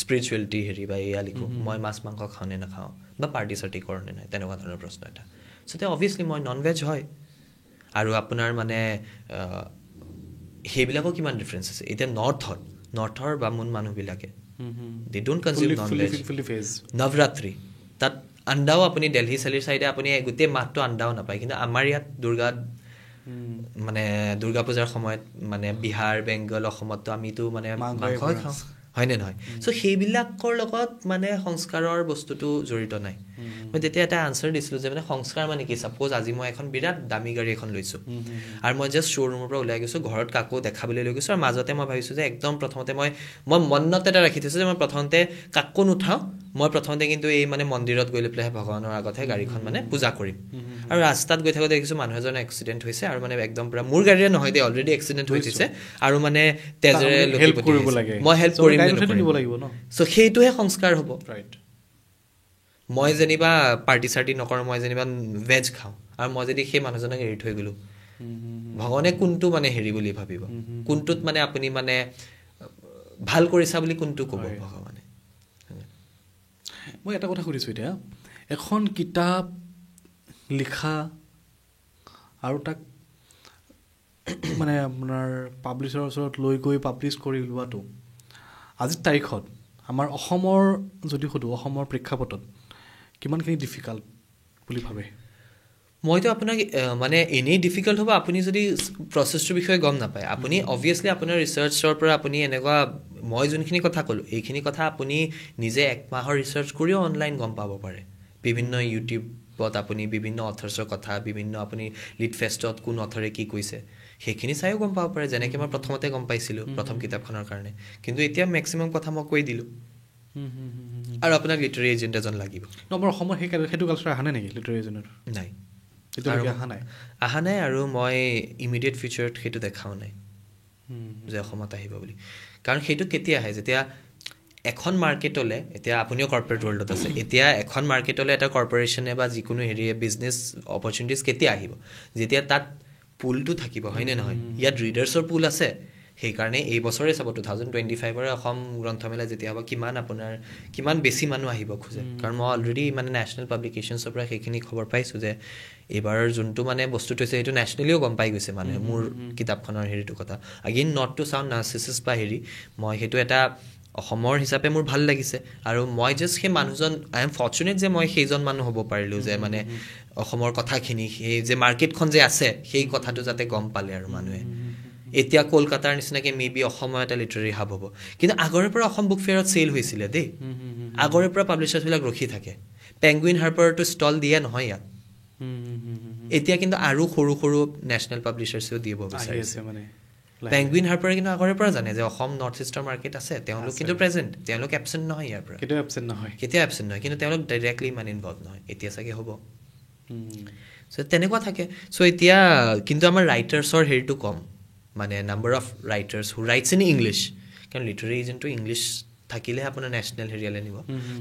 স্পিৰিচুৱেলিটি হেৰি বা এয়া লিখোঁ মই মাছ মাংস খাওঁ নে নাখাওঁ বা পাৰ্টি চাৰ্টি কৰোঁ নে নাই তেনেকুৱা ধৰণৰ প্ৰশ্ন এটা চ' তেতিয়া অভিয়াছলি মই নন ভেজ হয় আৰু আপোনাৰ মানে সেইবিলাকৰ কিমান ডিফাৰেঞ্চ আছে এতিয়া নৰ্থৰ বামুণ মানুহবিলাকে they don't consume non veg Navratri তাত আণ্ডাও আপুনি দেলহি চেলিৰ চাইডে আপুনি গোটেই মাহটো আণ্ডাও নাপায় কিন্তু আমাৰ ইয়াত দুৰ্গা পূজাৰ সময়ত মানে বিহাৰ বেংগল অসমততো আমিতো মানে মাংসই খাওঁ হয়নে নহয় চ' সেইবিলাকৰ লগত মানে সংস্কাৰৰ বস্তুটো জড়িত নাই মই তেতিয়া এটা আনচাৰ দিছিলোঁ যে মানে সংস্কাৰ মানে কি ছাপ'জ আজি মই এখন বিৰাট দামী গাড়ী এখন লৈছোঁ আৰু মই জাষ্ট শ্ব'ৰুমৰ পৰা ওলাই গৈছোঁ ঘৰত কাকো দেখাবলৈ লৈ গৈছোঁ আৰু মাজতে মই ভাবিছোঁ যে একদম প্ৰথমতে মই মনত এটা ৰাখি থৈছোঁ যে মই প্ৰথমতে কাকো নুঠাওঁ মই প্ৰথমতে কিন্তু এই মানে মন্দিৰত গৈ লৈ পেলাই ভগৱানৰ আগতহে গাড়ীখন মানে পূজা কৰিম আৰু ৰাস্তাত গৈ থাকোঁতে দেখিছোঁ মানুহ এজনৰ এক্সিডেণ্ট হৈছে আৰু মানে একদম পূৰা মোৰ গাড়ীৰে নহয় দে অলৰেডি এক্সিডেণ্ট হৈ গৈছে আৰু মানে তেজেৰে মই হেল্প কৰিম চ' সেইটোহে সংস্কাৰ হ'ব মই যেনিবা পাৰ্টি চাৰ্টি নকৰোঁ মই যেনিবা ভেজ খাওঁ আৰু মই যদি সেই মানুহজনক এৰি থৈ গ'লোঁ ভগৱানে কোনটো মানে হেৰি বুলি ভাবিব কোনটোত মানে আপুনি মানে ভাল কৰিছা বুলি কোনটো ক'ব ভগৱানে মই এটা কথা সুধিছোঁ এতিয়া এখন কিতাপ লিখা আৰু তাক মানে আপোনাৰ পাব্লিছাৰৰ ওচৰত লৈ গৈ পাব্লিছ কৰি লোৱাটো আজিৰ তাৰিখত আমাৰ অসমৰ যদি সোধোঁ অসমৰ প্ৰেক্ষাপটত কিমানখিনি ডিফিকাল্ট বুলি ভাবে মইতো আপোনাক মানে এনেই ডিফিকাল্ট হ'ব আপুনি যদি প্ৰচেছটোৰ বিষয়ে গম নাপায় আপুনি অবভিয়াছলি আপোনাৰ ৰিচাৰ্চৰ পৰা আপুনি এনেকুৱা মই যোনখিনি কথা ক'লোঁ এইখিনি কথা আপুনি নিজে এক মাহৰ ৰিচাৰ্চ কৰিও অনলাইন গম পাব পাৰে বিভিন্ন ইউটিউবত আপুনি বিভিন্ন অথৰ্ছৰ কথা বিভিন্ন আপুনি লিড ফেষ্টত কোন অথৰে কি কৈছে সেইখিনি চাইও গম পাব পাৰে যেনেকৈ মই প্ৰথমতে গম পাইছিলোঁ প্ৰথম কিতাপখনৰ কাৰণে কিন্তু এতিয়া মেক্সিমাম কথা মই কৈ দিলোঁ আৰু আপোনাক লিটাৰী এজেণ্ট এজন লাগিব আমাৰ অসমৰ সেইটো কালচাৰ অহা নাই নেকি লিটাৰী এজেণ্টৰ নাই অহা নাই আৰু মই ইমিডিয়েট ফিউচাৰত সেইটো দেখাও নাই যে অসমত আহিব বুলি কাৰণ সেইটো কেতিয়া আহে যেতিয়া এখন মাৰ্কেটলৈ এতিয়া আপুনিও কৰ্পৰেট ৱৰ্ল্ডত আছে এতিয়া এখন মাৰ্কেটলৈ এটা কৰ্পৰেশ্যনে বা যিকোনো হেৰিয়ে বিজনেছ অপৰচুনিটিজ কেতিয়া আহিব যেতিয়া তাত পুলটো থাকিব হয়নে নহয় ইয়াত ৰিডাৰ্ছৰ পুল আছে সেইকাৰণে এই বছৰে চাব 2025 অসম গ্ৰন্থমেলা যেতিয়া হ'ব কিমান বেছি মানুহ আহিব খোজে কাৰণ মই অলৰেডি মানে নেশ্যনেল পাব্লিকেশ্যনছৰ পৰা সেইখিনি খবৰ পাইছোঁ যে এইবাৰৰ যোনটো মানে বস্তুটো হৈছে সেইটো নেশ্যনেলিও গম পাই গৈছে মানুহে মোৰ কিতাপখনৰ হেৰিটো কথা আগেইন নট টু চাউণ্ড নাৰ্চিছিছ বা হেৰি মই সেইটো এটা অসমৰ হিচাপে মোৰ ভাল লাগিছে আৰু মই জাষ্ট সেই মানুহজন আই এম ফৰ্চুনেট যে মই সেইজন মানুহ হ'ব পাৰিলোঁ যে মানে অসমৰ কথাখিনি সেই যে মাৰ্কেটখন যে আছে সেই কথাটো যাতে গম পালে আৰু মানুহে এতিয়া কলকাতাৰ নিচিনাকৈ মেবি অসমৰ এটা লিটাৰী হাব হ'ব কিন্তু আগৰে পৰা অসম বুক ফেয়াৰত চেল হৈছিলে দেই আগৰে পৰা পাব্লিচাৰ্ছবিলাক ৰখি থাকে পেংগুইন হাৰ্পাৰটো ষ্টল দিয়ে নহয় ইয়াত এতিয়া কিন্তু আৰু সৰু সৰু নেশ্যনেল পাব্লিশ্বাৰ্ছেও দিব বিচাৰিছে মানে পেংগুইন হাৰ্পাৰে কিন্তু আগৰে পৰা জানে যে অসম নৰ্থ ইষ্টৰ মাৰ্কেট আছে তেওঁলোক কিন্তু প্ৰেজেণ্ট তেওঁলোক এবচেণ্ট নহয় ইয়াৰ পৰা কেতিয়াও এবচেণ্ট নহয় কিন্তু তেওঁলোক ডাইৰেক্টলি ইমান ইনভলভ নহয় এতিয়া চাগে হ'ব চ' তেনেকুৱা থাকে চ' এতিয়া কিন্তু আমাৰ ৰাইটাৰ্ছৰ হেৰিটো কম মানে number of writers who rights in English কাৰণ লিটাৰী এজেণ্টটো ইংলিছ থাকিলেহে আপোনাৰ নেশ্যনেল হেৰিয়ালৈ নিব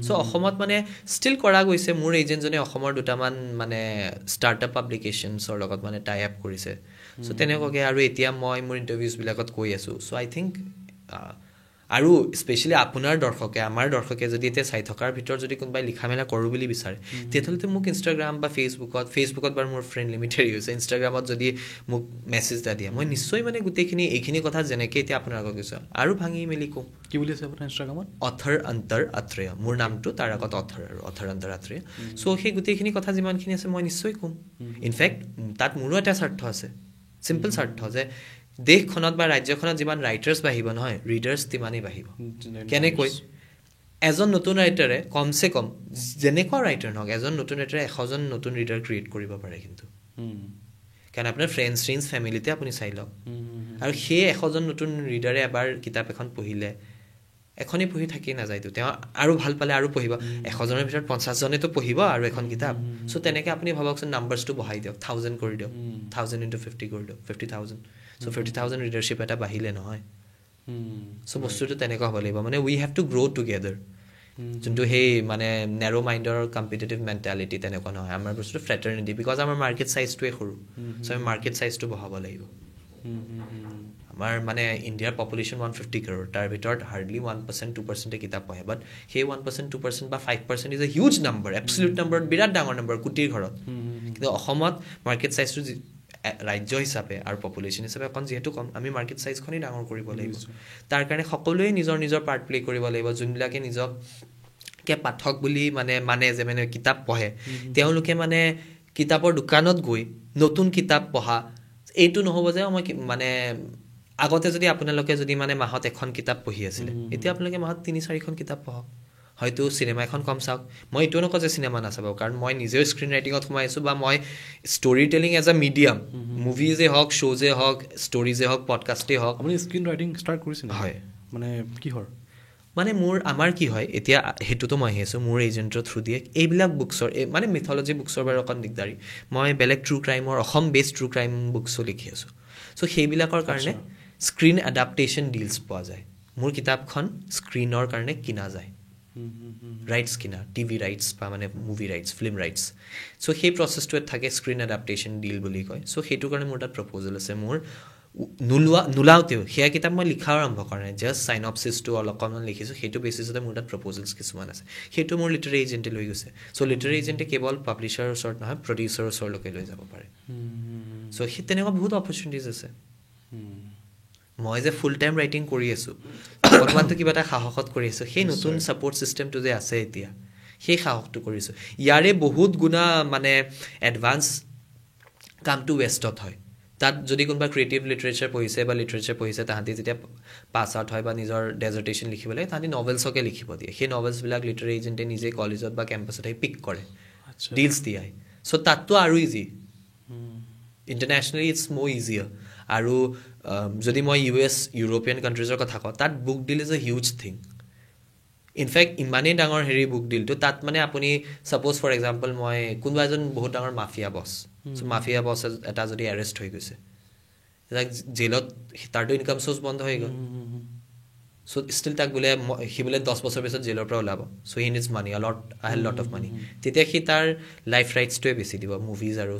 চ' অসমত মানে ষ্টিল কৰা গৈছে মোৰ এজেণ্টজনে অসমৰ দুটামান মানে ষ্টাৰ্টআপ পাব্লিকেশ্যনছৰ লগত মানে টাই আপ কৰিছে চ' তেনেকুৱাকৈ আৰু এতিয়া মই মোৰ ইণ্টাৰভিউজবিলাকত কৈ আছোঁ চ' আই থিংক আৰু স্পেচিয়েলি আপোনাৰ দৰ্শকে আমাৰ দৰ্শকে যদি এতিয়া চাই থকাৰ ভিতৰত যদি কোনোবাই লিখা মেলা কৰোঁ বুলি বিচাৰে তেতিয়াহ'লে মোক ইনষ্টাগ্ৰাম বা ফেচবুকত বাৰু মোৰ ফ্ৰেণ্ড লিমিটেড হৈছে ইনষ্টাগ্ৰামত যদি মোক মেছেজ এটা দিয়ে মই নিশ্চয় মানে গোটেইখিনি এইখিনি কথা যেনেকৈ এতিয়া আপোনাৰ আগত কৈছোঁ আৰু ভাঙি মেলি কওঁ কি বুলি আছে আপোনাৰ ইনষ্টাগ্ৰামত অথৰ অন্তৰ আত্ৰেয় মোৰ নামটো তাৰ আগত অথৰ অন্তৰ আত্ৰেয় চ' সেই গোটেইখিনি কথা যিমানখিনি আছে মই নিশ্চয় ক'ম ইনফেক্ট তাত মোৰো এটা স্বাৰ্থ আছে চিম্পল স্বাৰ্থ যে দেশখনত বা ৰাজ্যখনত যিমান ৰাইটাৰ্ছ বাঢ়িব নহয় ৰিডাৰ্ছ তিমানেই বাঢ়িব কেনেকৈ এজন নতুন ৰাইটাৰে কমচে কম যেনেকুৱা ৰাইটাৰ নহওক এজন নতুন ৰাইটাৰে 100জন নতুন ৰিডাৰ ক্ৰিয়েট কৰিব পাৰে কিন্তু কাৰণ আপোনাৰ ফ্ৰেণ্ডছ ফেমিলিতে আপুনি চাই লওক আৰু সেই 100জন নতুন ৰিডাৰে এবাৰ কিতাপ এখন পঢ়িলে এখনেই পঢ়ি থাকি নাযায়তো তেওঁ আৰু ভাল পালে আৰু পঢ়িব 100জনৰ ভিতৰত 50জনেতো পঢ়িব আৰু এখন কিতাপ চ' তেনেকৈ আপুনি ভাবকচোন নাম্বাৰছটো বঢ়াই দিয়ক 1000 কৰি দিয়ক 1000 into 50 কৰি দিয়ক 50,000 চ' 50,000 ৰিডাৰশ্বিপ এটা বাঢ়িলে নহয় চ' বস্তুটো তেনেকুৱা হ'ব লাগিব মানে উই হেভ টু গ্ৰ' টুগেডাৰ যোনটো সেই মানে নেৰ' মাইণ্ডৰ কম্পিটিটিভ মেণ্টেলিটি তেনেকুৱা নহয় আমাৰ বস্তুটো ফ্ৰেটাৰনিটি বিকজ আমাৰ মাৰ্কেট চাইজটোৱে সৰু চ' আমি মাৰ্কেট চাইজটো বঢ়াব লাগিব আমাৰ মানে ইণ্ডিয়াৰ পপুলেশ্যন 150 crore তাৰ ভিতৰত হাৰ্ডলি 1% 2% কিতাপ পঢ়ে বাট সেই 1% 2% বা 5% ইজ এ হিউজ নাম্বাৰ এবছলিউট নাম্বাৰত বিৰাট ডাঙৰ নাম্বাৰ কোটিৰ ঘৰত কিন্তু অসমত মাৰ্কেট চাইজটো ৰাজ্য হিচাপে আৰু পপুলেশ্যন হিচাপে অকণ যিহেতু কম আমি মাৰ্কেট চাইজখনেই ডাঙৰ কৰিব লাগিব তাৰ কাৰণে সকলোৱে নিজৰ পাৰ্ট প্লে কৰিব লাগিব যোনবিলাকে নিজকে পাঠক বুলি মানে যে মানে কিতাপ পঢ়ে তেওঁলোকে মানে কিতাপৰ দোকানত গৈ নতুন কিতাপ পঢ়া এইটো নহ'ব যে মই মানে আগতে যদি আপোনালোকে যদি মানে মাহত এখন কিতাপ পঢ়ি আছিলে এতিয়া আপোনালোকে মাহত 3-4খন কিতাপ পঢ়ক হয়তো চিনেমা এখন কম চাওক মই এইটো নকওঁ যে চিনেমা নাচাব কাৰণ মই নিজেও স্ক্ৰীণ ৰাইটিঙত সোমাই আছোঁ বা মই story telling as a medium মুভিজে হওক শ্ব'জে হওক ষ্টৰিজে হওক পডকাষ্টেই হওক আপুনি স্ক্ৰীণ ৰাইটিং ষ্টাৰ্ট কৰিছিল হয় মানে কিহৰ মানে আমাৰ কি হয় এতিয়া সেইটোতো মই আহি আছোঁ মোৰ এজেণ্টৰ থ্ৰু দিয়ে এইবিলাক বুকছৰ মানে মিথলজি বুকছৰ বাৰু অকণ দিগদাৰী মই বেলেগ ট্ৰু ক্ৰাইমৰ অসম বেষ্ট ট্ৰু ক্ৰাইম বুকছো লিখি আছোঁ চ' সেইবিলাকৰ কাৰণে স্ক্ৰীণ এডাপ্টেশ্যন ডিলছ পোৱা যায় মোৰ কিতাপখন স্ক্ৰীণৰ কাৰণে কিনা যায় ৰাইটছ কিনা টিভি ৰাইটছ বা মানে মুভি ৰাইটছ ফিল্ম ৰাইটছ চ' সেই প্ৰচেছটোত থাকে স্ক্ৰীণ এডাপ্টেশ্যন ডিল বুলি কয় চ' সেইটো কাৰণে মোৰ তাত প্ৰপ'জেল আছে মোৰ নোলাওঁতেও সেয়া কিতাপ মই লিখা আৰম্ভ কৰা নাই জাষ্ট চাইনপচিছটো অলপমান লিখিছোঁ সেইটো বেচিছতে মোৰ তাত প্ৰপ'জেলছ কিছুমান আছে সেইটো মোৰ লিটাৰী এজেণ্টে লৈ গৈছে চ' লিটাৰী এজেণ্টে কেৱল পাব্লিছাৰৰ ওচৰত নহয় প্ৰডিউচাৰৰ ওচৰলৈকে লৈ যাব পাৰে চ' সেই তেনেকুৱা বহুত অপৰচুনিটিজ আছে মই যে ফুল টাইম ৰাইটিং কৰি আছোঁ বৰ্তমানটো কিবা এটা সাহসত কৰি আছোঁ সেই নতুন ছাপৰ্ট ছিষ্টেমটো যে আছে এতিয়া সেই সাহসটো কৰিছোঁ ইয়াৰে বহুত গুণা মানে এডভান্স কামটো ৱেষ্টত হয় তাত যদি কোনোবা ক্ৰিয়েটিভ লিটাৰেচাৰ পঢ়িছে বা লিটাৰেচাৰ পঢ়িছে তাহাঁতি যেতিয়া পাছ আউট হয় বা নিজৰ ডেজাৰ্টেশ্যন লিখিব লাগে তাহাঁতি নভেলছকে লিখিব দিয়ে সেই নভেলছবিলাক লিটাৰী এজেণ্টে নিজে কলেজত বা কেম্পাছত আহি পিক কৰে ডিলছ দিয়ে চ' তাততো আৰু easy internationally it's more easier আৰু যদি মই US ইউৰোপিয়ান কাণ্ট্ৰিজৰ কথা কওঁ তাত book deal is a huge thing in fact ইমানেই ডাঙৰ বুক ডিলটো তাত মানে আপুনি ছাপ'জ ফৰ এক্সাম্পল মই কোনোবা এজন বহুত ডাঙৰ মাফিয়া বছ চ' মাফিয়া বছ এটা যদি এৰেষ্ট হৈ গৈছে জেলত তাৰতো ইনকাম চ'ৰ্চ বন্ধ হৈ গ'ল চ' ষ্টিল তাক বোলে সি বোলে 10 বছৰ পিছত জেলৰ পৰা ওলাব so' he needs money lot of money তেতিয়া সি তাৰ লাইফ ৰাইটছটোৱে বেছি দিব মুভিজ আৰু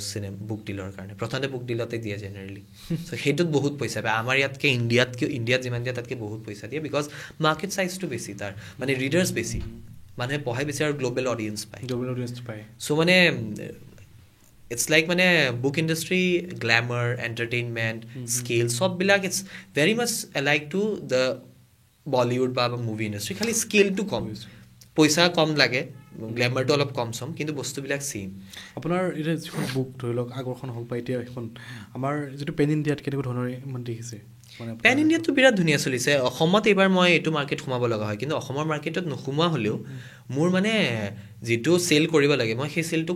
বুক ডিলৰ কাৰণে প্ৰথমতে বুক ডিলতে দিয়ে জেনেৰেলি চ' সেইটোত বহুত পইচা পায় আমাৰ ইয়াতকৈ ইণ্ডিয়াত যিমান দিয়ে তাতকৈ বহুত পইচা দিয়ে বিকজ মাৰ্কেট চাইজটো বেছি তাৰ মানে ৰিডাৰ্ছ বেছি মানুহে পঢ়াই বেছি আৰু গ্ল'বেল অডিয়েঞ্চ পায় চ' মানে ইটছ লাইক মানে book industry glamour entertainment scale চববিলাক it's very much like to the Bollywood বা মুভি ইণ্ডাষ্ট্ৰি খালি স্কেলটো কম পইচা কম লাগে গ্লেমাৰটো অলপ কম চম কিন্তু বস্তুবিলাক ছেইম আপোনাৰ এতিয়া যিখন বুক ধৰি লওক আগৰখন হওক বা এতিয়া এখন আমাৰ যিটো পেন ইণ্ডিয়াত কেনেকুৱা ধৰণৰ ইমান দেখিছে পেন ইণ্ডিয়াটো বিৰাট ধুনীয়া চলিছে অসমত এইবাৰ মই এইটো মাৰ্কেট সোমাব লগা হয় কিন্তু অসমৰ মাৰ্কেটত নোসোমোৱা হ'লেও মোৰ মানে যিটো চেল কৰিব লাগে মই সেই চেলটো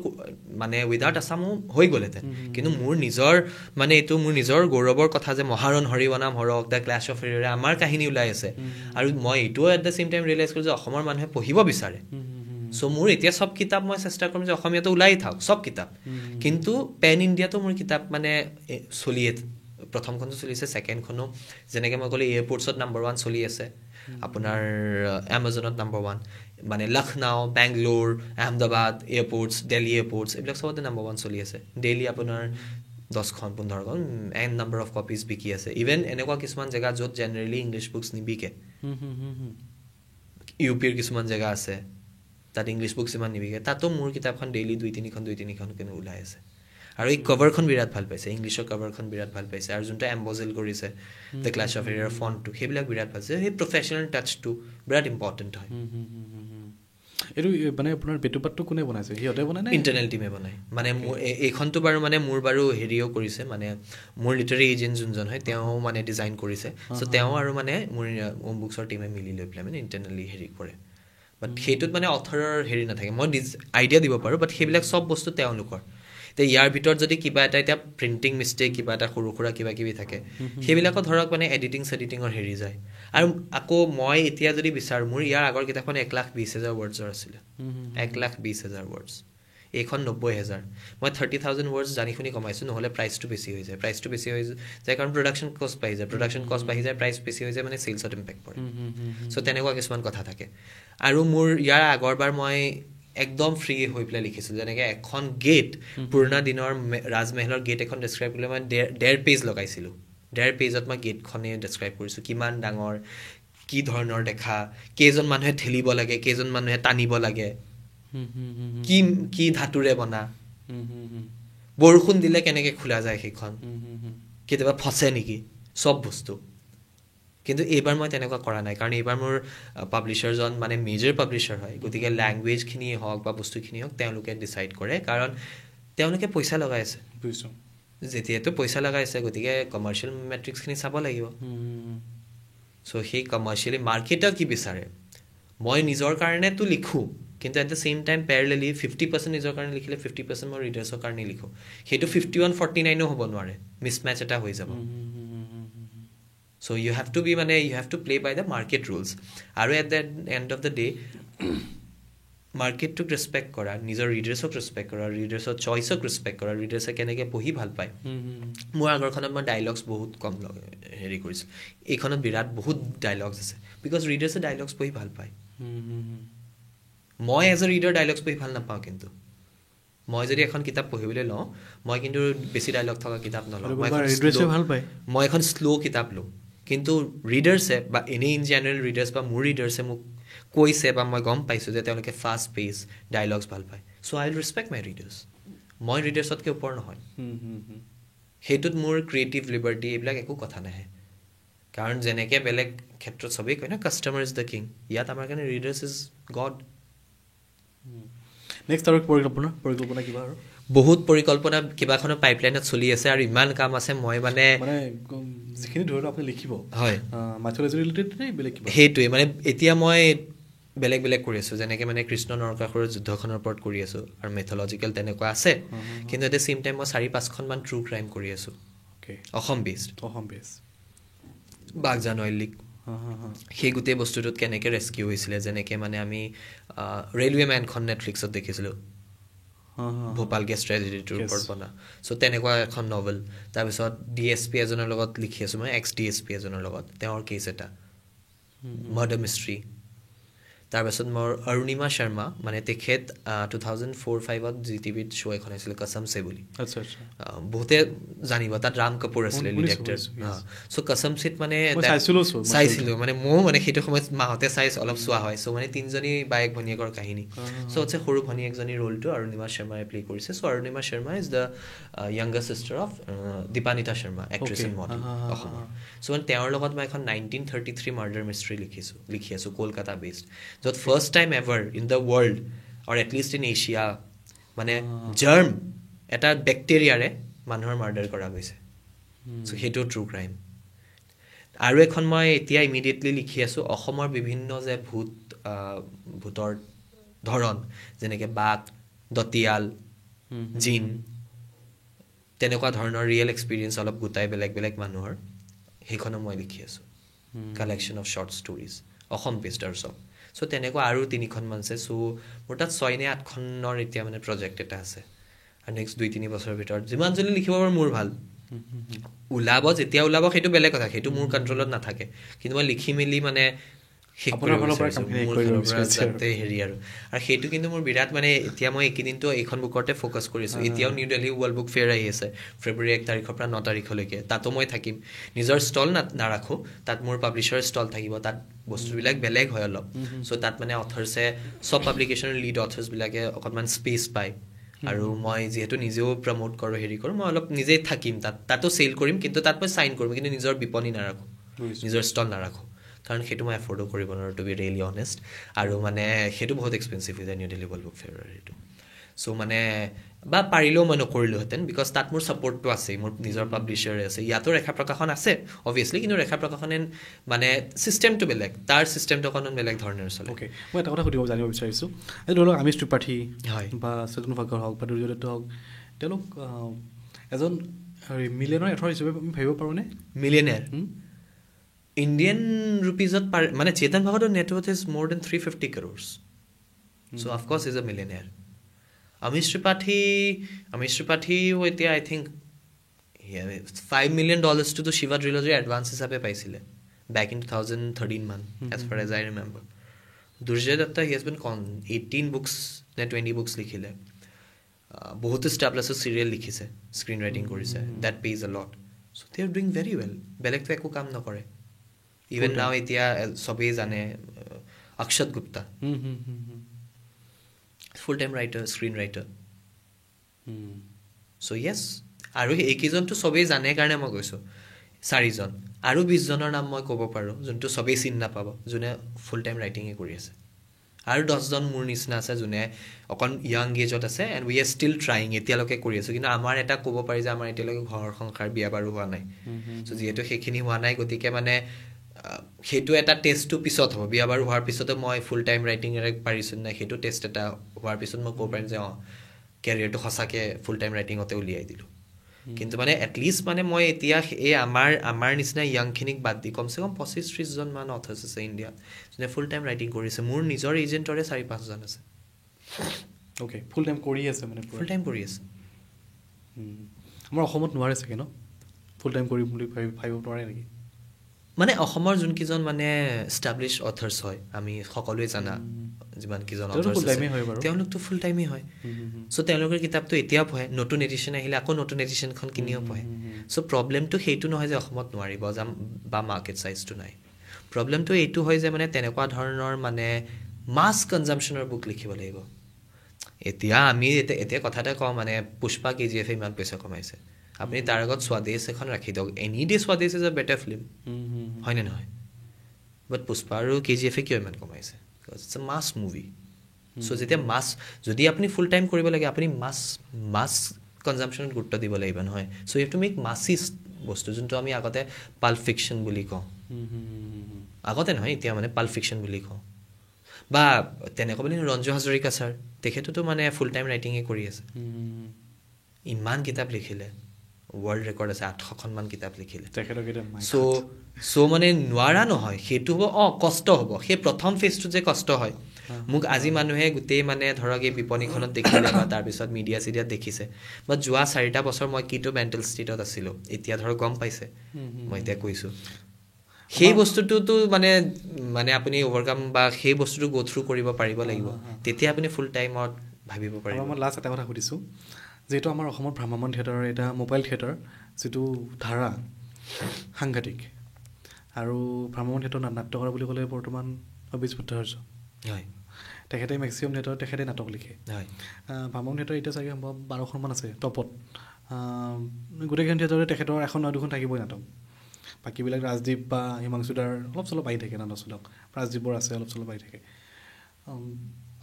মানে উইদাউট আছামো হৈ গ'লহেঁতেন কিন্তু মোৰ নিজৰ মানে এইটো মোৰ নিজৰ গৌৰৱৰ কথা যে মহাৰণ হৰিবনাম হৰক দ্য ক্লাছ অফ হেৰিয়াৰে আমাৰ কাহিনী ওলাই আছে আৰু মই এইটোও at the same time realise কৰোঁ যে অসমৰ মানুহে পঢ়িব বিচাৰে চ' মোৰ এতিয়া চব কিতাপ মই চেষ্টা কৰিম যে অসমীয়াটো ওলাই থাকক চব কিতাপ কিন্তু পেন ইণ্ডিয়াটো মোৰ কিতাপ মানে চলিয়ে প্ৰথমখনো চলিছে ছেকেণ্ডখনো যেনেকৈ মই ক'লোঁ এয়াৰপৰ্টছত নম্বৰ 1 চলি আছে আপোনাৰ এমাজনত নম্বৰ 1 মানে লক্ষ্ণৌ বেংগলোৰ আহমেদাবাদ এয়াৰপৰ্টছ দিল্লী এয়াৰপৰ্টছ এইবিলাক চবতে নম্বৰ 1 চলি আছে ডেইলি আপোনাৰ 10খন 15খন এন নম্বৰ অফ কপিজ বিকি আছে ইভেন এনেকুৱা কিছুমান জেগা য'ত জেনেৰেলি ইংলিছ বুকছ নিবিকে ইউ পিৰ কিছুমান জেগা আছে তাত ইংলিছ বুকছ ইমান নিবিকে তাতো মোৰ কিতাপখন ডেইলি 2-3খন কিন্তু ওলাই আছে আৰু এই কভাৰখন বিৰাট ভাল পাইছে ইংলিছৰ কভাৰখন বিৰাট ভাল পাইছে আৰু যোনটো এম্বজিল কৰিছে দ্য ক্লাছ অফ হেৰিয়াৰ ফণ্টটো সেইবিলাক বিৰাট ভাল পাইছে সেই প্ৰফেশ্যনেল টাচটো বিৰাট ইম্পৰ্টেণ্ট হয় এইটো মানে আপোনাৰ বেটুপাতটো কোনে বনাইছে সিহঁতে বনাই নে ইণ্টাৰনেল টিমে বনায় মানে মোৰ এইখনটো বাৰু মানে মোৰ বাৰু হেৰিও কৰিছে মানে মোৰ লিটাৰী এজেণ্ট যোনজন হয় তেওঁ মানে ডিজাইন কৰিছে চ' তেওঁ আৰু মানে মোৰ ওম বুকছৰ টিমে মিলি লৈ পেলাই মানে ইণ্টাৰনেলি হেৰি কৰে বাট সেইটোত মানে অথৰৰ হেৰি নাথাকে মই আইডিয়া দিব পাৰোঁ বাট সেইবিলাক চব বস্তু তেওঁলোকৰ এতিয়া ইয়াৰ ভিতৰত যদি কিবা এটা এতিয়া প্ৰিণ্টিং মিষ্টেক কিবা এটা সৰু সুৰা কিবা কিবি থাকে সেইবিলাকো ধৰক মানে এডিটিঙৰ হেৰি যায় আৰু আকৌ মই এতিয়া যদি বিচাৰোঁ মোৰ ইয়াৰ আগৰ কিতাপখন 1,20,000 ৱৰ্ডছৰ আছিলে 1,20,000 ৱৰ্ডছ এইখন 90,000 মই 30,000 ৱৰ্ডছ জানি শুনি কমাইছোঁ নহ'লে প্ৰাইচটো বেছি হৈ যায় কাৰণ প্ৰডাকশ্যন কষ্ট বাঢ়ি যায় প্ৰাইচ বেছি হৈ যায় মানে চেলছত ইম্পেক্ট পৰে চ' তেনেকুৱা কিছুমান কথা থাকে আৰু মোৰ ইয়াৰ আগৰবাৰ মই একদম ফ্ৰী হৈ পেলাই লিখিছিলোঁ যেনেকৈ এখন গেট পুৰণা দিনৰ ৰাজমহলৰ গেট এখন ডেছক্ৰাইব কৰিলে মই 1.5 পেজ লগাইছিলোঁ 1.5 পেজত মই গেটখনেই ডেছক্ৰাইব কৰিছোঁ কিমান ডাঙৰ কি ধৰণৰ দেখা কেইজন মানুহে ঠেলিব লাগে কেইজন মানুহে টানিব লাগে কি ধাতুৰে বনা বৰষুণ দিলে কেনেকৈ খোলা যায় সেইখন কেতিয়াবা ফচে নেকি চব বস্তু কিন্তু এইবাৰ মই তেনেকুৱা কৰা নাই কাৰণ এইবাৰ মোৰ পাব্লিশ্বাৰজন মানে মেজৰ পাব্লিশ্বাৰ হয় গতিকে লেংগুৱেজখিনিয়ে হওক বা বস্তুখিনিয়ে হওক তেওঁলোকে ডিচাইড কৰে কাৰণ তেওঁলোকে পইচা লগাই আছে যেতিয়াতো পইচা লগাই আছে গতিকে কমাৰ্চিয়েল মেট্ৰিক্সখিনি চাব লাগিব চ' সেই কমাৰ্চিয়েলি মাৰ্কেটে কি বিচাৰে মই নিজৰ কাৰণেতো লিখোঁ কিন্তু at the same time parallelly 50% নিজৰ কাৰণে লিখিলে 50% মই ৰিডাৰ্ছৰ কাৰণে লিখোঁ সেইটো 51-49 হ'ব নোৱাৰে মিছমেচ এটা হৈ যাব So you have to play by the market rules. আৰু at the end of the day, মাৰ্কেটটোক ৰেচপেক্ট কৰা নিজৰ ৰিডাৰ্ছক ৰেচপেক্ট কৰা ৰিডাৰ্ছৰ চইচক ৰেচপেক্ট কৰা ৰিডাৰ্ছে কেনেকৈ পঢ়ি ভাল পায় মোৰ আগৰখনত মই ডাইলগছ বহুত কম হেৰি কৰিছোঁ এইখনত বিৰাট বহুত ডাইলগছ আছে বিকজ ৰিডাৰ্ছে ডাইলগছ পঢ়ি ভাল পায় মই এজ এ ৰিডাৰ ডাইলগছ পঢ়ি ভাল নাপাওঁ কিন্তু মই যদি এখন কিতাপ পঢ়িবলৈ লওঁ মই কিন্তু বেছি ডাইলগ থকা কিতাপ নলওঁ মই এখন শ্ল' কিতাপ লওঁ কিন্তু ৰিডাৰ্ছে বা এনেই ইন জেনেৰেল ৰিডাৰ্ছ বা মোৰ ৰিডাৰ্ছে মোক কৈছে বা মই গম পাইছোঁ যে তেওঁলোকে ফাষ্ট পেচ ডাইলগছ ভাল পায় চ' আই উইল ৰেচপেক্ট মাই ৰিডাৰ্ছ মই ৰিডাৰ্ছতকৈ ওপৰ নহয় সেইটোত মোৰ ক্ৰিয়েটিভ লিবাৰ্টি এইবিলাক একো কথা নাহে কাৰণ যেনেকৈ বেলেগ ক্ষেত্ৰত চবেই কয় ন কাষ্টমাৰ ইজ দ্য কিং ইয়াত আমাৰ কাৰণে ৰিডাৰ্ছ ইজ গড নেক্সট আৰু পৰিকল্পনা কিবা আৰু বহুত পৰিকল্পনা কিবাখনৰ পাইপলাইনত চলি আছে আৰু ইমান কাম আছে মই মানে যিখিনি ধৰি লওক আপুনি লিখিব হয় মাইথলজি ৰিলেটেড নে বেলেগ কিবা সেইটোৱে মানে এতিয়া মই বেলেগ কৰি আছোঁ যেনেকৈ মানে কৃষ্ণ নৰকাসুৰৰ যুদ্ধখনৰ ওপৰত কৰি আছোঁ আৰু মেথলজিকেল তেনেকুৱা আছে কিন্তু এট দ্য ছেইম টাইম মই 4-5খনমান ট্ৰু ক্ৰাইম কৰি আছোঁ Assam based Baghjan oil leak সেই গোটেই বস্তুটোত কেনেকৈ ৰেস্কিউ হৈছিলে যেনেকৈ মানে আমি ৰেলৱে মেনখন নেটফ্লিক্সত দেখিছিলোঁ ভোপাল গেছ ট্ৰেজেডিটোৰ ওপৰত বনা চ' তেনেকুৱা এখন নভেল তাৰপিছত DSP এজনৰ লগত লিখি আছোঁ মই ex-DSP এজনৰ লগত তেওঁৰ কেছ এটা মাৰ্ডাৰ মিষ্ট্ৰি তাৰপিছত মোৰ অৰুণিমা শৰ্মা মানে তেখেত 2004-05 GTVত শ্ব' এখন আহিছিলে কসম চে বুলি বহুতে জানিব তাত ৰাম কাপুৰ আছিলে লিড এক্টৰ চ' কসম চেত মানে চাইছিলোঁ মানে ময়ো মানে সেইটো সময়ত মাহঁতে অলপ চোৱা হয় চ' মানে 3জনী বায়েক ভনীয়েকৰ কাহিনী চ' হচ্ছে সৰু ভনীয়েকজনী ৰোলটো অৰুণিমা শৰ্মাই প্লে কৰিছে so' Arunima Sharma is the younger sister of Dipanita Sharma actress and model অসমৰ চ' মানে তেওঁৰ লগত মই এখন 1933 মাৰ্ডাৰ মিষ্ট্ৰি লিখি আছোঁ কলকাতা বেছড য'ত first time ever in the world or at least in Asia মানে জাৰ্ম এটা বেক্টেৰিয়াৰে মানুহৰ মাৰ্ডাৰ কৰা গৈছে চ' সেইটো ট্ৰু ক্ৰাইম আৰু এখন মই এতিয়া ইমিডিয়েটলি লিখি আছোঁ অসমৰ বিভিন্ন যে ভূতৰ ধৰণ যেনেকৈ বাঘ দঁতিয়াল জিন তেনেকুৱা ধৰণৰ ৰিয়েল এক্সপিৰিয়েঞ্চ অলপ গোটাই বেলেগ বেলেগ মানুহৰ সেইখনো মই লিখি আছোঁ collection of short stories Assam based আৰু চব চ' তেনেকুৱা আৰু 3খনমান আছে চ' মোৰ তাত 6 নে 8খনৰ এতিয়া মানে প্ৰজেক্ট এটা আছে আৰু নেক্সট 2-3 বছৰৰ ভিতৰত যিমান জল্দি লিখিব পাৰোঁ মোৰ ভাল ওলাব যেতিয়া ওলাব সেইটো বেলেগ কথা সেইটো মোৰ কণ্ট্ৰলত নাথাকে কিন্তু মই লিখি মেলি মানে হেৰি আৰু সেইটো কিন্তু মোৰ বিৰাট মানে এতিয়া মই এইকেইদিনটো এইখন বুকতে ফ'কাছ কৰিছোঁ এতিয়াও new Delhi world book fair আহি আছে ফেব্ৰুৱাৰী 1 তাৰিখৰ পৰা 9 তাৰিখলৈকে তাতো মই থাকিম নিজৰ ষ্টল নাৰাখোঁ তাত মোৰ পাব্লিশ্বাৰৰ ষ্টল থাকিব তাত বস্তুবিলাক বেলেগ হয় অলপ চ' তাত মানে অথৰ্ছে চব পাব্লিকেশ্যনৰ লিড অথৰ্ছবিলাকে অকণমান স্পেচ পায় আৰু মই যিহেতু নিজেও প্ৰমোট কৰোঁ হেৰি কৰোঁ মই অলপ নিজেই থাকিম তাতো চেল কৰিম কিন্তু তাত মই চাইন কৰিম কিন্তু নিজৰ বিপণী নাৰাখোঁ নিজৰ ষ্টল নাৰাখোঁ কাৰণ সেইটো মই এফৰ্ডো কৰিব নোৱাৰোঁ টু বি ৰিয়েলি অনেষ্ট আৰু মানে সেইটো বহুত এক্সপেঞ্চিভ হৈ যায় নিউ দিল্লী ৱৰ্ল্ড বুক ফেয়াৰৰ সেইটো চ' মানে বা পাৰিলেও মই নকৰিলোহেঁতেন বিকজ তাত মোৰ ছাপৰ্টটো আছে মোৰ নিজৰ পাব্লিশ্বাৰে আছে ইয়াতো ৰেখা প্ৰকাশন আছে অভিয়াছলি কিন্তু ৰেখা প্ৰকাশনে মানে ছিষ্টেমটো বেলেগ তাৰ ছিষ্টেমটো অকণমান বেলেগ ধৰণৰ চলে অ'কে মই এটা কথা সুধিব জানিব বিচাৰিছোঁ এই ধৰি লওক আমিষ ত্ৰিপাঠী হয় বা চেতন ভাগৰ হওক বা দুৰ্যোধন হওক তেওঁলোক এজন মিলিয়নৰ এথৰ হিচাপে আমি ভাবিব পাৰোঁনে মিলিয়নেৰ ইণ্ডিয়ান ৰুপিজত মানে চেতন ভাগতৰ net worth is more than 350 crores so' of course is a millionaire Amish ত্ৰিপাঠীও এতিয়া আই থিংক $5 million টোতো শিৱা ট্ৰিলজিৰ এডভান্স হিচাপে পাইছিলে বেক ইন 2013 মান as far as I remember Durjoy Datta he has been 18 books নে 20 বুকছ লিখিলে বহুতো ষ্টাৰ প্লাছৰ চিৰিয়েল লিখিছে স্ক্ৰীন ৰাইটিং কৰিছে that pays a lot so' they are doing very well বেলেগটো একো কাম নকৰে ইভেন নাও এতিয়া চবেই জানে Akshat Gupta full time writer screen writer so' yes আৰু এইকেইজনটো চবেই জানে কাৰণে মই কৈছোঁ 4জন আৰু 20জনৰ নাম মই ক'ব পাৰোঁ যোনটো চবেই চিনি নাপাব যোনে ফুল টাইম ৰাইটিঙে কৰি আছে আৰু 10জন মোৰ নিচিনা আছে যোনে অকণ য়াং এজত আছে and we are still trying এতিয়ালৈকে কৰি আছোঁ কিন্তু আমাৰ এটা ক'ব পাৰি যে আমাৰ এতিয়ালৈকে ঘৰ সংসাৰ বিয়া বাৰু হোৱা নাই চ' যিহেতু সেইখিনি হোৱা নাই গতিকে মানে সেইটো এটা টেষ্টটো পিছত হ'ব বিয়া বাৰু হোৱাৰ পিছতো মই ফুল টাইম ৰাইটিঙেৰে পাৰিছোঁ নাই সেইটো টেষ্ট এটা হোৱাৰ পিছত মই ক'ব পাৰিম যে কেৰিয়াৰটো সঁচাকৈ ফুল টাইম ৰাইটিঙতে উলিয়াই দিলোঁ কিন্তু মানে এটলিষ্ট মানে মই এতিয়া এই আমাৰ নিচিনা য়াংখিনিক বাদ দি কমচে কম 25-30জন মান অথৰ্ছ আছে ইণ্ডিয়াত যোনে ফুল টাইম ৰাইটিং কৰিছে মোৰ নিজৰ এজেণ্টৰে 4-5জন আছে অ'কে ফুল টাইম কৰি আছে মানে ফুল টাইম কৰি আছে আমাৰ অসমত নোৱাৰে চাগে ন ফুল টাইম কৰিম বুলি ভাবিব নোৱাৰে নেকি মানে অসমৰ যোনকেইজন মানে এষ্টাব্লিছ অথৰ্ছ হয় আমি সকলোৱে জানা যিমানকেইজন অথৰ্ছ আছে তেওঁলোকতো ফুল টাইমেই হয় চ' তেওঁলোকৰ কিতাপটো এতিয়াও পঢ়ে নতুন এডিশ্যন আহিলে আকৌ নতুন এডিশ্যনখন কিনিও পঢ়ে চ' প্ৰব্লেমটো সেইটো নহয় যে অসমত নোৱাৰিব বা মাৰ্কেট চাইজটো নাই প্ৰব্লেমটো এইটো হয় যে মানে তেনেকুৱা ধৰণৰ মানে মাছ কনজাম্পশ্যনৰ বুক লিখিব লাগিব এতিয়া আমি এতিয়া কথা এটা কওঁ মানে পুষ্পা KGF ইমান পইচা কমাইছে আপুনি তাৰ আগত স্বদেশ এখন ৰাখি দিয়ক any day Swades is a better film হয়নে নহয় বাট পুষ্পা আৰু KGF কিয় ইমান কমাইছে ইটছ এ মাছ মুভি চ' যেতিয়া মাছ যদি আপুনি ফুল টাইম কৰিব লাগে আপুনি মাছ কনজাম্পশ্যনত গুৰুত্ব দিব লাগিব নহয় চ' ইউ হেভ টু মেক মাছিছ বস্তু যোনটো আমি আগতে পাল্প ফিকশ্যন বুলি কওঁ আগতে নহয় এতিয়া মানে পাল্প ফিকশ্যন বুলি কওঁ বা তেনেকুৱা বুলি ৰঞ্জু হাজৰিকা ছাৰ তেখেততো মানে ফুল টাইম ৰাইটিঙে কৰি আছে ইমান কিতাপ লিখিলে ৱৰ্ল্ড ৰেকৰ্ড আছে 800খনমান কিতাপ লিখিলে চ' মানে নোৱাৰা নহয় সেইটো হ'ব কষ্ট হ'ব সেই প্ৰথম ফেজটো যে কষ্ট হয় মোক আজি মানুহে গোটেই মানে ধৰক এই বিপণীখনত দেখিলে বা তাৰপিছত চিডিয়াত দেখিছে বা যোৱা 4টা বছৰ মই কিটো মেণ্টেল ষ্টেটত আছিলোঁ এতিয়া ধৰক গম পাইছে মই এতিয়া কৈছোঁ সেই বস্তুটোতো মানে আপুনি অভাৰকাম বা সেই বস্তুটো গ' থ্ৰু কৰিব পাৰিব লাগিব তেতিয়া আপুনি ফুল টাইমত ভাবিব পাৰিব মই লাষ্ট এটা কথা সুধিছোঁ যিহেতু আমাৰ অসমত ভ্ৰাম্যমাণ থিয়েটাৰৰ এটা মোবাইল থিয়েটাৰ যিটো ধাৰা সাংঘাতিক আৰু ভ্ৰাম্যমাণ থিয়েটাৰ নাট্যকাৰ বুলি ক'লে বৰ্তমান অভিজিৎ ভট্টাচাৰ্য হয় তেখেতে মেক্সিমাম থিয়েটাৰ তেখেতে নাটক লিখে হয় ভ্ৰাম্যমাণ থিয়েটাৰ এতিয়া চাগে সম্ভৱ 12খনমান আছে টপত গোটেইখন থিয়েটাৰে তেখেতৰ 1-2খন থাকিবই নাটক বাকীবিলাক ৰাজদীপ বা হিমাংশুদাৰ অলপ চলপ আহি থাকে নাটক চলক ৰাজদীপৰ আছে অলপ চলপ আহি থাকে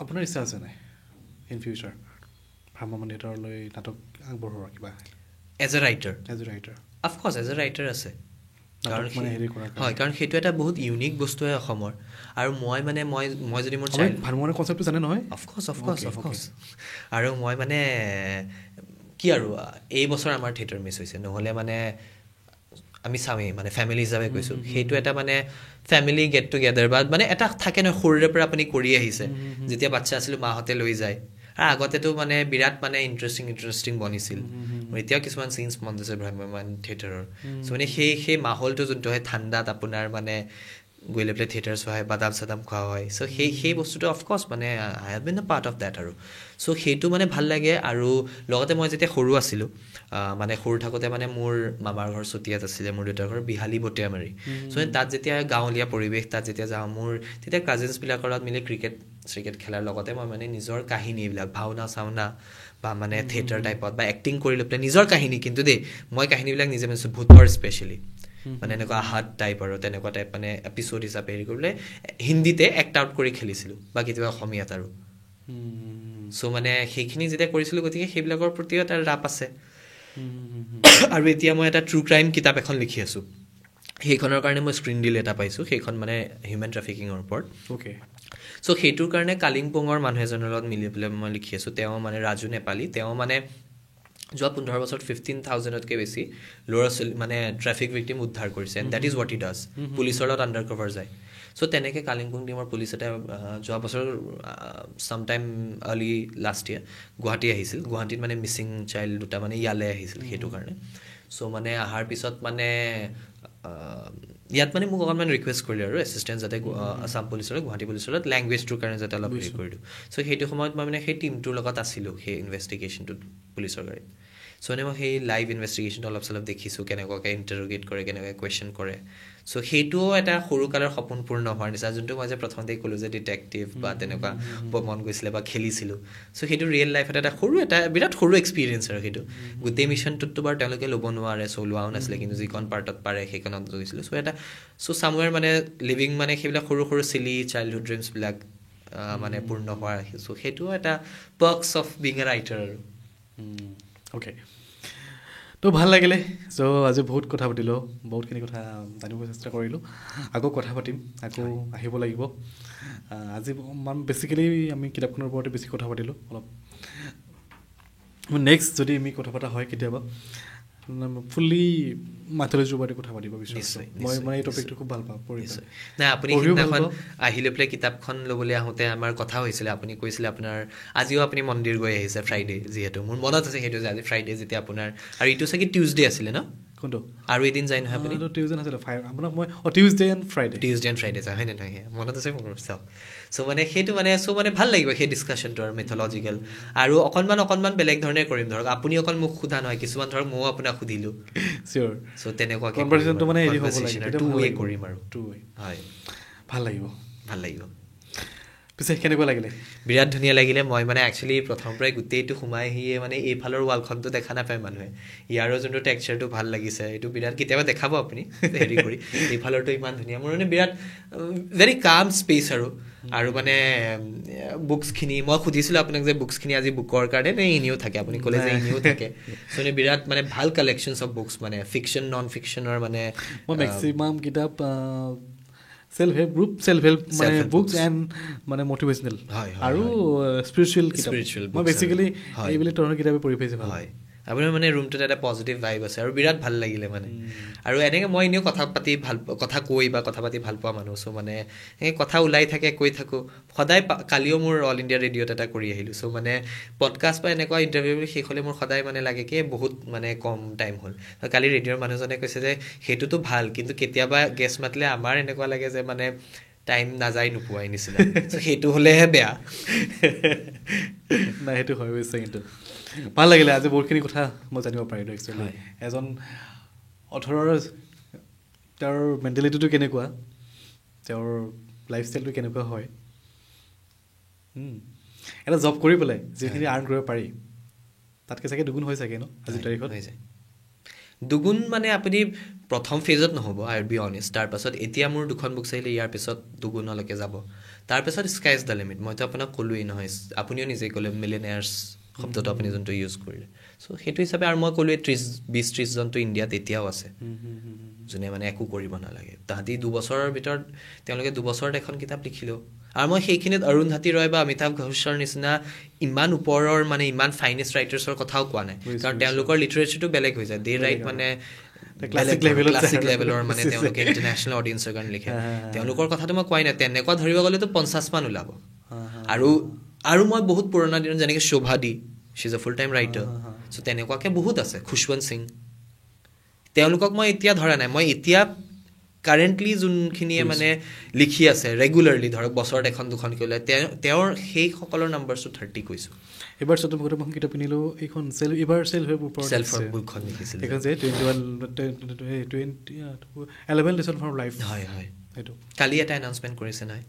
আপোনাৰ ইচ্ছা আছে নাই ইন ফিউচাৰ ভ্ৰাম্যমাণ থিয়েটাৰলৈ নাটক আগবঢ়োৱাৰ কিবা as a writer of course as a writer আছে কাৰণ সেইটো এটা বহুত ইউনিক বস্তুৱে অসমৰ আৰু মই যদি মোৰ ভানুৱানৰ কনচেপ্টটো জানে নহয় অফক'ৰ্ছ আৰু মই মানে কি আৰু এই বছৰ আমাৰ থিয়েটাৰ মিছ হৈছে নহ'লে মানে আমি চামেই মানে ফেমিলি হিচাপে কৈছোঁ সেইটো এটা মানে ফেমিলি গেট টুগেডাৰ বা মানে এটা থাকে নহয় সৰুৰে পৰা আপুনি কৰি আহিছে যেতিয়া বাচ্ছা আছিলোঁ মাহঁতে লৈ যায় আৰু আগতেতো মানে বিৰাট মানে ইণ্টাৰেষ্টিং বনিছিল এতিয়াও কিছুমান চিনছ মন আছে ভ্ৰাম্যমান থিয়েটাৰৰ চ' মানে সেই মাহলটো যোনটো হয় ঠাণ্ডাত আপোনাৰ মানে গৈ লৈ পেলাই থিয়েটাৰ চোৱা হয় বাদাম চাদাম খোৱা হয় চ' সেই বস্তুটো অফক'ৰ্ছ মানে I have been a part of that আৰু চ' সেইটো মানে ভাল লাগে আৰু লগতে মই যেতিয়া সৰু আছিলোঁ মানে সৰু থাকোঁতে মানে মোৰ মামাৰ ঘৰ চতিয়াত আছিলে মোৰ দেউতাৰ ঘৰ বিহালী বটিয়ামাৰি চ' তাত যেতিয়া গাঁৱলীয়া পৰিৱেশ তাত যেতিয়া যাওঁ মোৰ তেতিয়া কাজিনছবিলাকৰ লগত মিলি ক্ৰিকেট খেলাৰ লগতে মই মানে নিজৰ কাহিনী এইবিলাক ভাওনা চাওনা বা মানে থিয়েটাৰ টাইপত বা এক্টিং কৰি লৈ পেলাই নিজৰ কাহিনী কিন্তু দেই মই কাহিনীবিলাক নিজে মানিছোঁ ভূতৰ স্পেচিয়েলি মানে এনেকুৱা হাত টাইপ আৰু তেনেকুৱা টাইপ মানে এপিছ'ড হিচাপে হেৰি কৰিবলৈ হিন্দীতে এক্ট আউট কৰি খেলিছিলোঁ বা কেতিয়াবা অসমীয়াত আৰু চ' মানে সেইখিনি যেতিয়া কৰিছিলোঁ গতিকে সেইবিলাকৰ প্ৰতিও এটা ৰাপ আছে আৰু এতিয়া মই এটা ট্ৰু ক্ৰাইম কিতাপ এখন লিখি আছোঁ সেইখনৰ কাৰণে মই স্ক্ৰীণ ডিল এটা পাইছোঁ সেইখন মানে হিউমেন ট্ৰাফিকিঙৰ ওপৰত চ' সেইটোৰ কাৰণে কালিম্পঙৰ মানুহ এজনৰ লগত মিলি পেলাই মই লিখি আছোঁ তেওঁ মানে ৰাজু নেপালী তেওঁ মানে যোৱা 15 বছৰত 15,000তকৈ বেছি ল'ৰা ছোৱালী মানে ট্ৰেফিক ভিক্টিম উদ্ধাৰ কৰিছে and that is what E does পুলিচৰ লগত আণ্ডাৰ কভাৰ যায় চ' তেনেকৈ কালিম্পং টিমৰ পুলিচ এটা যোৱা বছৰ ছামটাইম আৰ্লি লাষ্ট ইয়েৰ গুৱাহাটী আহিছিল গুৱাহাটীত মানে মিচিং চাইল্ড দুটা মানে ইয়ালৈ আহিছিল সেইটো কাৰণে চ' মানে অহাৰ পিছত মানে ইয়াত মানে মোক অকণমান ৰিকুৱেষ্ট কৰিলে আৰু এছিষ্টেণ্ট যাতে আছাম পুলিচৰ গুৱাহাটী পুলিচৰ লগত লেংগুৱেজটোৰ কাৰণে যাতে অলপ হেৰি কৰি দিওঁ চ' সেইটো সময়ত মই মানে সেই টিমটোৰ লগত আছিলোঁ সেই ইনভেষ্টিগেশ্যনটোত পুলিচৰ গাড়ীত চ' মানে মই সেই লাইভ ইনভেষ্টিগেশ্যনটো অলপ চলপ দেখিছোঁ কেনেকুৱাকৈ ইণ্টাৰোগেট কৰে কেনেকৈ কুৱেশ্যন কৰে চ' সেইটোও এটা সৰুকালৰ সপোন পূৰ্ণ হোৱাৰ নিচিনা যোনটো মই যে প্ৰথমতেই ক'লোঁ যে ডিটেক্টিভ বা তেনেকুৱা মন গৈছিলে বা খেলিছিলোঁ চ' সেইটো ৰিয়েল লাইফত এটা বিৰাট সৰু এক্সপিৰিয়েঞ্চ আৰু সেইটো গোটেই মিছনটোততো বাৰু তেওঁলোকে ল'ব নোৱাৰে চ' লোৱাও নাছিলে কিন্তু যিখন পাৰ্টত পাৰে সেইখনত গৈছিলোঁ চ' চামৱেৰ মানে লিভিং মানে সেইবিলাক সৰু সৰু চিলি চাইল্ডহুড ড্ৰিমছবিলাক মানে পূৰ্ণ হোৱাৰ চ' সেইটোও এটা parks of being a writer আৰু অ'কে তো ভাল লাগিলে চ' আজি বহুত কথা পাতিলোঁ বহুতখিনি কথা জানিব চেষ্টা কৰিলোঁ আকৌ কথা পাতিম আকৌ আহিব লাগিব আজি বেছিকেলি আমি কিতাপখনৰ ওপৰতে বেছি কথা পাতিলোঁ অলপ নেক্সট যদি আমি কথা পতা হয় কেতিয়াবা ফুল্লি মাইথলজিৰ ওপৰতে কথা পাতিব বিচাৰিছোঁ মই মানে এই টপিকটো খুব ভাল পাওঁ নাই আপুনি সেইদিনাখন আহি লৈ পেলাই কিতাপখন ল'বলৈ আহোঁতে আমাৰ কথা হৈছিলে আপুনি কৈছিলে আপোনাৰ আজিও আপুনি মন্দিৰ গৈ আহিছে ফ্ৰাইডে যিহেতু মোৰ মনত আছে সেইটো যে আজি ফ্ৰাইডে যেতিয়া আপোনাৰ আৰু ইটো চাগে টিউজডে আছিলে ন কোনটো আৰু এদিন যায় নহয় আপুনি টিউজডে নাছিলে আপোনাক মই টিউজডে এণ্ড ফ্ৰাইডে যায় হয় নে নহয় মনত আছে মোৰ চাওক চ' মানে সেইটো মানে চ' মানে ভাল লাগিব সেই ডিছকাশ্যনটো আৰু মিথলজিকেল আৰু অকণমান বেলেগ ধৰণে কৰিম ধৰক আপুনি অকল মোক সোধা নহয় কিছুমান ধৰক ময়ো আপোনাক সুধিলোঁ চিয়'ৰ চ' তেনেকুৱা কনভাৰচেশ্যনটো মানে হেৰি হ'ব লাগে কৰিম আৰু হয় ভাল লাগিব পিছে কেনেকুৱা লাগিলে বিৰাট ধুনীয়া লাগিলে মই মানে একচুৱেলি প্ৰথমৰ পৰাই গোটেইটো সোমাই আহিয়ে মানে এইফালৰ ৱালখনটো দেখা নাপায় মানুহে ইয়াৰো যোনটো টেক্সাৰটো ভাল লাগিছে এইটো বিৰাট কেতিয়াবা দেখাব আপুনি হেৰি কৰি এইফালৰটো ইমান ধুনীয়া মোৰ মানে বিৰাট ভেৰি কাম স্পেচ আৰু মানে বুকছখিনি মই সুধিছিলোঁ আপোনাক যে বুকছখিনি আজি বুকৰ কাৰণে নে এনেও থাকে আপুনি ক'লে যে এনেও থাকে চ' মানে বিৰাট মানে ভাল কালেকশ্যনছ অফ বুকছ মানে ফিকশ্যন নন ফিকশ্যনৰ মানে মই মেক্সিমাম কিতাপ চেল্ফ হেল্প মানে বুকছ এণ্ড মানে মটিভেশ্যনেল আৰু স্পিৰিচুৱেল কিতাপ মই বেছিকেলি এইবিলাক ধৰণৰ কিতাপে পঢ়ি পাইছোঁ হয় আপোনাৰ মানে ৰুমটোত এটা পজিটিভ ভাইব আছে আৰু বিৰাট ভাল লাগিলে মানে আৰু এনেকৈ মই এনেও কথা পাতি ভাল পোৱা মানুহ চ' মানে এই কথা ওলাই থাকে কৈ থাকোঁ সদায় কালিও মোৰ অল ইণ্ডিয়া ৰেডিঅ'ত এটা কৰি আহিলোঁ চ' মানে পডকাষ্ট বা এনেকুৱা ইণ্টাৰভিউ শেষ হ'লে মোৰ সদায় মানে লাগে কি বহুত মানে কম টাইম হ'ল কালি ৰেডিঅ'ৰ মানুহজনে কৈছে যে সেইটোতো ভাল কিন্তু কেতিয়াবা গেষ্ট মাতিলে আমাৰ এনেকুৱা লাগে যে মানে টাইম নাযায় নোপোৱাই নিচিনা সেইটো হ'লেহে বেয়া নাই সেইটো হয় হৈছে কিন্তু ভাল লাগিলে আজি বহুতখিনি কথা মই জানিব পাৰিলোঁ একচুৱেলি এজন অথৰৰ তেওঁৰ মেণ্টেলিটিটো কেনেকুৱা তেওঁৰ লাইফষ্টাইলটো কেনেকুৱা হয় এটা জব কৰি পেলাই যিখিনি আৰ্ণ কৰিব পাৰি তাতকৈ চাগে দুগুণ হৈ চাগে ন আজিৰ তাৰিখত হৈ যায় দুগুণ মানে আপুনি প্ৰথম ফেজত নহ'ব আই বি অনেষ্ট তাৰপাছত এতিয়া মোৰ 2খন বুকছ আহিলে ইয়াৰ পিছত দুগুণলৈকে যাব তাৰপিছত স্কাইজ দ্য লিমিট মইতো আপোনাক ক'লোৱেই নহয় আপুনিও নিজেই ক'লে মিলিয়নেয়াৰ্ছ শব্দটো আপুনি যোনটো ইউজ কৰিলে চ' সেইটো হিচাপে আৰু মই ক'লোৱে 20-30 জনটো ইণ্ডিয়াত এতিয়াও আছে যোনে মানে একো কৰিব নালাগে তাহাঁতি 2 বছৰৰ ভিতৰত তেওঁলোকে 2 বছৰত এখন কিতাপ লিখিলেও আৰু মই সেইখিনিত অৰুন্ধতী ৰয় বা অমিতাভ ঘোষৰ নিচিনা ইমান ওপৰৰ মানে ইমান ফাইনেষ্ট ৰাইটাৰ্ছৰ কথাও কোৱা নাই কাৰণ তেওঁলোকৰ লিটাৰেচাৰটো বেলেগ হৈ যায় দে ৰাইট মানে ক্লাছিক লেভেলৰ মানে তেওঁলোকে ইণ্টাৰনেশ্যনেল অডিয়েঞ্চৰ কাৰণে লিখে তেওঁলোকৰ কথাটো মই কোৱাই নাই তেনেকুৱা ধৰিব গ'লেতো 50 মান ওলাব আৰু মই বহুত পুৰণা দিনত যেনেকৈ Shobha De she is a full time writer so' তেনেকুৱাকৈ বহুত আছে খুশৱন্ত সিং তেওঁলোকক মই এতিয়া ধৰা নাই মই এতিয়া কাৰেণ্টলি যোনখিনিয়ে মানে লিখি আছে ৰেগুলাৰলি ধৰক বছৰত এখন দুখনকৈ ওলাই তেওঁৰ সেইসকলৰ নাম্বাৰটো 30 কৈছোঁ এবাৰ চতুম ভগত মই কিতাপ কিনিলোঁ এইখন এইবাৰ চেল্ফৰ বুকখন লিখিছিল এইখন যে 11 লেছন ফ্ৰম লাইফ হয় হয় সেইটো কালি এটা এনাউন্সমেণ্ট কৰিছে নহয়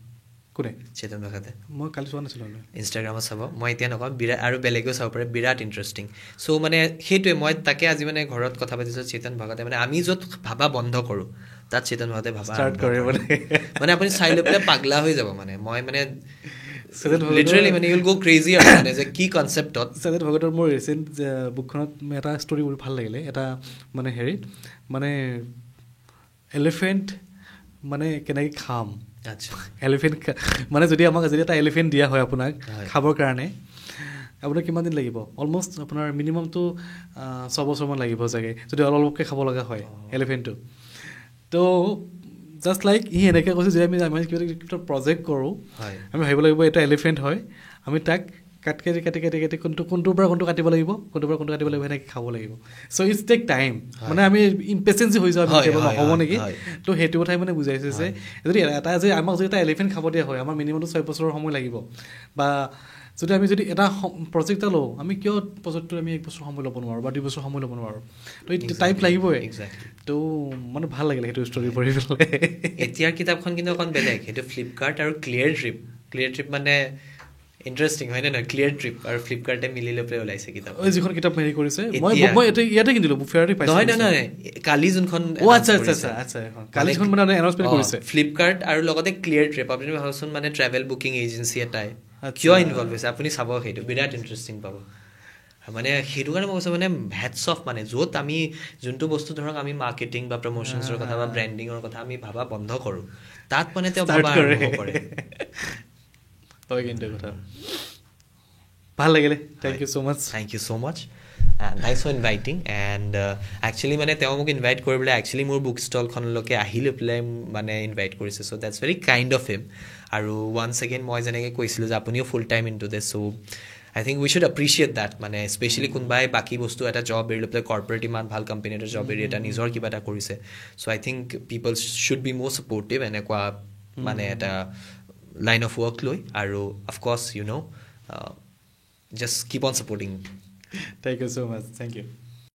কোনে চেতন ভগতে মই কালি চোৱা নাছিলোঁ ইনষ্টাগ্ৰামত চাব মই এতিয়া নকওঁ বিৰাট আৰু বেলেগেও চাব পাৰে বিৰাট ইণ্টাৰেষ্টিং চ' মানে সেইটোৱে মই তাকে আজি মানে ঘৰত কথা পাতিছোঁ চেতন ভগতে মানে আমি য'ত ভাবা বন্ধ কৰোঁ তাত চেতন ভগতে ভাবা ষ্টাৰ্ট কৰে মানে আপুনি চাই লৈ পেলাই পাগলা হৈ যাব মানে মই মানে লিটাৰেলি মানে ইউল গ' ক্ৰেজি আৰু মানে যে কি কনচেপ্টত চেতন ভগতৰ মোৰ ৰিচেণ্ট বুকখনত এটা ষ্টৰি মোৰ ভাল লাগিলে এটা মানে হেৰিত মানে এলিফেণ্ট মানে কেনেকৈ খাম আচ্ছা এলিফেণ্ট মানে যদি আমাক যদি এটা এলিফেণ্ট দিয়া হয় আপোনাক খাবৰ কাৰণে আপোনাৰ কিমান দিন লাগিব অলমষ্ট আপোনাৰ মিনিমামটো 6 বছৰমান লাগিব চাগে যদি অলপকৈ খাব লগা হয় এলিফেণ্টটো তো জাষ্ট লাইক ই এনেকৈ কৈছে যে আমি কিবা এটা প্ৰজেক্ট কৰোঁ আমি ভাবিব লাগিব এটা এলিফেণ্ট হয় আমি তাক কাটি কোনটোৰ পৰা কোনটো কাটিব লাগিব সেনেকৈ খাব লাগিব চ' ইটছ টেক টাইম মানে আমি ইম্পেচেঞ্চি হৈ যাওঁ নহ'ব নেকি তো সেইটো কথাই মানে বুজাইছে যে যদি আমাক যদি এটা এলিফেণ্ট খাব দিয়া হয় আমাৰ মিনিমামটো 6 বছৰৰ সময় লাগিব বা যদি আমি যদি এটা প্ৰজেক্ট এটা লওঁ আমি কিয় প্ৰজেক্টটো আমি 1 বছৰ সময় ল'ব নোৱাৰোঁ বা 2 বছৰ সময় ল'ব নোৱাৰোঁ তো টাইম লাগিবই তো মানে ভাল লাগিলে সেইটো ষ্টৰি পঢ়ি পেলাই এতিয়াৰ কিতাপখন কিন্তু অকণ বেলেগ সেইটো ফ্লিপকাৰ্ট আৰু ক্লিয়াৰ ট্ৰিপ মানে ইণ্টাৰেষ্টিং হয় নে নহয় ক্লিয়াৰ ট্ৰিপ আৰু ফ্লিপকাৰ্টে মিলি লৈ পেলাই ওলাইছে কিতাপ যিখন কিতাপ হেৰি কৰিছে মই ইয়াতে কিনিলোঁ ফেয়াৰতে পাইছোঁ নহয় কালি যোনখন কালি যিখন মানে এনাউন্সমেণ্ট কৰিছে ফ্লিপকাৰ্ট আৰু লগতে ক্লিয়াৰ ট্ৰিপ আপুনি ভাবচোন মানে ট্ৰেভেল বুকিং এজেঞ্চি এটাই কিয় ইনভলভ হৈছে আপুনি চাব সেইটো বিৰাট ইণ্টাৰেষ্টিং পাব মানে সেইটো কাৰণে মই কৈছোঁ মানে হেডছ অফ মানে য'ত আমি যোনটো বস্তু ধৰক আমি মাৰ্কেটিং বা প্ৰমোশ্যনছৰ কথা বা ব্ৰেণ্ডিঙৰ কথা আমি ভাবা বন্ধ কৰোঁ তাত মানে তেওঁ ভাবা আৰম্ভ কৰে হয় কিন্তু কথা ভাল লাগিলে thank you so' much thanks for inviting and actually মানে তেওঁ মোক ইনভাইট কৰিবলৈ একচুৱেলি মোৰ বুক ষ্টলখনলৈকে আহি লৈ পেলাই মানে ইনভাইট কৰিছে so' that's very kind of him আৰু ওৱান্স এগেইন মই যেনেকৈ কৈছিলোঁ যে আপুনিও full time in to this so' I think we should appreciate that মানে স্পেচিয়েলি কোনোবাই বাকী বস্তু এটা জব এৰি লৈ পেলাই কৰ্পৰেট ইমান ভাল কোম্পানী এটা জব এৰি এটা নিজৰ কিবা এটা কৰিছে চ' I think people should be মোৰ ছাপৰ্টিভ এনেকুৱা মানে এটা লাইন অফ ৱৰ্ক লৈ আৰু of course just keep on supporting Thank you so much. Thank you.